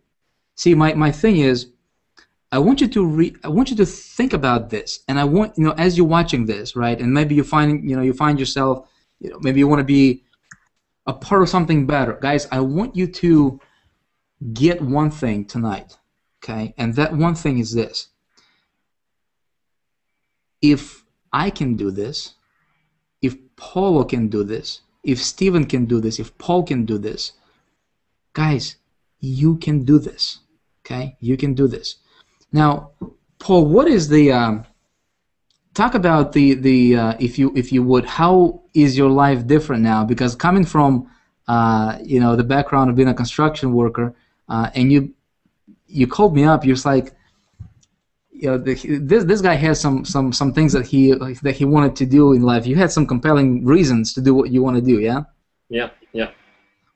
see. My thing is, I want you to think about this, and I want as you're watching this, right? And maybe you find yourself, maybe you want to be a part of something better, guys. I want you to get one thing tonight, okay? And that one thing is this: if I can do this, if Paulo can do this, if Steven can do this, if Paul can do this, guys, you can do this, okay? You can do this. Now, Paul, what is the talk about the if you would, how is your life different now? Because coming from the background of being a construction worker, and you called me up, you're just like, this guy has some things that he wanted to do in life. You had some compelling reasons to do what you want to do, yeah? Yeah.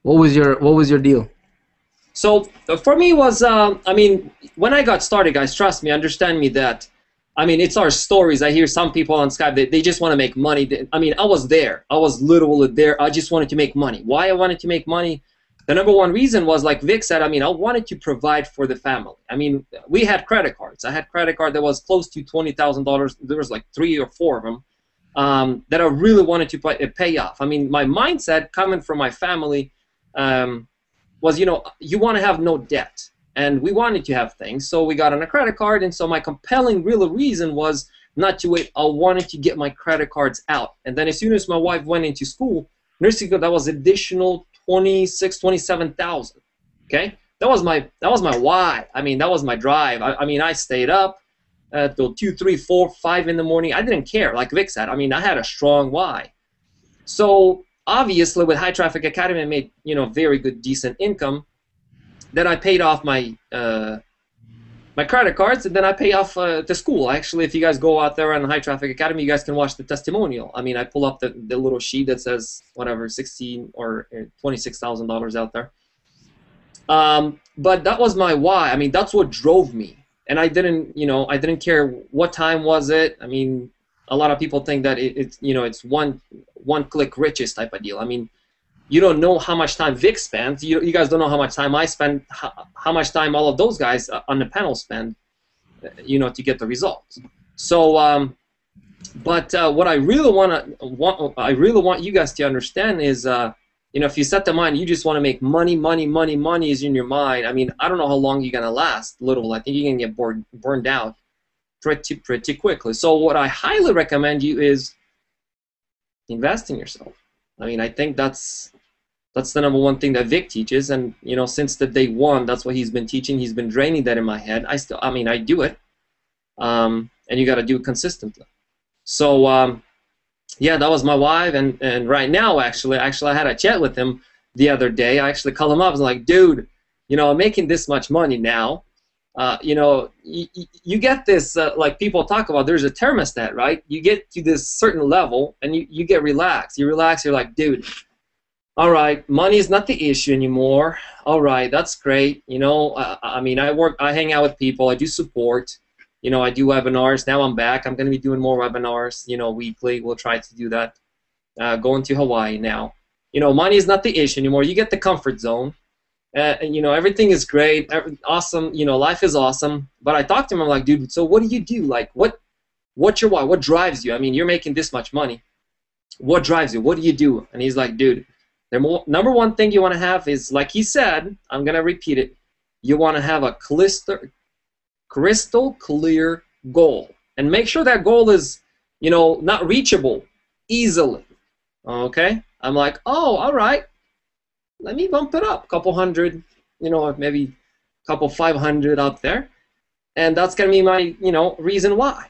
What was your deal? So for me was, I mean, when I got started, guys, trust me, understand me that, I mean, it's our stories. I hear some people on Skype, they just want to make money. I mean, I was there. I was literally there. I just wanted to make money. Why I wanted to make money? The number one reason was, like Vic said, I mean, I wanted to provide for the family. I mean, we had credit cards. I had credit card that was close to $20,000. There was like 3 or 4 of them that I really wanted to pay off. I mean, my mindset coming from my family, was, you want to have no debt. And we wanted to have things, so we got on a credit card. And so my compelling real reason was not to wait. I wanted to get my credit cards out. And then as soon as my wife went into school, nursing school, that was additional 26, 27,000. Okay, that was my why. I mean, that was my drive. I mean, I stayed up till 2, 3, 4, 5 in the morning. I didn't care, like Vic said. I mean, I had a strong why. So obviously, with High Traffic Academy, I made very good, decent income. Then I paid off my my credit cards, and then I pay off the school. Actually, if you guys go out there on the High Traffic Academy, you guys can watch the testimonial. I mean, I pull up the little sheet that says whatever, $16,000 or $26,000 out there. But that was my why. I mean, that's what drove me, and I didn't care what time was it. I mean, a lot of people think that it's one click riches type of deal. I mean, you don't know how much time Vic spends. You guys don't know how much time I spend, how much time all of those guys on the panel spend, to get the results. So, what I really want you guys to understand is, if you set the mind, you just want to make money, money, money, money is in your mind. I mean, I don't know how long you're gonna last. Literally, I think you're gonna get burned out pretty quickly. So, what I highly recommend you is invest in yourself. I mean, I think that's the #1 thing that Vic teaches, and since the day one, that's what he's been teaching. He's been draining that in my head. I do it, and you got to do it consistently. So, yeah, that was my wife, and right now, actually, I had a chat with him the other day. I actually called him up. I was like, dude, I'm making this much money now. You get this, like people talk about, there's a thermostat, right? You get to this certain level, and you get relaxed. You relax, you're like, dude, all right, money is not the issue anymore. All right, that's great. I mean, I hang out with people, I do support, I do webinars. Now I'm back. I'm going to be doing more webinars, weekly. We'll try to do that. Going to Hawaii now. Money is not the issue anymore. You get the comfort zone. Everything is great, awesome. Life is awesome. But I talked to him. I'm like, dude, so what do you do? Like, what's your why? What drives you? I mean, you're making this much money. What drives you? What do you do? And he's like, dude, the #1 thing you want to have is, like he said, I'm gonna repeat it. You want to have a crystal clear goal, and make sure that goal is, not reachable easily. Okay? I'm like, oh, all right. Let me bump it up, a couple hundred, maybe a couple 500 up there, and that's gonna be my, reason why.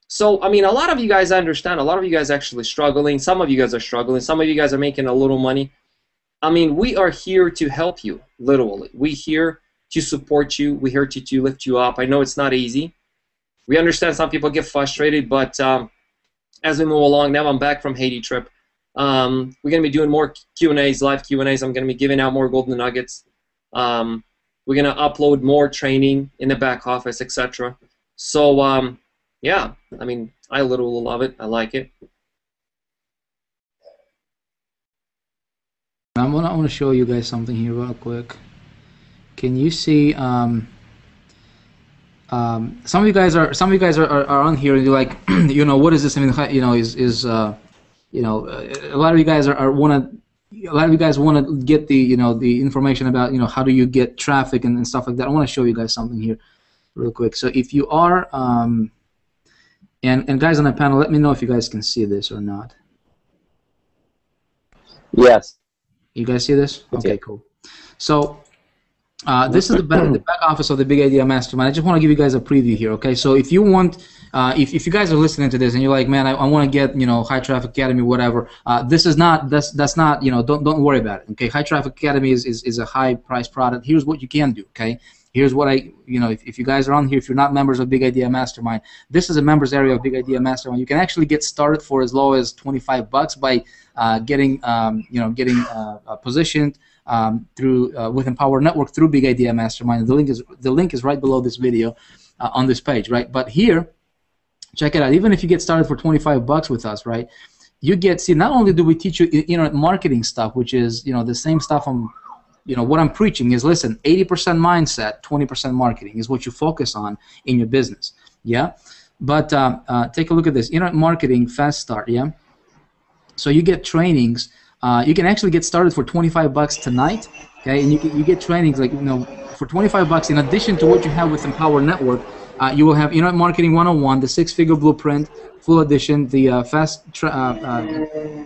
So, I mean, a lot of you guys, I understand, a lot of you guys are actually struggling. Some of you guys are struggling. Some of you guys are making a little money. I mean, we are here to help you, literally. We're here to support you. We're here to lift you up. I know it's not easy. We understand some people get frustrated, but as we move along, now I'm back from Haiti trip. We're going to be doing more Q&As, live Q&As. I'm going to be giving out more golden nuggets. We're going to upload more training in the back office, etc. So, yeah, I mean, I literally love it. I like it. I want to show you guys something here real quick. Can you see? Some of you guys are on here and you're like, what is this? I mean, a lot of you guys want to get the the information about how do you get traffic and stuff like that. I want to show you guys something here real quick. So if you are and guys on the panel, let me know if you guys can see this or not. Yes. You guys see this? Okay, cool. So this is the back office of the Big Idea Mastermind. I just want to give you guys a preview here, okay? So if you want, if you guys are listening to this and you're like, man, I want to get High Traffic Academy, whatever. This is not that's not don't worry about it, okay? High Traffic Academy is a high price product. Here's what you can do, okay? Here's what if you guys are on here, if you're not members of Big Idea Mastermind, this is a members area of Big Idea Mastermind. You can actually get started for as low as $25 by getting positioned through with Empower Network through Big Idea Mastermind. The link is right below this video on this page, right? But here, check it out. Even if you get started for $25 with us, right? You get not only do we teach you marketing stuff, which is the same stuff what I'm preaching is, listen, 80% mindset, 20% marketing is what you focus on in your business, yeah? But take a look at this. Marketing, fast start, yeah? So you get trainings You can actually get started for 25 bucks tonight, okay? And you get trainings like, for 25 bucks, in addition to what you have with Empower Network, you will have Internet Marketing 101, the 6-figure blueprint, full edition, the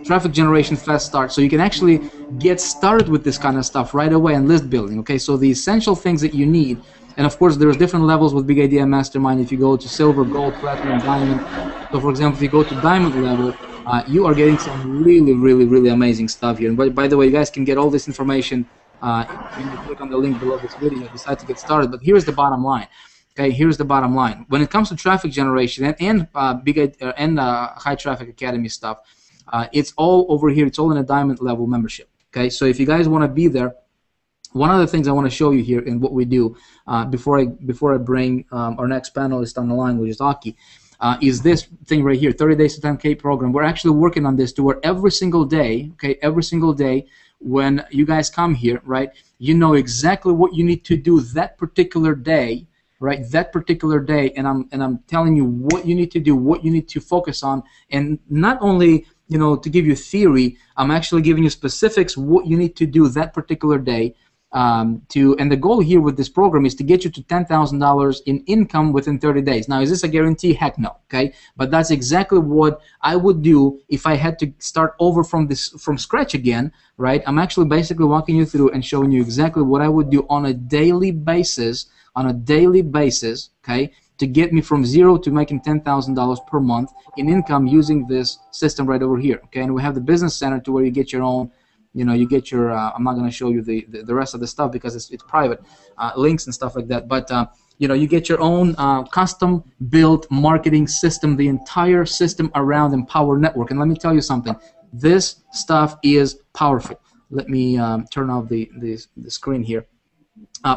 traffic generation fast start. So you can actually get started with this kind of stuff right away and list building, okay? So the essential things that you need, and of course there's different levels with Big Idea Mastermind. If you go to silver, gold, platinum, diamond. So for example, if you go to diamond level, you are getting some really, really, really amazing stuff here. And by the way, you guys can get all this information when you click on the link below this video and decide to get started. But here's the bottom line. Okay, here's the bottom line. When it comes to traffic generation and High Traffic Academy stuff, it's all over here. It's all in a diamond level membership. Okay, so if you guys want to be there, one of the things I want to show you here in what we do before I bring our next panelist on the line, which is Aki, is this thing right here, 30 Days to 10K program. We're actually working on this to where every single day, okay, every single day when you guys come here, right, you know exactly what you need to do that particular day, right, that particular day, and I'm telling you what you need to do, what you need to focus on, and not only, to give you theory, I'm actually giving you specifics, what you need to do that particular day. And the goal here with this program is to get you to $10,000 in income within 30 days. Now, is this a guarantee? Heck no, okay? But that's exactly what I would do if I had to start over from scratch again, right? I'm actually basically walking you through and showing you exactly what I would do on a daily basis, okay, to get me from zero to making $10,000 per month in income using this system right over here, okay? And we have the business center to where you get your own. You get your, I'm not going to show you the rest of the stuff because it's private, links and stuff like that, but, you get your own custom-built marketing system, the entire system around Empower Network. And let me tell you something, this stuff is powerful. Let me turn off the screen here.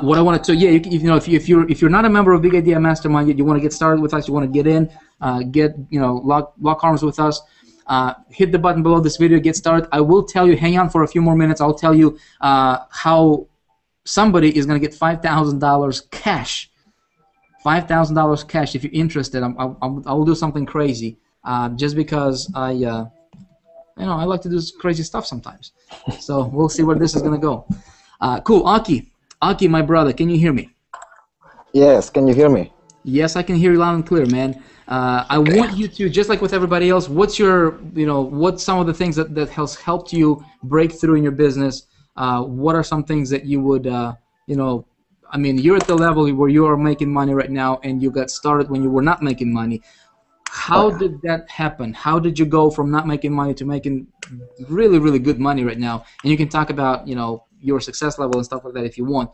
What I wanted to, if you're not a member of Big Idea Mastermind yet, you want to get started with us, you want to get in, lock arms with us. Hit the button below this video, get started. I will tell you, hang on for a few more minutes, I'll tell you how somebody is going to get $5,000 cash. $5,000 cash if you're interested. I will do something crazy just because I like to do crazy stuff sometimes. So we'll see where this is going to go. Cool. Aki, my brother, can you hear me? Yes, can you hear me? Yes, I can hear you loud and clear, man. I want you to, just like with everybody else, what's some of the things that has helped you break through in your business? What are some things that you would, I mean, you're at the level where you are making money right now, and you got started when you were not making money. How did that happen? How did you go from not making money to making really, really good money right now? And you can talk about, your success level and stuff like that if you want.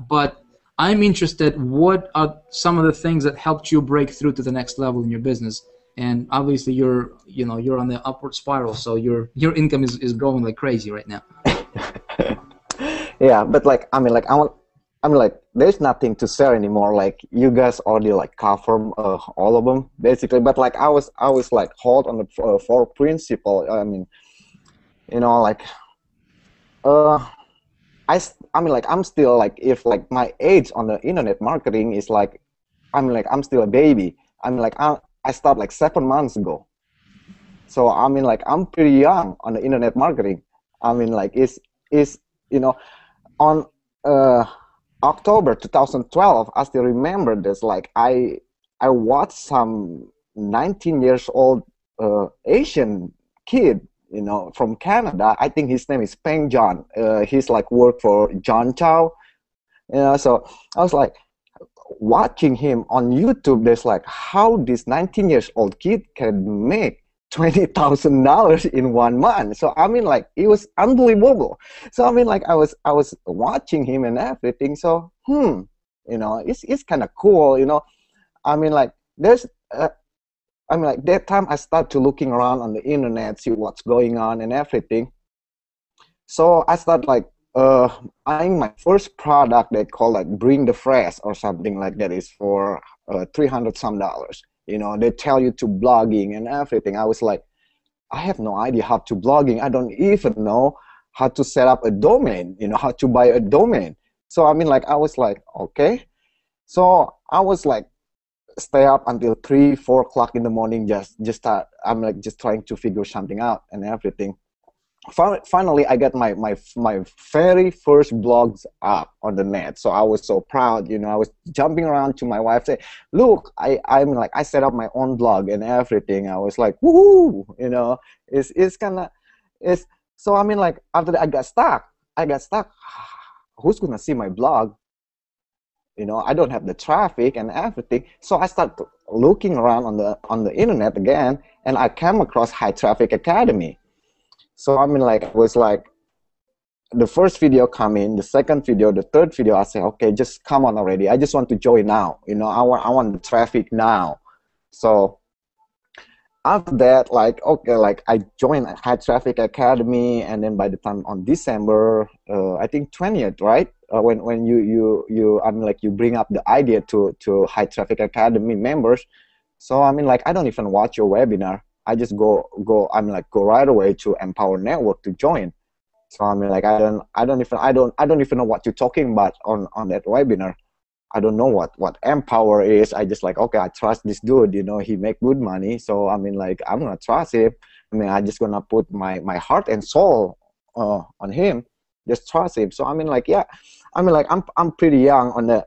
But I'm interested, what are some of the things that helped you break through to the next level in your business? And obviously you're on the upward spiral, so your income is growing like crazy right now. Yeah, but there's nothing to share anymore. Like, you guys already cover all of them basically. But I was hold on the 4 principle. I mean, I'm still if my age on the internet marketing is I'm still a baby. I started 7 months ago. So I'm pretty young on the internet marketing. On October 2012, I still remember this. I watched some 19 years old Asian kid, from Canada. I think his name is Peng John. He's work for John Chow. So I was watching him on YouTube. There's how this 19 years old kid can make $20,000 in 1 month. So it was unbelievable. So I was watching him and everything. So it's kind of cool. There's that time I start to looking around on the internet, see what's going on and everything. So I start buying my first product they call Bring the Fresh or something like that. Is for $300 some. They tell you to blogging and everything. I was I have no idea how to blogging. I don't even know how to set up a domain, how to buy a domain. So I was okay. So I was stay up until 3-4 o'clock in the morning, just start. I'm just trying to figure something out and everything. finally I got my very first blogs up on the net. So I was so proud, you know. I was jumping around to my wife, say, look, I'm like, I set up my own blog and everything. I was like, woohoo, you know. It's kind of, it's, so I mean, like, after that I got stuck. Who's gonna see my blog? You know, I don't have the traffic and everything. So I started looking around on the internet again, and I came across High Traffic Academy. So I mean, like, it was like the first video come in, the second video, the third video. I say, okay, just come on already. I just want to join now. You know, I want the traffic now. So after that, like, okay, like I joined High Traffic Academy, and then by the time on December, I think 20th, right? When you I mean, like, you bring up the idea to High Traffic Academy members. So I mean, like, I don't even watch your webinar. I just go I mean, like, go right away to Empower Network to join. So I mean, like, I don't even know what you're talking about on that webinar. I don't know what Empower is. I just like, okay, I trust this dude, you know, he make good money. So I mean, like, I'm gonna trust him. I mean, I just gonna put my heart and soul on him. Just trust him. So I mean, like, yeah, I mean, like, I'm pretty young on the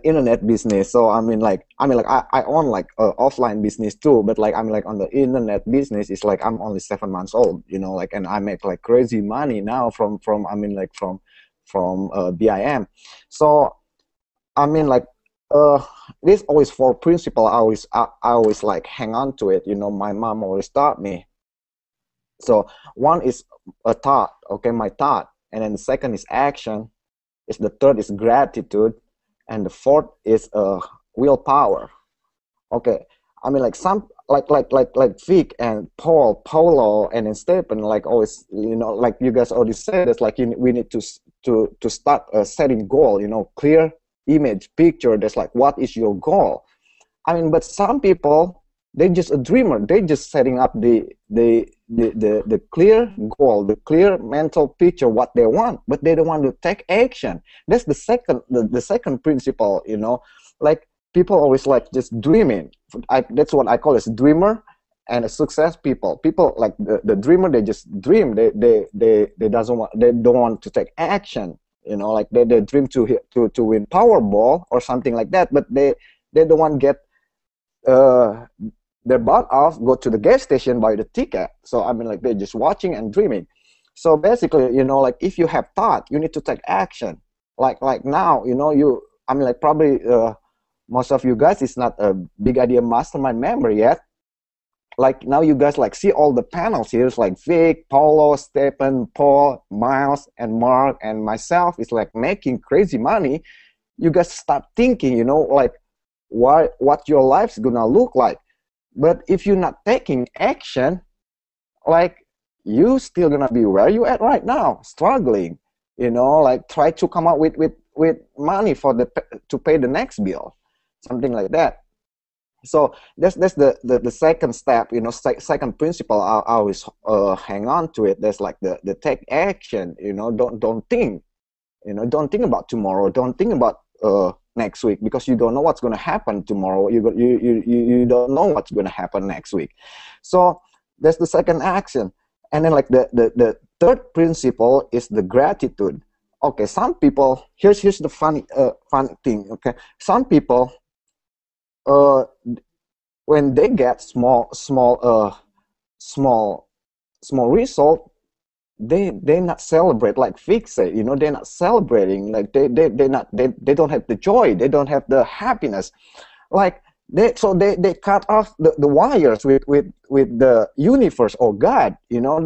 internet business. So I mean, like, I own like offline business too, but like, I mean, like, on the internet business, it's like I'm only 7 months old, you know, like, and I make like crazy money now from I mean, like, from BIM. So I mean, like, this always for principle. I always like hang on to it. You know, my mom always taught me. So one is a thought, okay, my thought, and then the second is action. Is the third is gratitude, and the fourth is willpower. Okay, I mean, like, some like Vic and Paul, Polo, and then Stephen, like, always, you know, like you guys already said, it's like we need to start setting goal. You know, clear image picture. That's like, what is your goal? I mean, but some people, they just a dreamer. They just setting up the clear goal, the clear mental picture what they want, but they don't want to take action. That's the second principle. You know, like, people always like just dreaming. That's what I call as dreamer and a success people. People like the dreamer, they just dream. They don't want to take action. You know, like, they dream to win Powerball or something like that, but they don't want to get their butt off, go to the gas station, buy the ticket. So I mean, like, they're just watching and dreaming. So basically, you know, like, if you have thought, you need to take action. Like now, you know, I mean, like, probably most of you guys is not a Big Idea Mastermind member yet. Like, now you guys like see all the panels here. It's like Vic, Paulo, Stephen, Paul, Miles, and Mark, and myself is like making crazy money. You guys start thinking, you know, like, what your life's gonna look like. But if you're not taking action, like, you still gonna be where you at right now, struggling. You know, like, try to come up with money to pay the next bill, something like that. So that's the second step, you know, second principle. I always hang on to it. There's like the take action, you know. Don't think, you know, don't think about tomorrow. Don't think about next week, because you don't know what's going to happen tomorrow. You don't know what's going to happen next week. So that's the second action. And then, like, the third principle is the gratitude. Okay, some people, here's the funny thing. Okay, some people, when they get small result, they not celebrate, like Vic said, you know. They're not celebrating. Like, they don't have the joy, they don't have the happiness. Like, they cut off the wires with the universe or God, you know,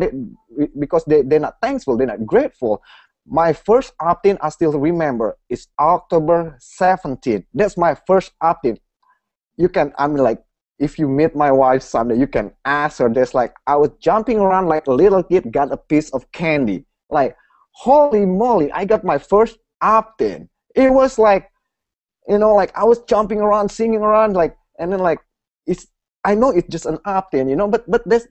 because they're not thankful, they're not grateful. My first opt-in, I still remember, is October 17th. That's my first opt-in. You can, I mean, like, if you meet my wife someday, you can ask her. There's like, I was jumping around like a little kid got a piece of candy. Like, holy moly, I got my first opt-in. It was like, you know, like, I was jumping around, singing around, like, and then, like, I know it's just an opt-in, you know, but this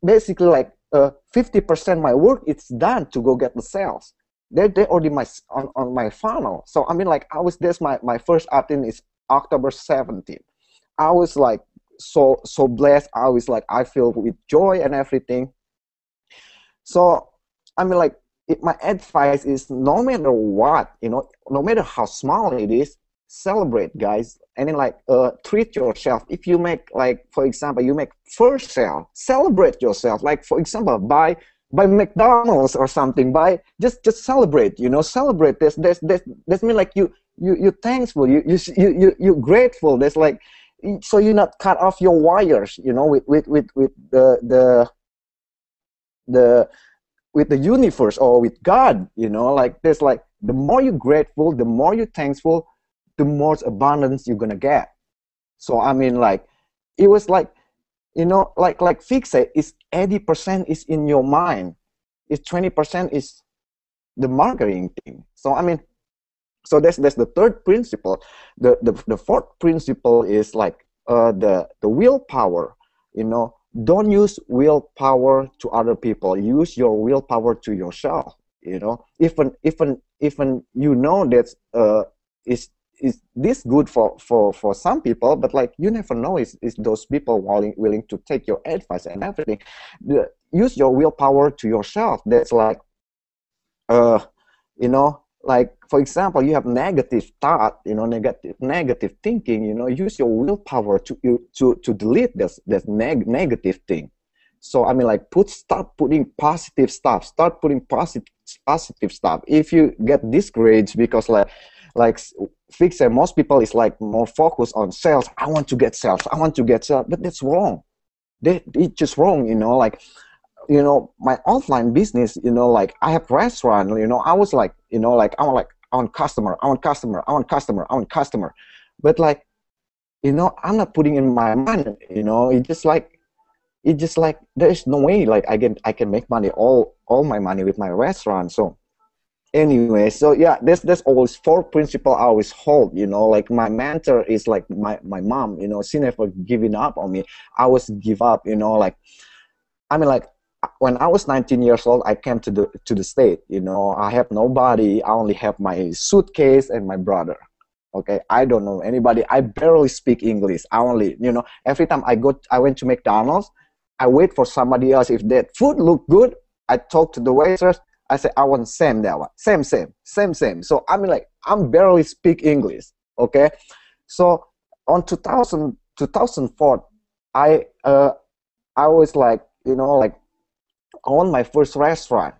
basically, like, 50% my work, it's done to go get the sales. They already on my funnel. So I mean, like, my first opt-in is October 17th. I was like so blessed. I was like, I feel with joy and everything. So I mean, like, my advice is, no matter what, no matter how small it is, celebrate, guys. And then, like, treat yourself. If you make, like, for example, you make first sale, celebrate yourself. Like, for example, buy McDonald's or something. Just celebrate. Celebrate. That's mean, like, you thankful. You grateful. That's like, so you're not cut off your wires. With the with the universe or with God. Like, there's, like, the more you're grateful, the more you're thankful, the more abundance you're gonna get. So I mean, like, it was like, like Vick said, is 80% is in your mind, it's 20% is the marketing thing. So I mean, so that's the third principle. The fourth principle is, like, the willpower. Don't use willpower to other people. Use your willpower to yourself. Even that is this good for some people, but, like, you never know is those people willing to take your advice and everything. Use your willpower to yourself. That's like, like, for example, you have negative thought, negative thinking. Use your willpower to delete this negative thing. So I mean, like, start putting positive stuff. Start putting positive stuff. If you get discouraged because, like Vick said, most people is, like, more focused on sales. I want to get sales. I want to get sales, but that's wrong. It's just wrong. Like, my offline business, like, I have restaurant. I was like, like, I want customer. But, like, I'm not putting in my mind. It's just like there is no way, like, I can make money, all my money with my restaurant. So anyway, so yeah, there's always four principle I always hold. Like, my mentor is, like, my mom. She never giving up on me. I always give up. Like, I mean, like, when I was 19 years old, I came to the state. I have nobody. I only have my suitcase and my brother. Okay, I don't know anybody. I barely speak English. I only, every time I went to McDonald's, I wait for somebody else. If that food looked good, I talk to the waitress. I say, I want same that one, same. So I mean, like, I'm barely speak English. Okay, so on 2004, I was like, like, own my first restaurant.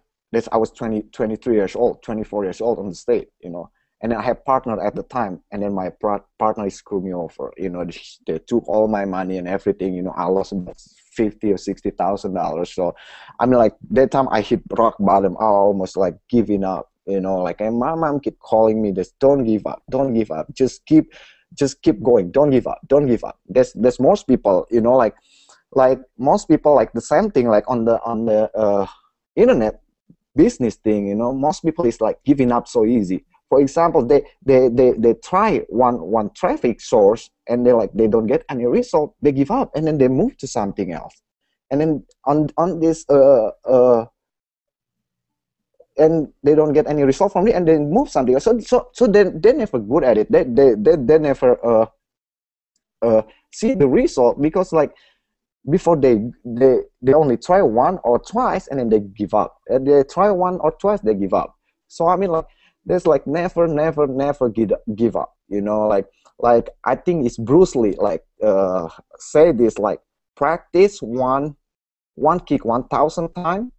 I was 23 years old, 24 years old on the state. And then I had partner at the time, and then my partner screwed me over. They took all my money and everything. I lost about $50,000 or $60,000. So I mean, like, that time I hit rock bottom. I almost, like, giving up. Like, and my mom keep calling me this: don't give up, just keep going, don't give up. There's most people, like most people, like, the same thing, like, on the internet business thing. Most people is, like, giving up so easy. For example, they try one traffic source, and they don't get any result. They give up, and then they move to something else. And then on this and they don't get any result from it, and then move something else. So they're never good at it. They never see the result, because, like, before they only try one or twice, and then they give up. And they try one or twice, they give up. So I mean, like, there's, like, never give up. Like I think it's Bruce Lee, like, say this, like, practice one kick 1,000 times.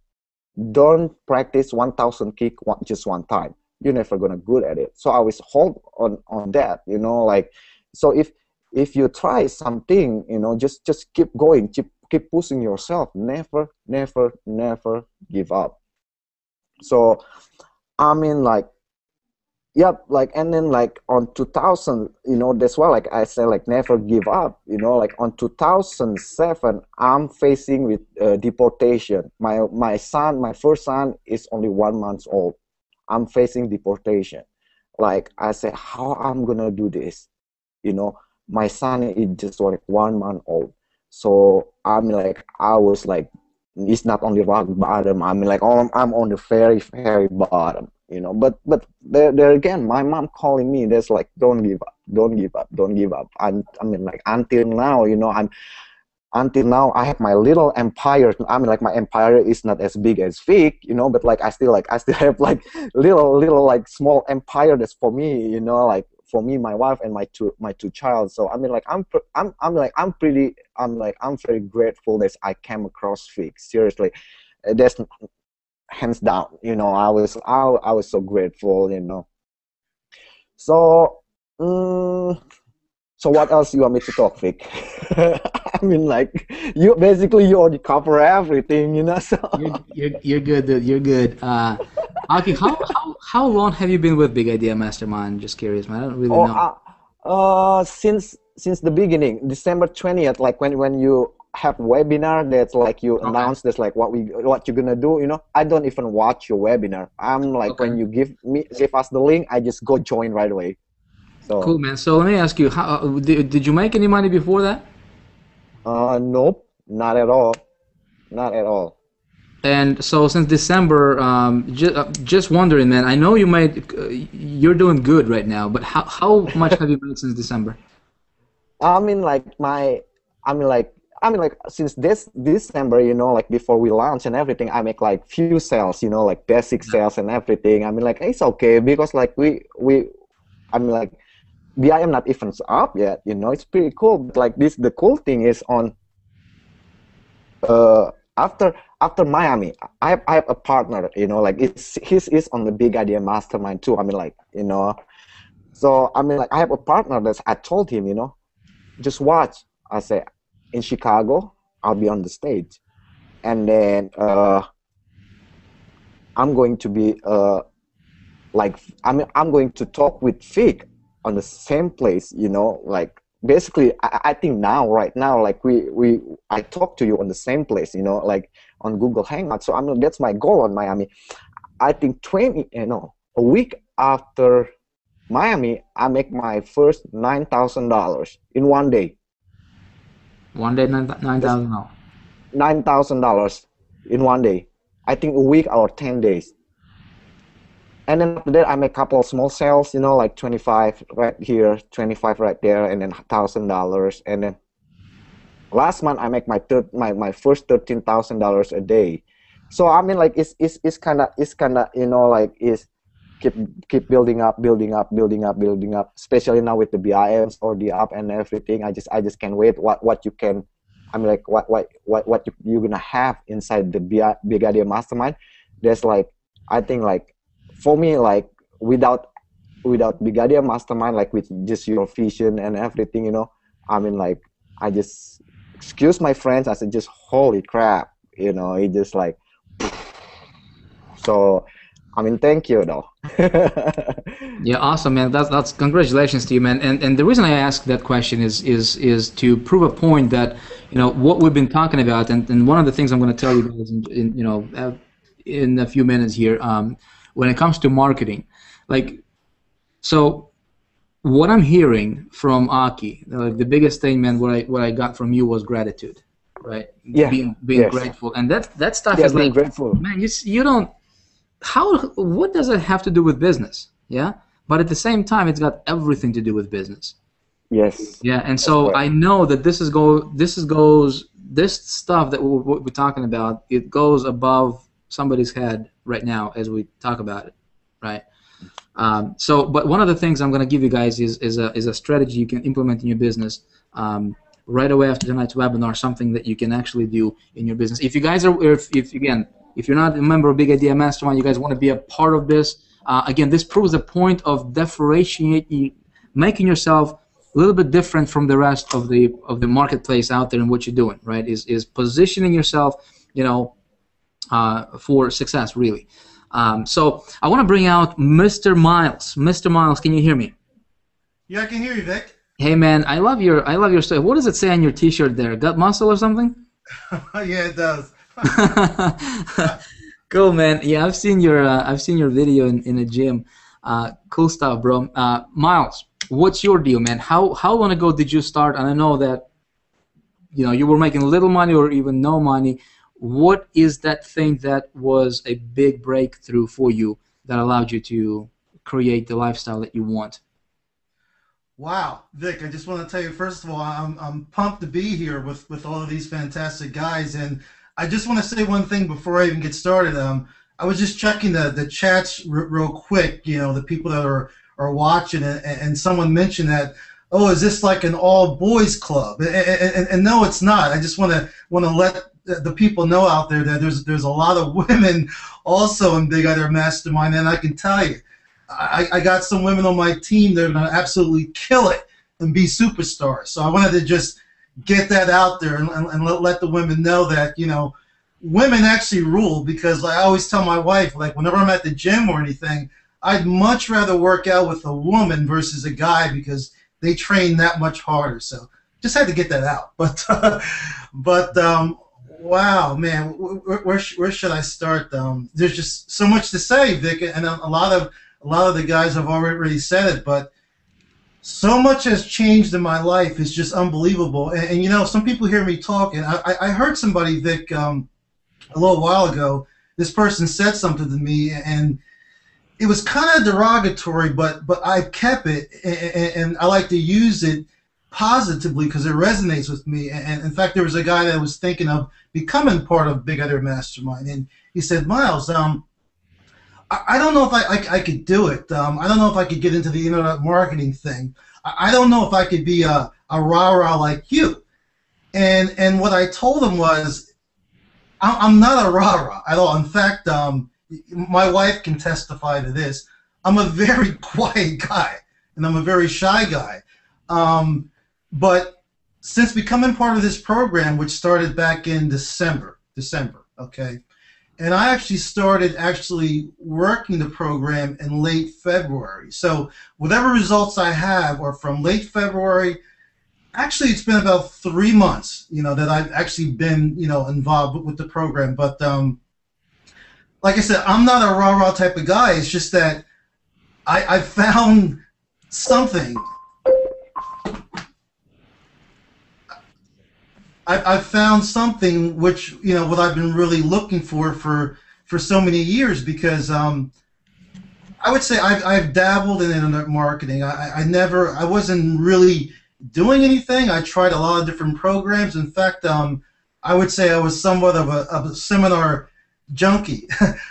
Don't practice 1,000 kick just one time. You're never gonna good at it. So I always hold on that. Like, so if you try something, just keep going, keep pushing yourself. Never give up. So I mean, like, yep, like, and then, like, on 2000, that's why, like, I say, like, never give up. Like, on 2007, I'm facing with deportation. My first son is only 1 month old. I'm facing deportation. Like, I say, how I'm gonna do this? My son is just, like, 1 month old. So I'm like, I was like, it's not only rock bottom. I mean, like, I'm on the very, very bottom. But there again, my mom calling me. That's like, don't give up. I mean, like, until now, until now I have my little empire. I mean, like, my empire is not as big as Vick, you know, but like I still have like little like small empire that's for me, you know, like for me, my wife, and my two child. So I mean, like, I'm very grateful that I came across Vick. Seriously, that's hands down. You know, I was so grateful. You know. So. So what else you want me to talk, Vick? I mean, like, you already cover everything, you know. So You're good, dude. You're good. Aki, how long have you been with Big Idea Mastermind? Just curious, man. I don't really know. Since the beginning, December 20th, like when you have webinar, that's like you announce this, like what you're gonna do, you know. I don't even watch your webinar. I'm like, when you give us the link, I just go join right away. So cool, man. So let me ask you, how did you make any money before that? Nope, not at all, not at all. And so since December, just wondering, man. I know you're doing good right now, but how much have you made since December? I mean, like since this December, you know, like before we launch and everything, I make like few sales, you know, like basic sales and everything. I mean, like, it's okay because like I mean, like, BIM not even up yet, you know. It's pretty cool. But like the cool thing is on after Miami, I have a partner, you know, like he's on the Big Idea Mastermind too. I mean, like, you know, so I mean, like, I have a partner that I told him, you know, just watch. I say, in Chicago, I'll be on the stage, and then I'm going to be like, I'm going to talk with Vick on the same place, you know, like basically I think right now, like I talk to you on the same place, you know, like on Google Hangout. So I mean, that's my goal on Miami. I think a week after Miami, I make my first $9,000 in one day. One day, $9,000. $9,000 in one day. I think a week or 10 days. And then after that, I make a couple of small sales, you know, like 25 right here, 25 right there, and then $1,000. And then last month, I make my first $13,000 a day. So I mean, like, it's kind of, you know, like, is keep building up, especially now with the BIMs or the app and everything. I just can't wait what you can, I mean, like, what you're gonna have inside the Big Idea Mastermind. There's like, I think, like, for me, like, without Big Idea Mastermind, like, with just your vision and everything, you know, I mean, like, I just, excuse my friends, I said, just holy crap, you know, it just like, so, I mean, thank you though. Yeah, awesome, man. That's congratulations to you, man. And the reason I ask that question is to prove a point that, you know, what we've been talking about, and one of the things I'm going to tell you guys in a few minutes here, when it comes to marketing, like, so what I'm hearing from Aki, like, the biggest thing, man, what I got from you was gratitude, right? Yeah. Being Yes. grateful, and that stuff Yeah, is being like, grateful. man, you don't. What does it have to do with business? Yeah, but at the same time, it's got everything to do with business. Yes. Yeah, and so right. I know that this stuff that we're talking about, it goes above somebody's head right now as we talk about it, right? But one of the things I'm going to give you guys is a strategy you can implement in your business right away after tonight's webinar, something that you can actually do in your business. If you guys are, if you're not a member of Big Idea Mastermind, you guys want to be a part of this, again, this proves the point of differentiating, making yourself a little bit different from the rest of the marketplace out there and what you're doing, right? Is positioning yourself, you know, for success, really. So I want to bring out Mr. Miles. Mr. Miles, can you hear me? Yeah, I can hear you, Vick. Hey, man, I love your stuff. What does it say on your T-shirt there? Gut muscle or something? Yeah, it does. Cool, man. Yeah, I've seen your video in the gym. Cool stuff, bro. Miles, what's your deal, man? How long ago did you start? And I know that, you know, you were making little money or even no money. What is that thing that was a big breakthrough for you that allowed you to create the lifestyle that you want? Wow, Vic, I just want to tell you, first of all, I'm pumped to be here with all of these fantastic guys. And I just want to say one thing before I even get started. I was just checking the chats real quick, the people that are watching, and someone mentioned that, oh, is this like an all boys club? And no, it's not. I just want to let the people know out there that there's a lot of women also in Big Other Mastermind, and I can tell you, I got some women on my team that are going to absolutely kill it and be superstars. So I wanted to just get that out there and let the women know that, women actually rule, because I always tell my wife, like, whenever I'm at the gym or anything, I'd much rather work out with a woman versus a guy because they train that much harder. So just had to get that out. But wow, man, where should I start? There's just so much to say, Vic, and a lot of the guys have already said it, but so much has changed in my life. It's just unbelievable. And some people hear me talk, and I heard somebody, Vic, a little while ago. This person said something to me, and it was kind of derogatory, but I kept it, and I like to use it positively because it resonates with me. And in fact, there was a guy that was thinking of becoming part of Big Other Mastermind, and he said, Miles, I don't know if I could do it. I don't know if I could get into the internet marketing thing. I don't know if I could be a rah-rah like you. And what I told him was, I'm not a rah-rah at all. In fact, my wife can testify to this. I'm a very quiet guy, and I'm a very shy guy. But since becoming part of this program, which started back in December, okay, and I actually started working the program in late February. So whatever results I have are from late February. Actually, it's been about 3 months, that I've actually been, involved with the program. But like I said, I'm not a rah-rah type of guy. It's just that I found something. I found something which, what I've been really looking for so many years, because I would say I've dabbled in internet marketing. I wasn't really doing anything. I tried a lot of different programs. In fact, I would say I was somewhat of a seminar junkie,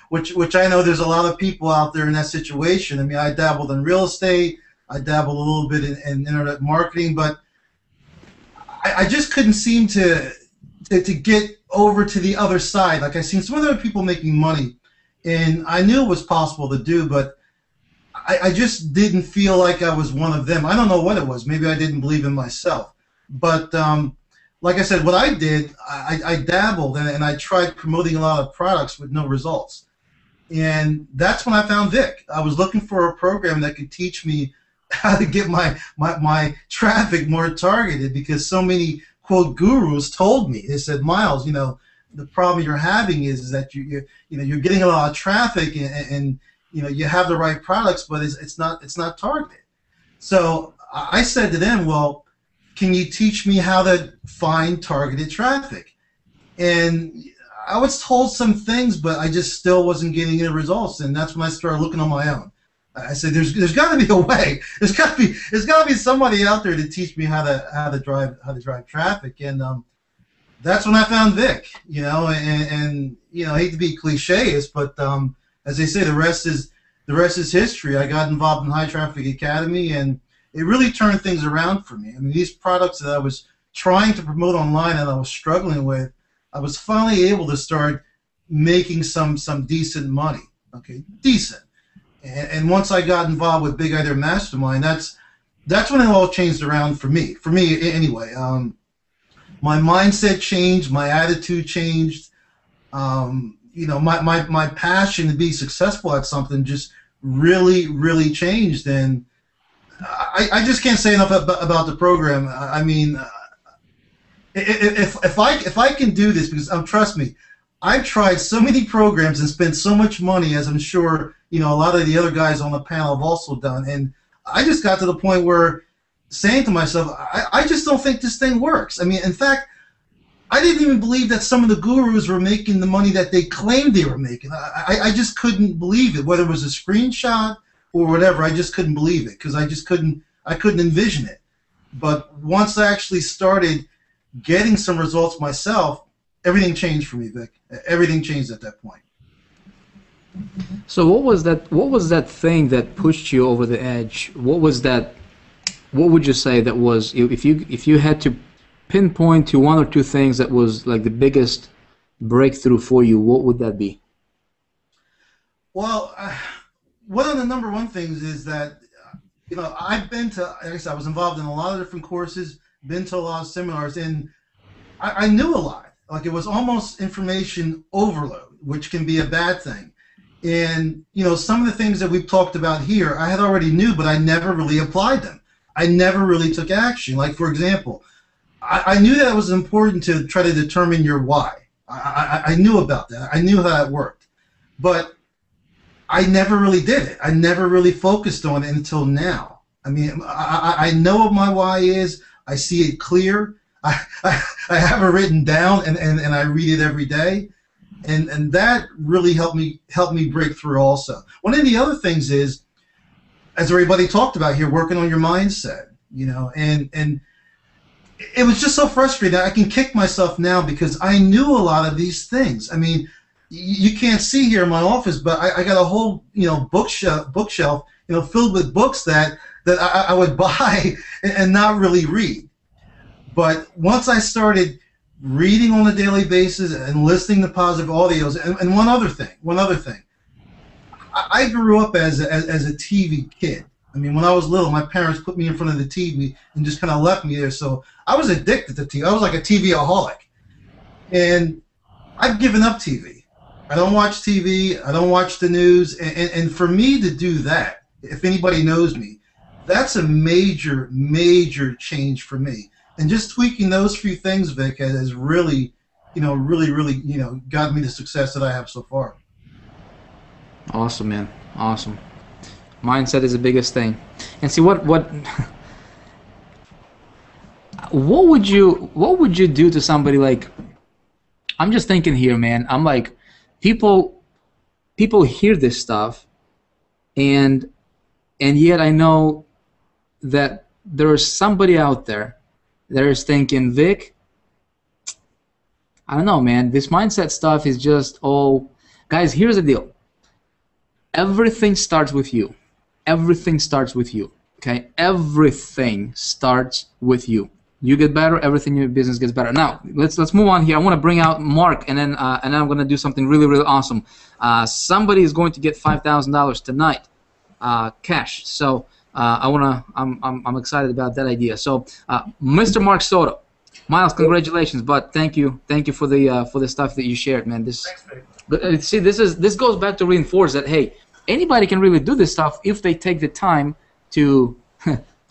which I know there's a lot of people out there in that situation. I mean, I dabbled in real estate. I dabbled a little bit in internet marketing, but I just couldn't seem to get over to the other side. Like, I seen some other people making money, and I knew it was possible to do, but I just didn't feel like I was one of them. I don't know what it was. Maybe I didn't believe in myself. But like I said, what I did, I dabbled, and I tried promoting a lot of products with no results. And that's when I found Vic. I was looking for a program that could teach me how to get my traffic more targeted, because so many, quote, gurus told me. They said, Miles, the problem you're having is that you're getting a lot of traffic, and you have the right products, but it's not targeted. So I said to them, well, can you teach me how to find targeted traffic? And I was told some things, but I just still wasn't getting any results, and that's when I started looking on my own. I said, there's got to be a way. There's got to be somebody out there to teach me how to drive traffic, and that's when I found Vic. And I hate to be cliché, but as they say, the rest is history. I got involved in High Traffic Academy, and it really turned things around for me. I mean, these products that I was trying to promote online and I was struggling with, I was finally able to start making some decent money. Okay, decent. And once I got involved with Big Idea Mastermind, that's when it all changed around for me. For me, anyway. My mindset changed. My attitude changed. My passion to be successful at something just really changed. And I just can't say enough about the program. I mean, if I can do this, because trust me, I've tried so many programs and spent so much money, as I'm sure a lot of the other guys on the panel have also done, and I just got to the point where saying to myself, I just don't think this thing works. I mean, in fact, I didn't even believe that some of the gurus were making the money that they claimed they were making. I just couldn't believe it, whether it was a screenshot or whatever. I just couldn't believe it, because I just couldn't I couldn't envision it. But once I actually started getting some results myself, everything changed for me, Vic. Everything changed at that point. So what was that? What was that thing that pushed you over the edge? What was that? What would you say that was, if you had to pinpoint to one or two things that was like the biggest breakthrough for you, what would that be? Well, one of the number one things is that, you know, I've been to, like I said, I was involved in a lot of different courses, been to a lot of seminars, and I knew a lot. Like, it was almost information overload, which can be a bad thing. And, you know, some of the things that we've talked about here, I had already knew, but I never really applied them. I never really took action. Like, for example, I knew that it was important to try to determine your why. I knew about that. I knew how that worked. But I never really did it. I never really focused on it until now. I mean, I know what my why is. I see it clear. I have it written down, and I read it every day. And that really helped me break through also. One of the other things is, as everybody talked about here, working on your mindset, you know, and it was just so frustrating. I can kick myself now because I knew a lot of these things. I mean, you can't see here in my office, but I got a whole, you know, bookshelf, you know, filled with books that I would buy and not really read. But once I started reading on a daily basis and listening to positive audios, and one other thing, I grew up as a TV kid. I mean, when I was little, my parents put me in front of the TV and just kind of left me there. So I was addicted to TV. I was like a TV-aholic. And I've given up TV. I don't watch TV. I don't watch the news. And for me to do that, if anybody knows me, that's a major, major change for me. And just tweaking those few things, Vic, has really, you know, really, you know, gotten me the success that I have so far. Awesome, man. Awesome. Mindset is the biggest thing. And see, what would you do to somebody like, I'm just thinking here, man. I'm like, people hear this stuff, and yet I know that there is somebody out there that is thinking, Vic, I don't know, man. This mindset stuff is just all, guys. Here's the deal. Everything starts with you. Everything starts with you. Okay? Everything starts with you. You get better, everything in your business gets better. Now, let's move on here. I want to bring out Mark, and then I'm going to do something really, really awesome. Somebody is going to get $5,000 tonight, cash. So I'm excited about that idea. So, Mr. Mark Soto, Miles, congratulations, but thank you for the stuff that you shared, man. Thanks, see, this goes back to reinforce that, hey, anybody can really do this stuff if they take the time to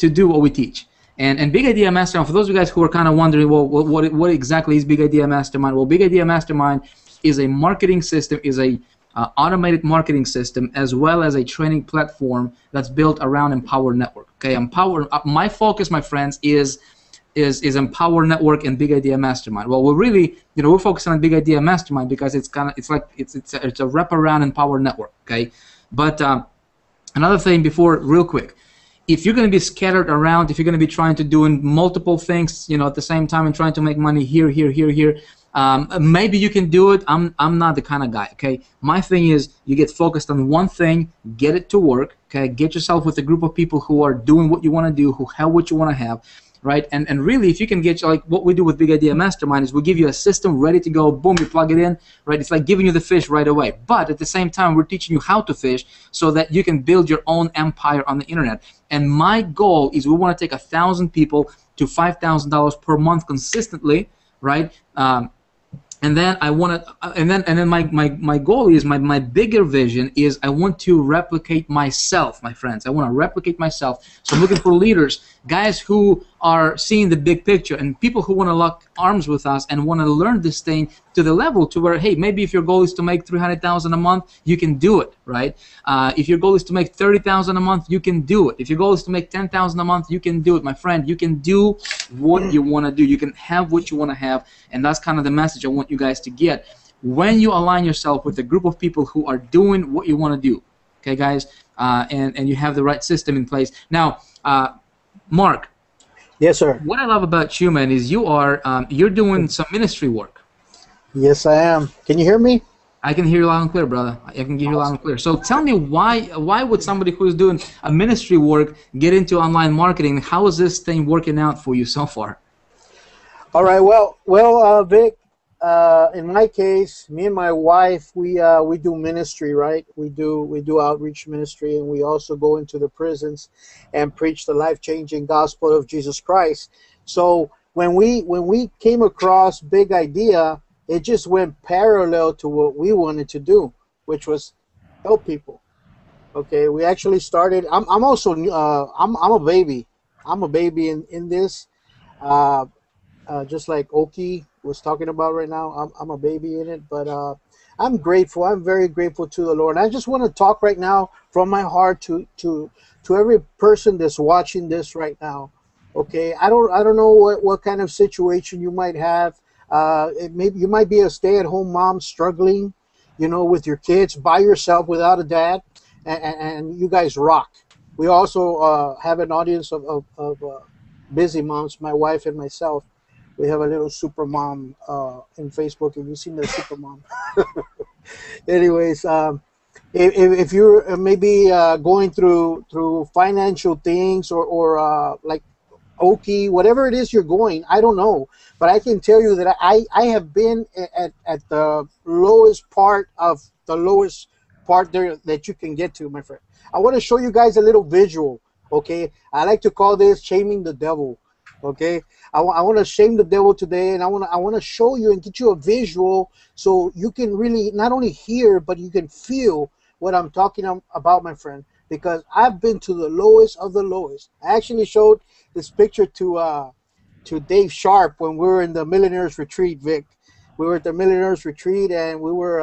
to do what we teach. And Big Idea Mastermind, for those of you guys who are kind of wondering, well, what exactly is Big Idea Mastermind? Well, Big Idea Mastermind is a marketing system, is a automated marketing system, as well as a training platform that's built around Empower Network. Okay, my focus, my friends, is Empower Network and Big Idea Mastermind. Well, we're really, you know, we're focusing on Big Idea Mastermind because it's a wraparound Empower Network. Okay, but another thing before, real quick. If you're going to be scattered around, if you're going to be trying to doing multiple things, you know, at the same time and trying to make money here, maybe you can do it. I'm not the kind of guy. Okay, my thing is you get focused on one thing, get it to work. Okay, get yourself with a group of people who are doing what you want to do, who have what you want to have. Right, and really, if you can get, like what we do with Big Idea Mastermind is we give you a system ready to go, boom, you plug it in, right? It's like giving you the fish right away. But at the same time, we're teaching you how to fish so that you can build your own empire on the internet. And my goal is we want to take 1,000 people to $5,000 per month consistently, right? And then I want to, and then my goal is, my bigger vision is I want to replicate myself, my friends. I want to replicate myself. So I'm looking for leaders, guys who are seeing the big picture, and people who want to lock arms with us and want to learn this thing to the level to where, hey, maybe if your goal is to make $300,000 a month, you can do it, right? If your goal is to make $30,000 a month, you can do it. If your goal is to make $10,000 a month, you can do it, my friend. You can do what you want to do. You can have what you want to have, and that's kind of the message I want you guys to get. When you align yourself with a group of people who are doing what you want to do, okay, guys, and you have the right system in place. Now, Mark, Yes, sir. what I love about you, man, is you're doing some ministry work. Yes, I am. Can you hear me? I can hear you loud and clear, brother. I can hear you loud and clear. So tell me why would somebody who's doing a ministry work get into online marketing? How is this thing working out for you so far? All right. Vic. In my case, me and my wife, we do ministry, right? We do outreach ministry, and we also go into the prisons and preach the life-changing gospel of Jesus Christ. So when we came across Big Idea, it just went parallel to what we wanted to do, which was help people. Okay, we actually started. I'm also I'm a baby. I'm a baby in this. Just like Oki was talking about right now, I'm a baby in it, but I'm grateful. I'm very grateful to the Lord. And I just want to talk right now from my heart to every person that's watching this right now. Okay, I don't know what kind of situation you might have. Maybe you might be a stay-at-home mom struggling, with your kids by yourself without a dad, and you guys rock. We also have an audience of busy moms, my wife and myself. We have a little super mom in Facebook. Have you seen the super mom? Anyways, if you're maybe going through financial things or like Oki, whatever it is you're going, I don't know, but I can tell you that I have been at the lowest part there that you can get to, my friend. I want to show you guys a little visual. Okay, I like to call this shaming the devil. Okay, I want to shame the devil today, and I want to show you and get you a visual so you can really not only hear but you can feel what I'm talking about, my friend. Because I've been to the lowest of the lowest. I actually showed this picture to Dave Sharp when we were in the Millionaires Retreat, Vic. We were at the Millionaires Retreat, and we were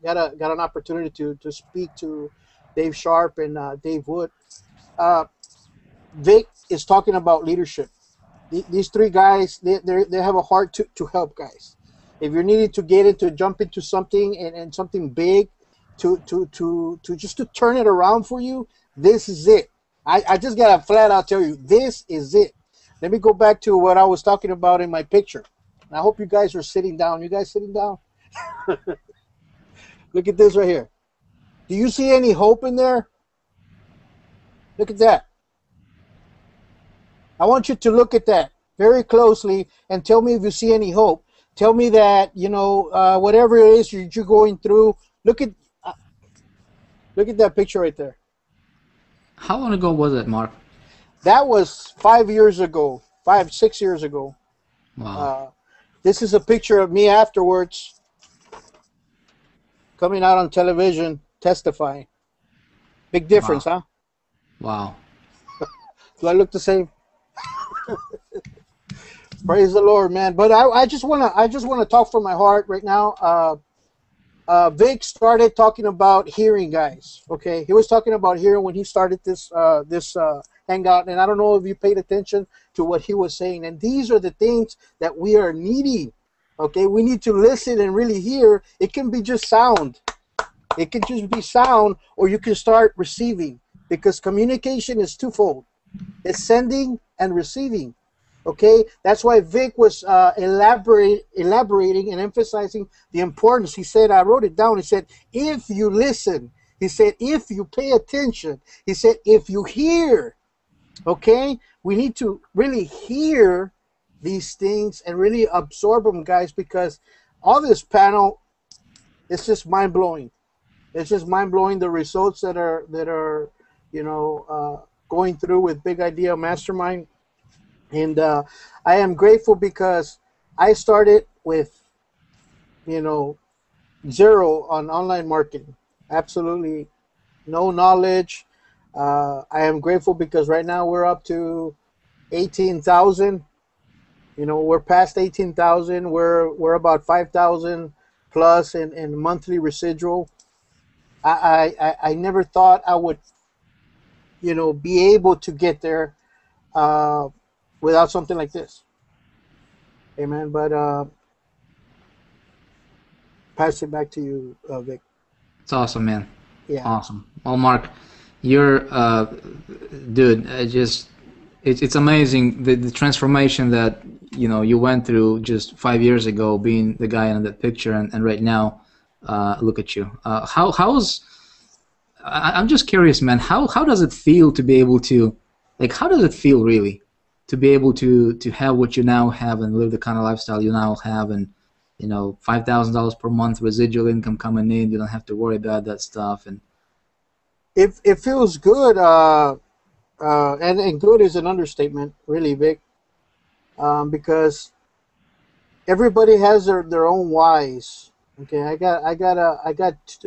got an opportunity to speak to Dave Sharp and Dave Wood. Vic is talking about leadership. These three guys, they have a heart to help guys. If you're needing to jump into something and something big, to just to turn it around for you, this is it. I just gotta flat out tell you, this is it. Let me go back to what I was talking about in my picture. I hope you guys are sitting down. You guys sitting down? Look at this right here. Do you see any hope in there? Look at that. I want you to look at that very closely and tell me if you see any hope. Tell me that, whatever it is you're going through, look at that picture right there. How long ago was it, Mark? That was 5 years ago, 6 years ago. Wow. This is a picture of me afterwards, coming out on television, testifying. Big difference, Wow. huh? Wow. Do I look the same? Praise the Lord, man. But I just wanna talk from my heart right now. Vic started talking about hearing, guys. Okay, he was talking about hearing when he started this hangout, and I don't know if you paid attention to what he was saying. And these are the things that we are needing. Okay, we need to listen and really hear. It can be just sound. It can just be sound, or you can start receiving, because communication is twofold. It's sending and receiving. Okay, that's why Vic was elaborating and emphasizing the importance. He said, I wrote it down. He said, if you listen, he said, if you pay attention, he said, if you hear. Okay, we need to really hear these things and really absorb them, guys, because all this panel, it's just mind blowing. It's just mind blowing, the results that are going through with Big Idea Mastermind. And I am grateful because I started with, zero on online marketing. Absolutely no knowledge. I am grateful because right now we're up to 18,000. We're past 18,000. We're about 5,000 plus in monthly residual. I never thought I would, be able to get there without something like this. Amen. But pass it back to you, Vic. It's awesome, man. Yeah. Awesome. Well, Mark, you're, dude, It's amazing the transformation that you went through just 5 years ago, being the guy in that picture, and right now, look at you. I'm just curious, man. How does it feel to be able to, like, how does it feel really to be able to have what you now have and live the kind of lifestyle you now have, and $5,000 per month residual income coming in. You don't have to worry about that stuff, and it feels good. And good is an understatement, really, Vic, because everybody has their own whys. Okay, I got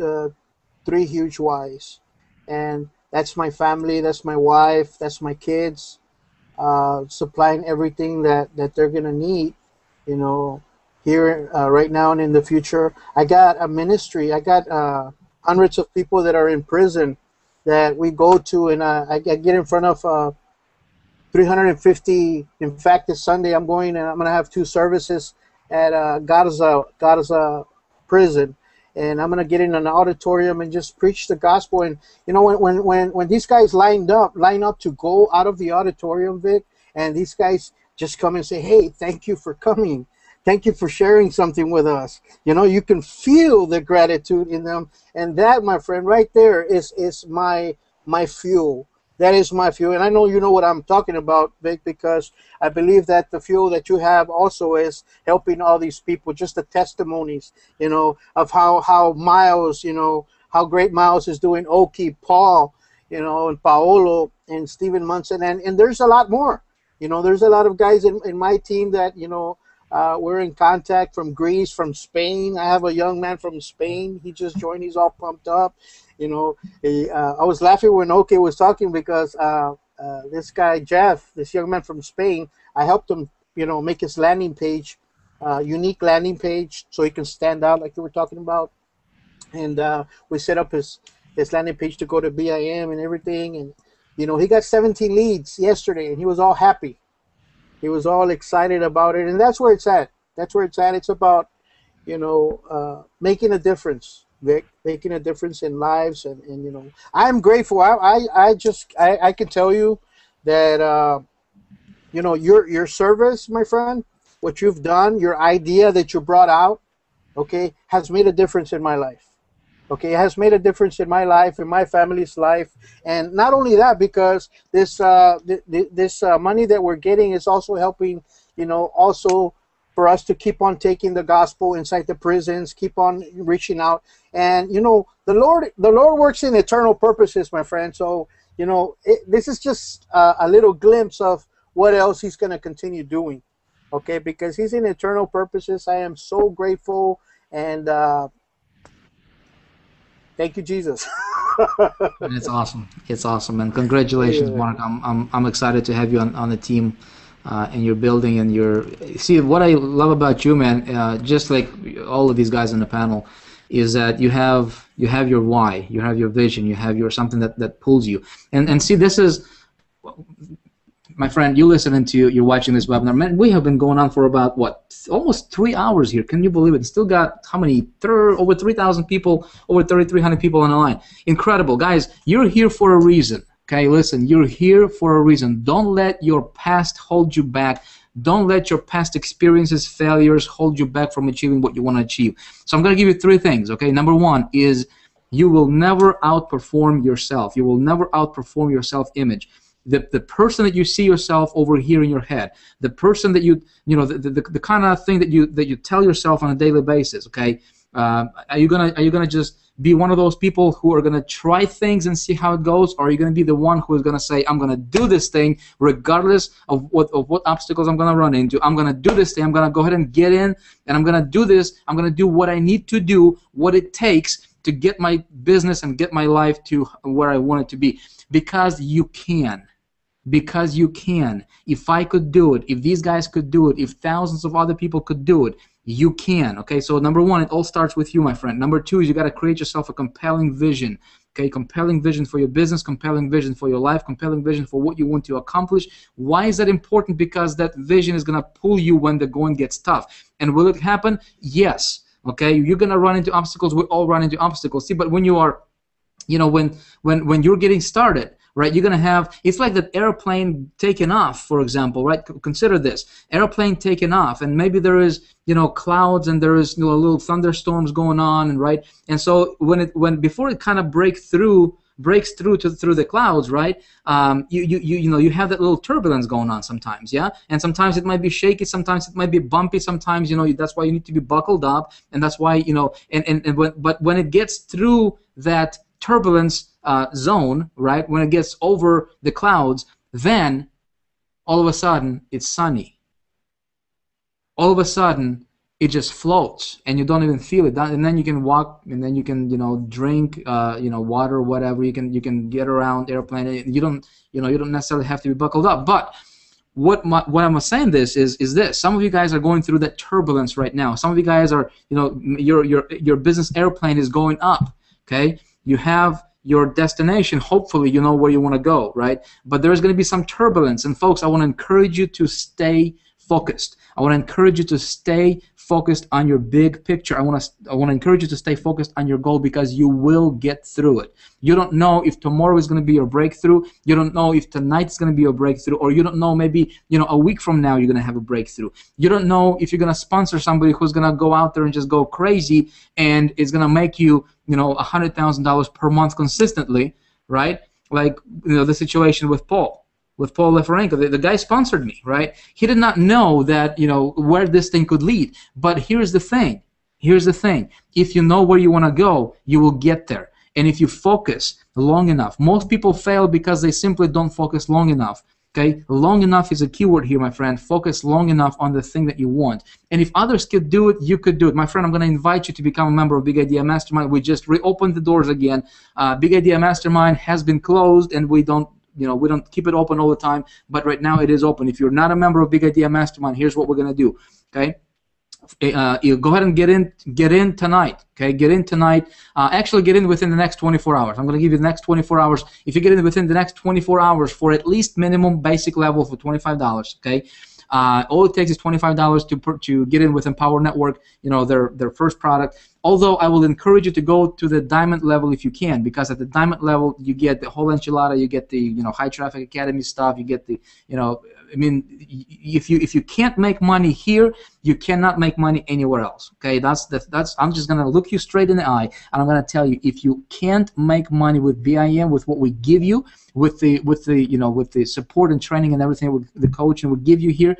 3 huge whys, and that's my family, that's my wife, that's my kids, supplying everything that they're gonna need, here right now and in the future. I got a ministry. I got hundreds of people that are in prison that we go to, and I get in front of 350. In fact, this Sunday I'm going, and I'm going to have 2 services at Garza prison, and I'm going to get in an auditorium and just preach the gospel. And when these guys line up to go out of the auditorium, Vic, and these guys just come and say, "Hey, thank you for coming. Thank you for sharing something with us." You can feel the gratitude in them, and that, my friend, right there is my fuel. That is my fuel, and I know you know what I'm talking about, Vic, because I believe that the fuel that you have also is helping all these people. Just the testimonies, of how Miles, how great Miles is doing, Oki, Paul, and Paolo, and Stephen Munson, and there's a lot more. There's a lot of guys in my team that we're in contact, from Greece, from Spain. I have a young man from Spain. He just joined. He's all pumped up. I was laughing when Oke was talking, because this guy, Jeff, this young man from Spain, I helped him, make his landing page, unique landing page, so he can stand out like you were talking about. And we set up his landing page to go to BIM and everything. And, he got 17 leads yesterday, and he was all happy. He was all excited about it, and that's where it's at. That's where it's at. It's about, making a difference, Vic, making a difference in lives, and I'm grateful. I can tell you that, your service, my friend, what you've done, your idea that you brought out, okay, has made a difference in my life. Okay, it has made a difference in my life, in my family's life, and not only that, because this money that we're getting is also helping, also for us to keep on taking the gospel inside the prisons, keep on reaching out, and the Lord works in eternal purposes, my friend. So this is just a little glimpse of what else He's going to continue doing. Okay, because He's in eternal purposes. I am so grateful, and thank you, Jesus. It's awesome. It's awesome, and congratulations, Mark. I'm excited to have you on the team, and your building, and see what I love about you, man. Just like all of these guys on the panel, is that you have your why, you have your vision, you have your something that pulls you. And see, this is, my friend, you're watching this webinar. Man, we have been going on for about, almost 3 hours here. Can you believe it? Still got how many? Over 3,000 people, over 3,300 people on the line. Incredible. Guys, you're here for a reason. Okay, listen, you're here for a reason. Don't let your past hold you back. Don't let your past experiences, failures hold you back from achieving what you want to achieve. So I'm going to give you 3 things, okay? Number 1 is you will never outperform yourself. You will never outperform your self-image. The person that you see yourself over here in your head, the person that the kind of thing that you tell yourself on a daily basis, okay? Are you gonna just be one of those people who are gonna try things and see how it goes, or are you gonna be the one who is gonna say, I'm gonna do this thing regardless of what obstacles I'm gonna run into? I'm gonna do this thing. I'm gonna go ahead and get in, and I'm gonna do this. I'm gonna do what I need to do, what it takes to get my business and get my life to where I want it to be, because you can. Because you can. If I could do it, if these guys could do it, if thousands of other people could do it, you can. Okay, so number 1, it all starts with you, my friend. Number 2 is you got to create yourself a compelling vision. Okay, compelling vision for your business, compelling vision for your life, compelling vision for what you want to accomplish. Why is that important? Because that vision is going to pull you when the going gets tough. And will it happen? Yes. Okay, you're going to run into obstacles. We all run into obstacles. See, but when you are, when you're getting started, right? You're going to have, it's like that airplane taking off, for example, right? Consider this, airplane taking off, and maybe there is, you know, clouds, and there is, you know, little thunderstorms going on, and right? And so before it kind of breaks through through the clouds, right? You know, you have that little turbulence going on sometimes, yeah. And sometimes it might be shaky, sometimes it might be bumpy, sometimes, you know, that's why you need to be buckled up, and that's why, you know, but when it gets through that turbulence zone, right? When it gets over the clouds, then all of a sudden it's sunny. All of a sudden it just floats, and you don't even feel it. And then you can walk, and then you can, you know, drink, you know, water or whatever. You can get around airplane. You don't necessarily have to be buckled up. But what I'm saying this is this: some of you guys are going through that turbulence right now. Some of you guys are, you know, your business airplane is going up. Okay, you have your destination. Hopefully, you know where you want to go, right? But there's going to be some turbulence, and folks, I want to encourage you to stay focused. I want to encourage you to stay focused on your big picture. I want to encourage you to stay focused on your goal, because you will get through it. You don't know if tomorrow is going to be your breakthrough. You don't know if tonight is going to be your breakthrough, or you don't know, maybe, you know, a week from now you're going to have a breakthrough. You don't know if you're going to sponsor somebody who's going to go out there and just go crazy, and it's going to make you, you know, $100,000 per month consistently, right? Like, you know, the situation with Paul Leferenko. The guy sponsored me, right? He did not know that, you know, where this thing could lead. But here's the thing. Here's the thing. If you know where you want to go, you will get there. And if you focus long enough, most people fail because they simply don't focus long enough. Okay? Long enough is a keyword here, my friend. Focus long enough on the thing that you want. And if others could do it, you could do it. My friend, I'm going to invite you to become a member of Big Idea Mastermind. We just reopened the doors again. Big Idea Mastermind has been closed, and we don't keep it open all the time, but right now it is open. If you're not a member of Big Idea Mastermind, here's what we're going to do, okay? You go ahead and get in tonight, okay? Get in tonight. Actually, get in within the next 24 hours. I'm going to give you the next 24 hours. If you get in within the next 24 hours for at least minimum basic level for $25, okay? All it takes is $25 to get in with Empower Network, you know, their first product. Although I will encourage you to go to the diamond level if you can, because at the diamond level you get the whole enchilada, you get the, you know, High Traffic Academy stuff, you get the, you know, I mean, if you can't make money here, you cannot make money anywhere else. Okay, that's I'm just gonna look you straight in the eye, and I'm gonna tell you, if you can't make money with BIM, with what we give you, with the support and training and everything, with the coaching we give you here,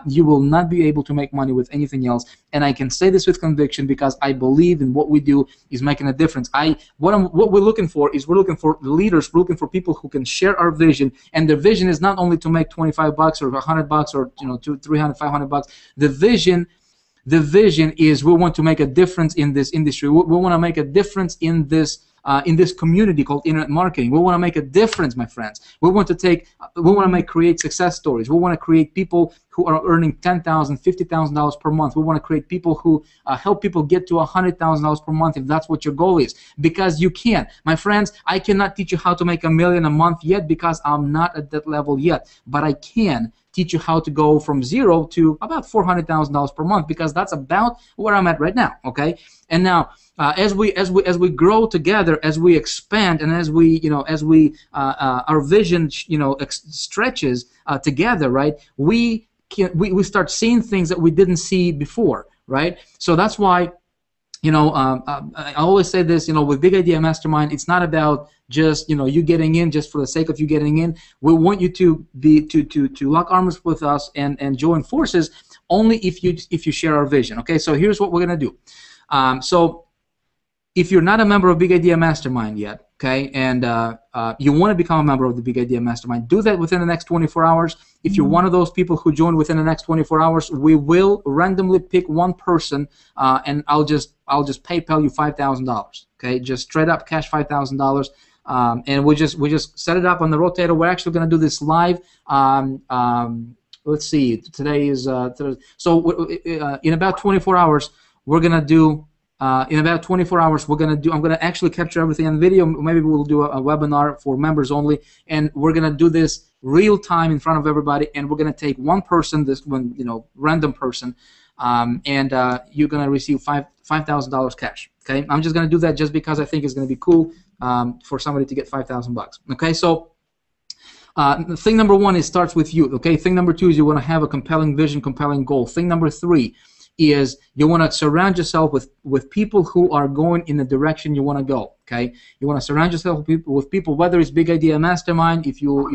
you will not be able to make money with anything else. And I can say this with conviction, because I believe in what we do is making a difference. What we're looking for is, we're looking for leaders, we're looking for people who can share our vision, and their vision is not only to make $25 or $100 or, you know, $200, $300, $500. The vision is, we want to make a difference in this industry. We want to make a difference in this community called internet marketing. We want to make a difference, my friends. We want to create success stories. We want to create people who are earning $10,000, $50,000 per month. We want to create people who help people get to $100,000 per month, if that's what your goal is. Because you can. My friends, I cannot teach you how to make $1 million a month yet, because I'm not at that level yet. But I can teach you how to go from zero to about $400,000 per month, because that's about where I'm at right now. Okay, and now as we grow together, as we expand, and as our vision, you know, stretches together, right? We start seeing things that we didn't see before, right? So that's why, you know, I always say this, you know, with Big Idea Mastermind, it's not about just, you know, you getting in just for the sake of you getting in. We want you to lock arms with us and join forces only if you share our vision. Okay, so here's what we're gonna do. So if you're not a member of Big Idea Mastermind yet, okay, and you want to become a member of the Big Idea Mastermind, do that within the next 24 hours. If you're one of those people who join within the next 24 hours, we will randomly pick one person, and I'll just PayPal you $5,000. Okay, just straight up cash $5,000, and we just set it up on the rotator. We're actually going to do this live. Let's see, today is Thursday. So in about 24 hours, we're gonna do. In about 24 hours, I'm going to actually capture everything on video. Maybe we'll do a webinar for members only, and we're going to do this real time in front of everybody, and we're going to take one person, this one, you know, random person, and you're going to receive $5,000 cash. Okay, I'm just going to do that just because I think it's going to be cool for somebody to get $5,000 bucks. Okay, so Thing number one is starts with you. Okay. Thing number two is you want to have a compelling vision, compelling goal. Thing number three is you want to surround yourself with people who are going in the direction you want to go. Okay, you want to surround yourself with people, whether it's Big Idea Mastermind. If you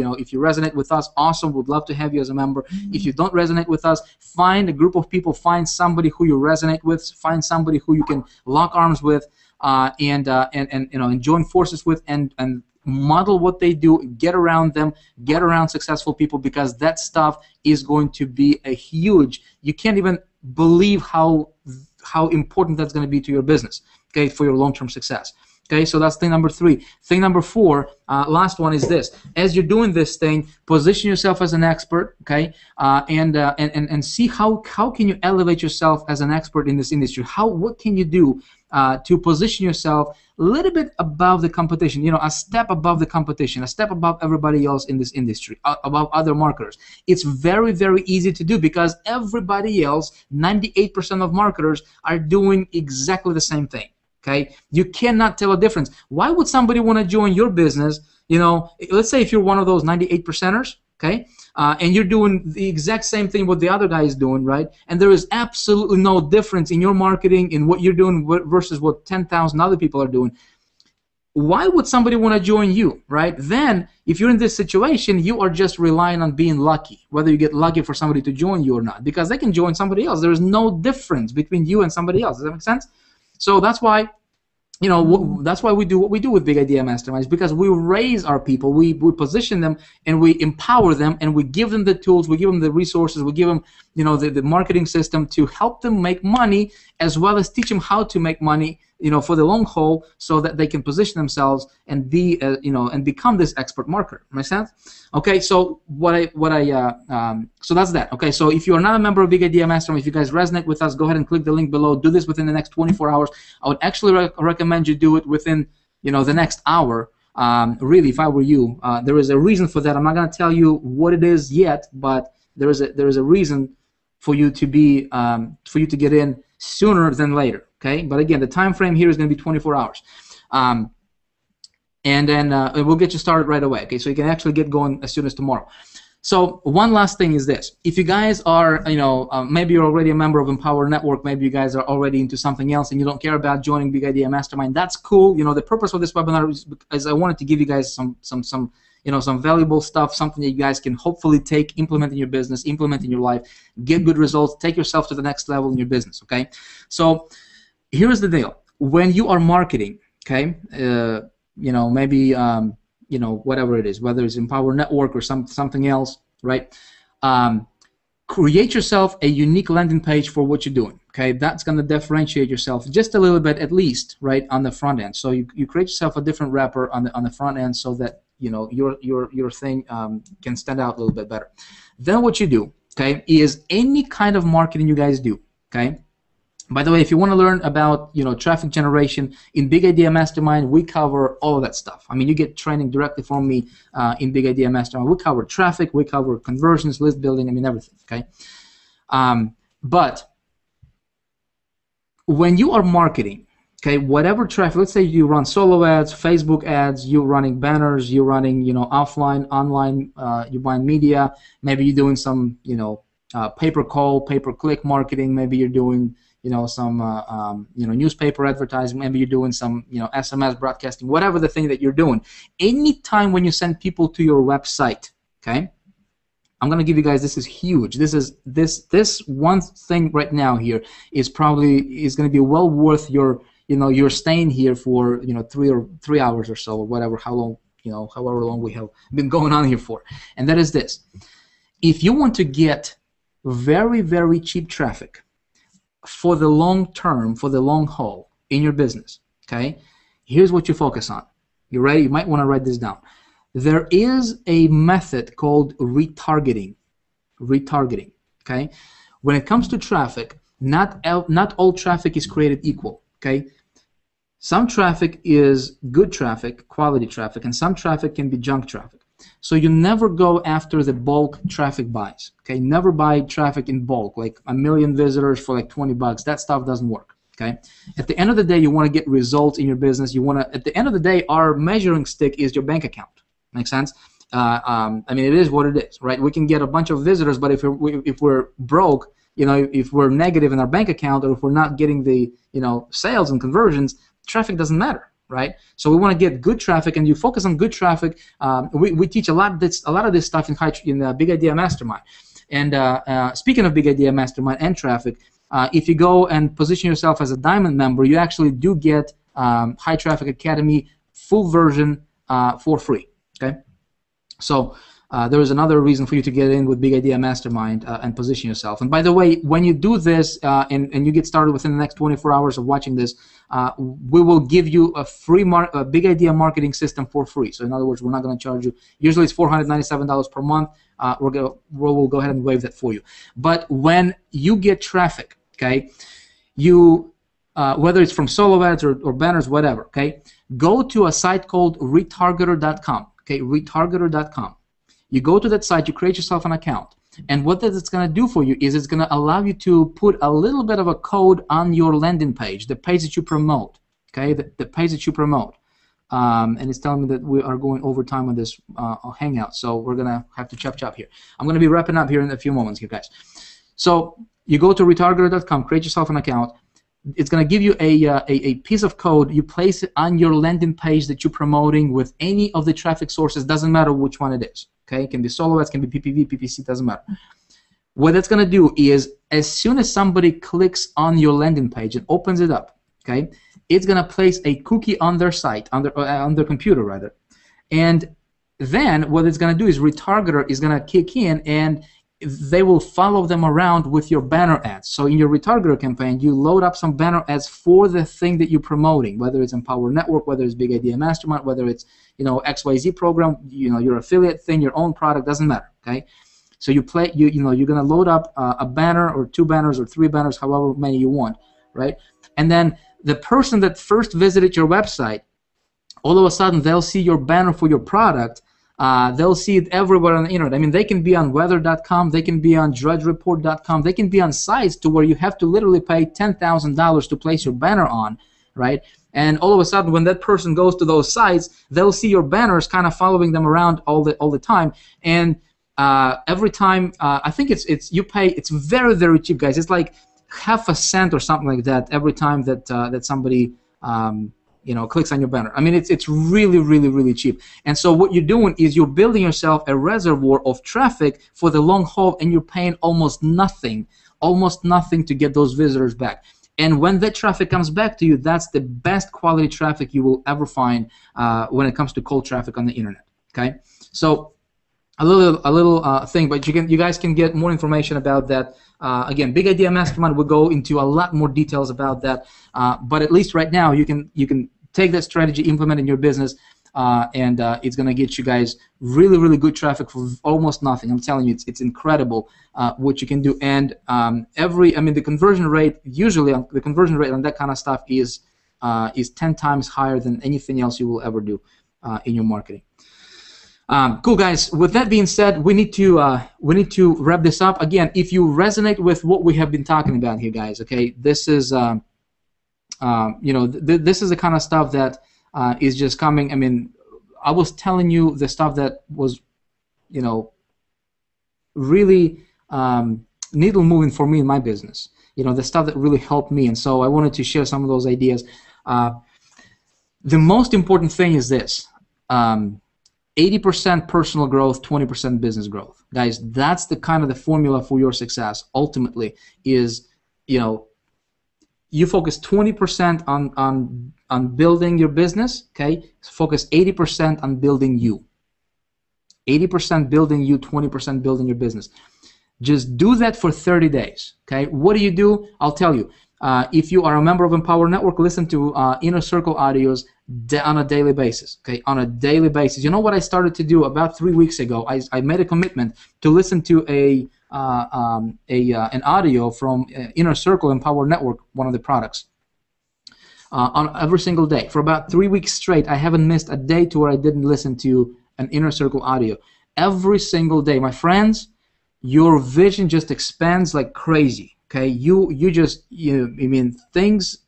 resonate with us, awesome. Would love to have you as a member. If you don't resonate with us, find a group of people. Find somebody who you resonate with. Find somebody who you can lock arms with, and join forces with, and model what they do. Get around them. Get around successful people, because that stuff is going to be a huge. You can't even believe how important that's going to be to your business, okay, for your long-term success. Okay, so that's thing number three. Thing number four, last one, is this: as you're doing this thing, position yourself as an expert, okay, and see how can you elevate yourself as an expert in this industry. What can you do to position yourself a little bit above the competition? A step above the competition, a step above everybody else in this industry, above other marketers. It's very, very easy to do, because everybody else, 98% of marketers, are doing exactly the same thing. Okay, you cannot tell a difference. Why would somebody want to join your business? Let's say if you're one of those 98%ers, okay, and you're doing the exact same thing what the other guy is doing, right? And there is absolutely no difference in your marketing, in what you're doing versus what 10,000 other people are doing. Why would somebody want to join you, right? Then, if you're in this situation, you are just relying on being lucky, whether you get lucky for somebody to join you or not, because they can join somebody else. There is no difference between you and somebody else. Does that make sense? So that's why, that's why we do what we do with Big Idea Masterminds, because we raise our people, we position them, and we empower them, and we give them the tools, we give them the resources, we give them, the marketing system to help them make money, as well as teach them how to make money, for the long haul, so that they can position themselves and be, and become this expert marketer. Make sense? Okay, so so that's that. Okay, so if you are not a member of Big Idea Mastermind, if you guys resonate with us, go ahead and click the link below. Do this within the next 24 hours. I would actually recommend you do it within, the next hour. Really, if I were you, there is a reason for that. I'm not going to tell you what it is yet, but there is a reason for you to be get in sooner than later. Okay, but again, the time frame here is going to be 24 hours. And then we'll get you started right away. Okay, so you can actually get going as soon as tomorrow. So one last thing is this: if you guys are, maybe you're already a member of Empower Network, maybe you guys are already into something else and you don't care about joining Big Idea Mastermind. That's cool. The purpose of this webinar is I wanted to give you guys some valuable stuff, something that you guys can hopefully take, implement in your business, implement in your life, get good results, take yourself to the next level in your business. Okay, so here's the deal: when you are marketing, okay, maybe whatever it is, whether it's Empower Network or something else, right? Create yourself a unique landing page for what you're doing. Okay, that's going to differentiate yourself just a little bit, at least, right, on the front end. So you create yourself a different wrapper on the front end, so that your thing can stand out a little bit better. Then what you do, okay, is any kind of marketing you guys do, okay. By the way, if you want to learn about traffic generation in Big Idea Mastermind, we cover all of that stuff. I mean, you get training directly from me in Big Idea Mastermind. We cover traffic, we cover conversions, list building, I mean everything. Okay, but when you are marketing, okay, whatever traffic, let's say you run solo ads, Facebook ads, you're running banners, you're running offline, online, you're buying media, maybe you're doing some pay-per-call, pay-per-click marketing, maybe you're doing some newspaper advertising, maybe you're doing some SMS broadcasting, whatever the thing that you're doing. Anytime when you send people to your website, okay, I'm gonna give you guys, this is huge. This one thing right now here is gonna be well worth your you're staying here for 3 hours or so, or whatever, however long we have been going on here for. And that is this: if you want to get very, very cheap traffic for the long term, for the long haul in your business, okay, here's what you focus on. You ready? You might want to write this down. There is a method called retargeting. Retargeting, okay? When it comes to traffic, not all traffic is created equal, okay? Some traffic is good traffic, quality traffic, and some traffic can be junk traffic. So you never go after the bulk traffic buys, okay? Never buy traffic in bulk, like 1 million visitors for like $20. That stuff doesn't work, okay? At the end of the day, you want to get results in your business. At the end of the day, our measuring stick is your bank account. Make sense? I mean, it is what it is, right? We can get a bunch of visitors, but if we're broke, you know, if we're negative in our bank account, or if we're not getting the, you know, sales and conversions, traffic doesn't matter, right? So we want to get good traffic, and you focus on good traffic. We teach a lot of this stuff in the Big Idea Mastermind. And speaking of Big Idea Mastermind and traffic, if you go and position yourself as a diamond member, you actually do get High Traffic Academy full version for free. Okay, so there is another reason for you to get in with Big Idea Mastermind and position yourself. And by the way, when you do this and you get started within the next 24 hours of watching this, we will give you a free Big Idea marketing system for free. So in other words, we're not going to charge you. Usually it's $497 per month. We'll go ahead and waive that for you. But when you get traffic, okay, you whether it's from solo ads or banners, whatever, okay, go to a site called retargeter.com. Okay, retargeter.com. You go to that site, you create yourself an account, and what that it's going to do for you is it's going to allow you to put a little bit of a code on your landing page, the page that you promote, okay, the page that you promote. And it's telling me that we are going over time on this Hangout, so we're going to have to chop here. I'm going to be wrapping up here in a few moments, you guys. So you go to retargeter.com, create yourself an account. It's going to give you a piece of code. You place it on your landing page that you're promoting with any of the traffic sources. Doesn't matter which one it is. Okay, it can be solo ads, can be PPV, PPC, doesn't matter. What that's going to do is, as soon as somebody clicks on your landing page and opens it up, okay, it's going to place a cookie on their site, on their computer rather, and then what it's going to do is retargeter is going to kick in, and they will follow them around with your banner ads. So in your retargeter campaign, you load up some banner ads for the thing that you're promoting, whether it's Empower Network, whether it's Big Idea Mastermind, whether it's, you know, XYZ program, you know, your affiliate thing, your own product, doesn't matter. Okay, so you're gonna load up a banner or 2 banners or 3 banners, however many you want, right? And then the person that first visited your website, all of a sudden they'll see your banner for your product. They'll see it everywhere on the internet. I mean, they can be on weather.com, they can be on drudgereport.com, they can be on sites to where you have to literally pay $10,000 to place your banner on, right? And all of a sudden, when that person goes to those sites, they'll see your banners kind of following them around all the time. And every time, I think you pay. It's very, very cheap, guys. It's like half a cent or something like that every time that somebody you know, clicks on your banner. I mean, it's really, really, really cheap. And so what you're doing is you're building yourself a reservoir of traffic for the long haul, and you're paying almost nothing to get those visitors back. And when that traffic comes back to you, that's the best quality traffic you will ever find when it comes to cold traffic on the internet. Okay, so a little thing, but you guys can get more information about that. Again, Big Idea Mastermind will go into a lot more details about that. But at least right now, you can take that strategy, implement it in your business, and it's going to get you guys really, really good traffic for almost nothing. I'm telling you, it's incredible what you can do. And the conversion rate, usually the conversion rate on that kind of stuff is 10 times higher than anything else you will ever do in your marketing. Cool, guys. With that being said, we need to wrap this up. Again, if you resonate with what we have been talking about here, guys, okay, this is this is the kind of stuff that is just coming. I mean, I was telling you the stuff that was, you know, really needle moving for me in my business. You know, the stuff that really helped me, and so I wanted to share some of those ideas. The most important thing is this. 80% personal growth, 20% business growth. Guys, that's the kind of the formula for your success. Ultimately, is, you know, you focus 20% on building your business, okay? Focus 80% on building you. 80% building you, 20% building your business. Just do that for 30 days, okay? What do? I'll tell you. If you are a member of Empower Network, listen to Inner Circle audios on a daily basis, okay? On a daily basis. You know what I started to do about 3 weeks ago? I made a commitment to listen to an audio from Inner Circle Empower Network, one of the products, on every single day. For about 3 weeks straight, I haven't missed a day to where I didn't listen to an Inner Circle audio. Every single day. My friends, your vision just expands like crazy. Okay, I mean, things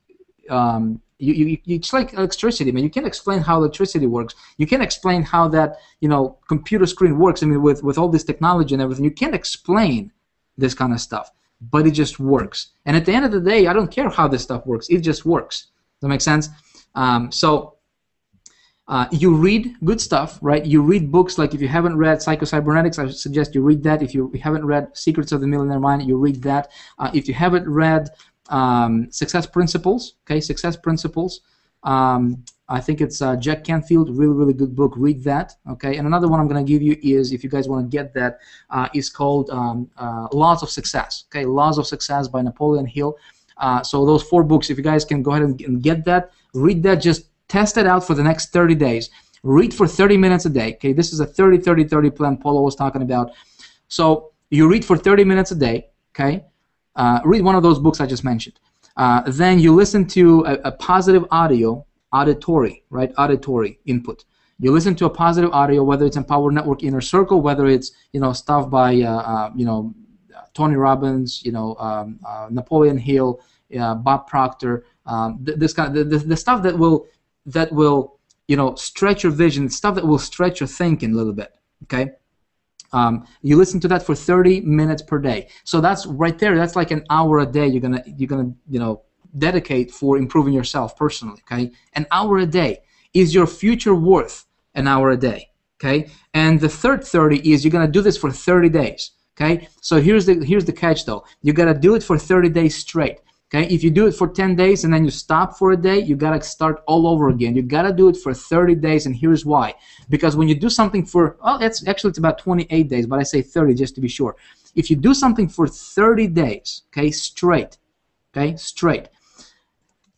it's like electricity, man. You can't explain how electricity works. You can't explain how that, computer screen works. I mean, with all this technology and everything, you can't explain this kind of stuff, but it just works. And at the end of the day, I don't care how this stuff works. It just works. Does that make sense? You read good stuff, right? You read books. Like if you haven't read Psycho-Cybernetics, I suggest you read that. If you haven't read Secrets of the Millionaire Mind, you read that. If you haven't read Success Principles, okay, Success Principles, I think it's Jack Canfield, really, really good book. Read that, okay? And another one I'm going to give you is, if you guys want to get that, is called Laws of Success, okay? Laws of Success by Napoleon Hill. So those 4 books, if you guys can go ahead and get that, read that, just test it out for the next 30 days. Read for 30 minutes a day, okay? This is a 30-30-30 plan Paulo was talking about. So you read for 30 minutes a day, okay? Read one of those books I just mentioned. Then you listen to a positive auditory, right? Auditory input. You listen to a positive audio, whether it's Empower Network Inner Circle, whether it's stuff by Tony Robbins, Napoleon Hill, Bob Proctor, this kind of the stuff that will stretch your vision, stuff that will stretch your thinking a little bit. Okay. You listen to that for 30 minutes per day. So that's right there. That's like an hour a day. You're gonna dedicate for improving yourself personally. Okay, an hour a day. Is your future worth an hour a day? Okay, and the third 30 is you're gonna do this for 30 days. Okay, so here's the catch though. You gotta do it for 30 days straight. Okay, if you do it for 10 days and then you stop for a day, you gotta start all over again. You gotta do it for 30 days, and here's why. Because when you do something for, well, it's about 28 days, but I say 30 just to be sure. If you do something for 30 days, okay, straight,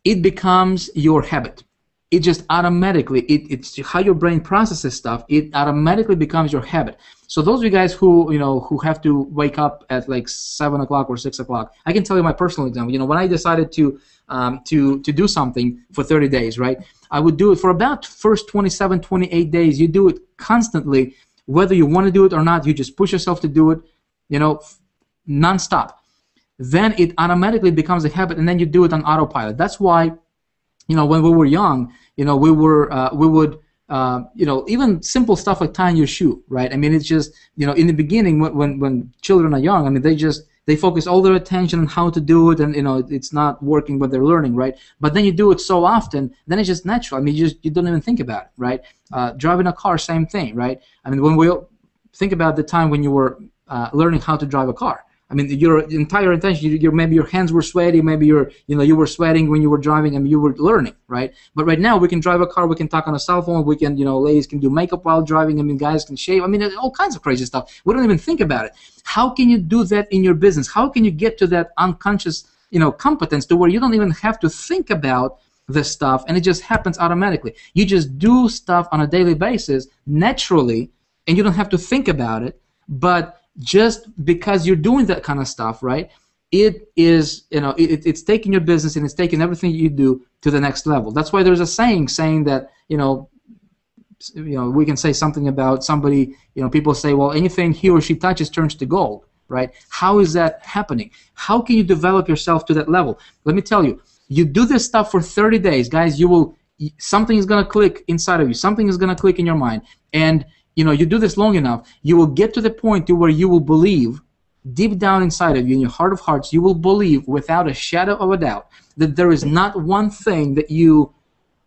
it becomes your habit. It just automatically, it's how your brain processes stuff. It automatically becomes your habit. So those of you guys who have to wake up at like 7 o'clock or 6 o'clock, I can tell you my personal example. When I decided to do something for 30 days, right? I would do it for about first 27, 28 days. You do it constantly, whether you want to do it or not. You just push yourself to do it, nonstop. Then it automatically becomes a habit, and then you do it on autopilot. That's why, when we were young, we would even simple stuff like tying your shoe, right? I mean, it's just, in the beginning, when children are young, I mean, they focus all their attention on how to do it, and it's not working what they're learning, right? But then you do it so often, then it's just natural. I mean, you don't even think about it, right? Driving a car, same thing, right? I mean, when we think about the time when you were learning how to drive a car, I mean, your entire intention, maybe your hands were sweaty, maybe you were sweating when you were driving, and you were learning, right? But right now, we can drive a car, we can talk on a cell phone, we can, ladies can do makeup while driving, I mean, guys can shave, I mean, all kinds of crazy stuff. We don't even think about it. How can you do that in your business? How can you get to that unconscious, competence to where you don't even have to think about this stuff, and it just happens automatically? You just do stuff on a daily basis, naturally, and you don't have to think about it, but just because you're doing that kind of stuff, right? It is, it's taking your business and it's taking everything you do to the next level. That's why there's a saying that, we can say something about somebody, people say, well, anything he or she touches turns to gold, right? How is that happening? How can you develop yourself to that level? Let me tell you, you do this stuff for 30 days, guys, something is going to click inside of you. Something is going to click in your mind. And you do this long enough, you will get to the point to where you will believe, deep down inside of you, in your heart of hearts, you will believe without a shadow of a doubt that there is not one thing that you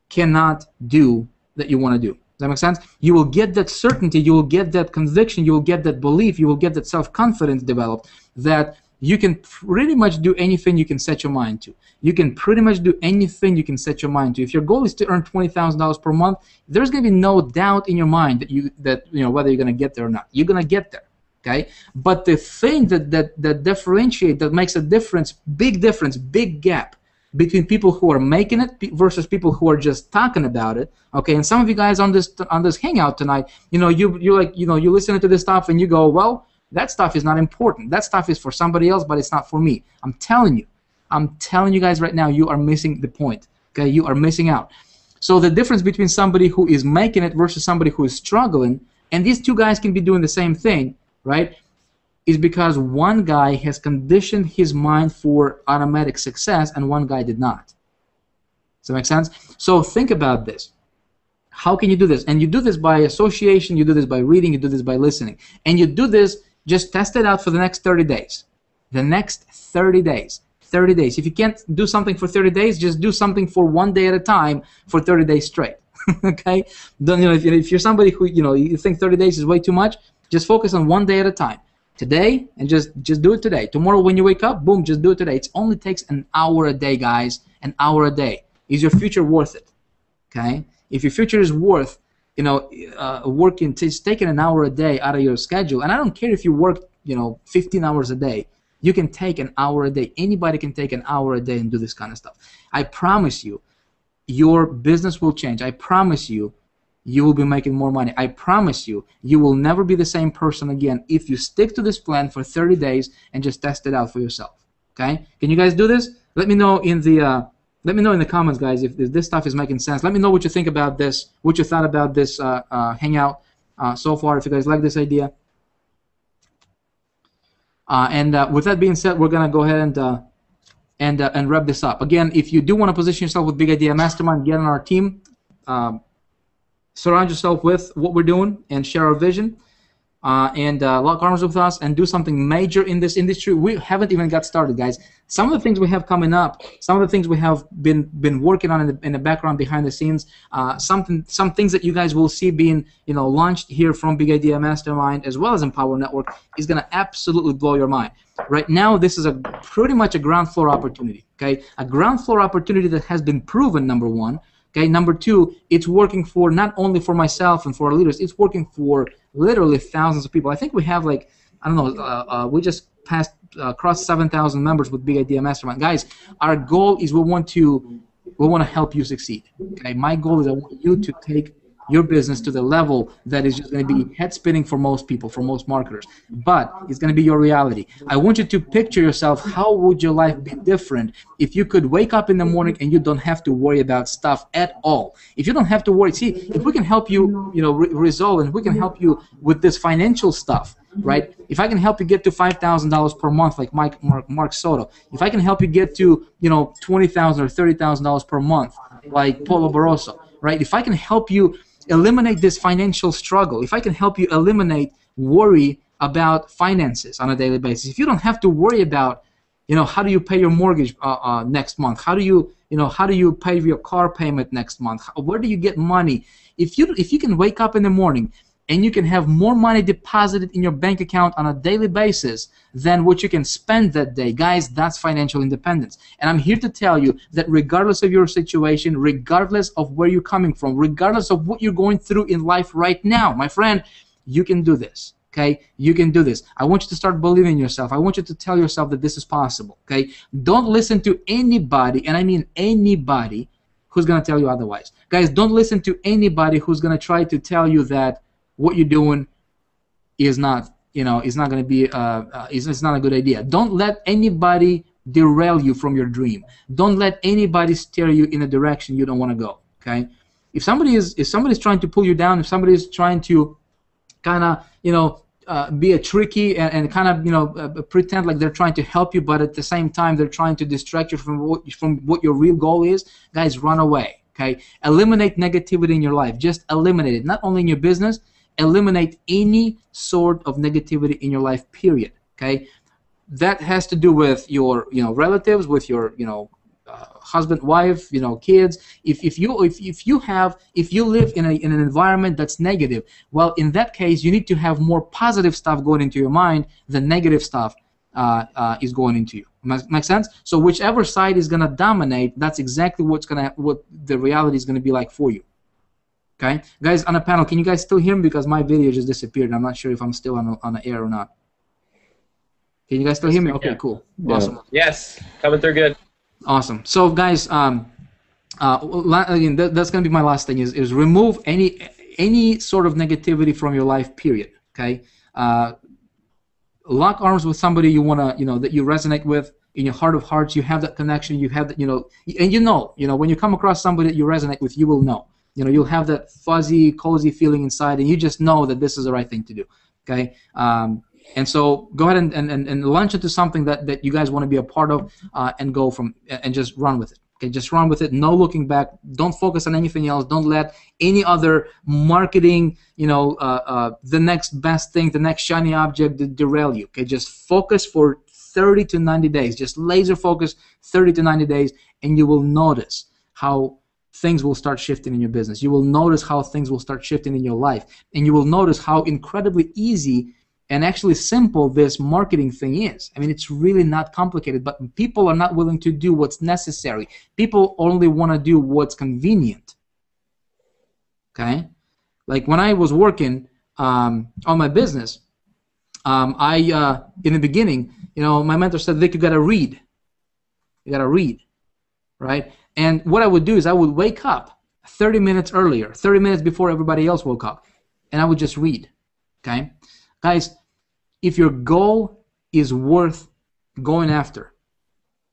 cannot do that you want to do. Does that make sense? You will get that certainty, you will get that conviction, you will get that belief, you will get that self-confidence developed that you can pretty much do anything you can set your mind to. You can pretty much do anything you can set your mind to. If your goal is to earn $20,000 per month, there's going to be no doubt in your mind that whether you're going to get there or not. You're going to get there, okay? But the thing that differentiates, that makes a difference, big gap between people who are making it versus people who are just talking about it, okay? And some of you guys on this hangout tonight, you listen to this stuff and you go, well, that stuff is not important. That stuff is for somebody else, but it's not for me. I'm telling you guys right now, you are missing the point. Okay, you are missing out. So the difference between somebody who is making it versus somebody who is struggling, and these two guys can be doing the same thing, right, is because one guy has conditioned his mind for automatic success and one guy did not. Does that make sense? So think about this. How can you do this? And you do this by association, you do this by reading, you do this by listening. And you do this, just test it out for the next 30 days. The next 30 days. 30 days. If you can't do something for 30 days, just do something for 1 day at a time for 30 days straight. Okay? Don't, if you're somebody who, you think 30 days is way too much, just focus on 1 day at a time. Today, and just do it today. Tomorrow when you wake up, boom, just do it today. It only takes an hour a day, guys. An hour a day. Is your future worth it? Okay? If your future is worth, working, just taking an hour a day out of your schedule, and I don't care if you work, 15 hours a day, you can take an hour a day. Anybody can take an hour a day and do this kind of stuff. I promise you, your business will change. I promise you, you will be making more money. I promise you, you will never be the same person again if you stick to this plan for 30 days and just test it out for yourself. Okay? Can you guys do this? Let me know in the comments, guys, if this stuff is making sense. Let me know what you think about this, what you thought about this hangout so far, if you guys like this idea. And with that being said, we're going to go ahead and wrap this up. Again, if you do want to position yourself with Big Idea Mastermind, get on our team, surround yourself with what we're doing, and share our vision. And lock arms with us and do something major in this industry. We haven't even got started, guys. Some of the things we have coming up, some of the things we have been working on in the background behind the scenes, some things that you guys will see being launched here from Big Idea Mastermind as well as Empower Network is going to absolutely blow your mind. Right now, this is pretty much a ground floor opportunity. Okay, a ground floor opportunity that has been proven, number one. Okay, number two, it's working for not only for myself and for our leaders, it's working for literally thousands of people. I think we have we just crossed 7,000 members with Big Idea Mastermind. Guys, our goal is we want to help you succeed. Okay, my goal is I want you to take your business to the level that is just going to be head spinning for most people, for most marketers. But it's going to be your reality. I want you to picture yourself, how would your life be different if you could wake up in the morning and you don't have to worry about stuff at all? If you don't have to worry, see, if we can help you, resolve, and we can help you with this financial stuff, right? If I can help you get to $5,000 per month, like Mark Soto, if I can help you get to, $20,000 or $30,000 per month, like Paulo Barroso, right? If I can help you eliminate this financial struggle, if I can help you eliminate worry about finances on a daily basis, if you don't have to worry about, how do you pay your mortgage next month? How do you pay your car payment next month? Where do you get money? If you can wake up in the morning and you can have more money deposited in your bank account on a daily basis than what you can spend that day, guys, that's financial independence. And I'm here to tell you that regardless of your situation, regardless of where you're coming from, regardless of what you're going through in life right now, my friend, you can do this. Okay, you can do this. I want you to start believing in yourself. I want you to tell yourself that this is possible. Okay, don't listen to anybody, and I mean anybody, who's going to tell you otherwise. Guys, don't listen to anybody who's going to try to tell you that what you're doing is not, is not going to be, it's not a good idea. Don't let anybody derail you from your dream. Don't let anybody steer you in a direction you don't want to go. Okay, if somebody's trying to pull you down, if somebody is trying to kind of, be a tricky and kind of, pretend like they're trying to help you, but at the same time they're trying to distract you from what your real goal is, guys, run away. Okay, eliminate negativity in your life. Just eliminate it. Not only in your business. Eliminate any sort of negativity in your life, period. Okay, that has to do with your relatives, with your husband, wife, kids. If you live in an environment that's negative, well, in that case you need to have more positive stuff going into your mind than negative stuff is going into you. Make sense? So whichever side is gonna dominate, that's exactly what the reality is gonna be like for you. Okay, guys on the panel, can you guys still hear me? Because my video just disappeared, and I'm not sure if I'm still on the air or not. Can you guys still hear me? Okay, cool, awesome. Yes, coming through good. Awesome. So, guys, again, that's gonna be my last thing: is remove any sort of negativity from your life. Period. Okay. Lock arms with somebody you wanna, that you resonate with. In your heart of hearts, you have that connection. You have that, and when you come across somebody that you resonate with, you will know. You'll have that fuzzy, cozy feeling inside, and you just know that this is the right thing to do. Okay, and so go ahead and launch into something that you guys want to be a part of, and go from and just run with it. Okay, just run with it. No looking back. Don't focus on anything else. Don't let any other marketing, the next best thing, the next shiny object derail you. Okay, just focus for 30 to 90 days. Just laser focus 30 to 90 days, and you will notice how things will start shifting in your business. You will notice how things will start shifting in your life, and you will notice how incredibly easy and actually simple this marketing thing is. I mean, it's really not complicated, but people are not willing to do what's necessary. People only want to do what's convenient. Okay? Like when I was working on my business, in the beginning, my mentor said, Vic, you got to read. You got to read, right? And what I would do is I would wake up 30 minutes earlier, 30 minutes before everybody else woke up, and I would just read. Okay? Guys, if your goal is worth going after,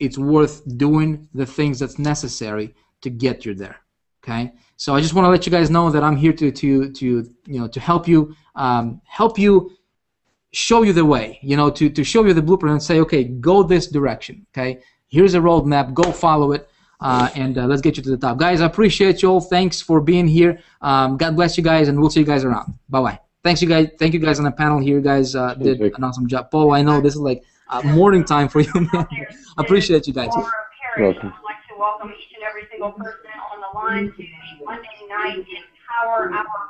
it's worth doing the things that's necessary to get you there. Okay, so I just want to let you guys know that I'm here to help you, show you the way, to show you the blueprint and say, okay, go this direction. Okay, here's a roadmap, go follow it, and let's get you to the top, guys. I appreciate you all. Thanks for being here. God bless you guys, and we'll see you guys around. Bye bye. Thanks you guys. Thank you guys on the panel here. You guys did an awesome job. Paul, I know this is like morning time for you, man. I appreciate you guys. Welcome. I'd like to welcome each and every single person on the line to the Monday night Empower Hour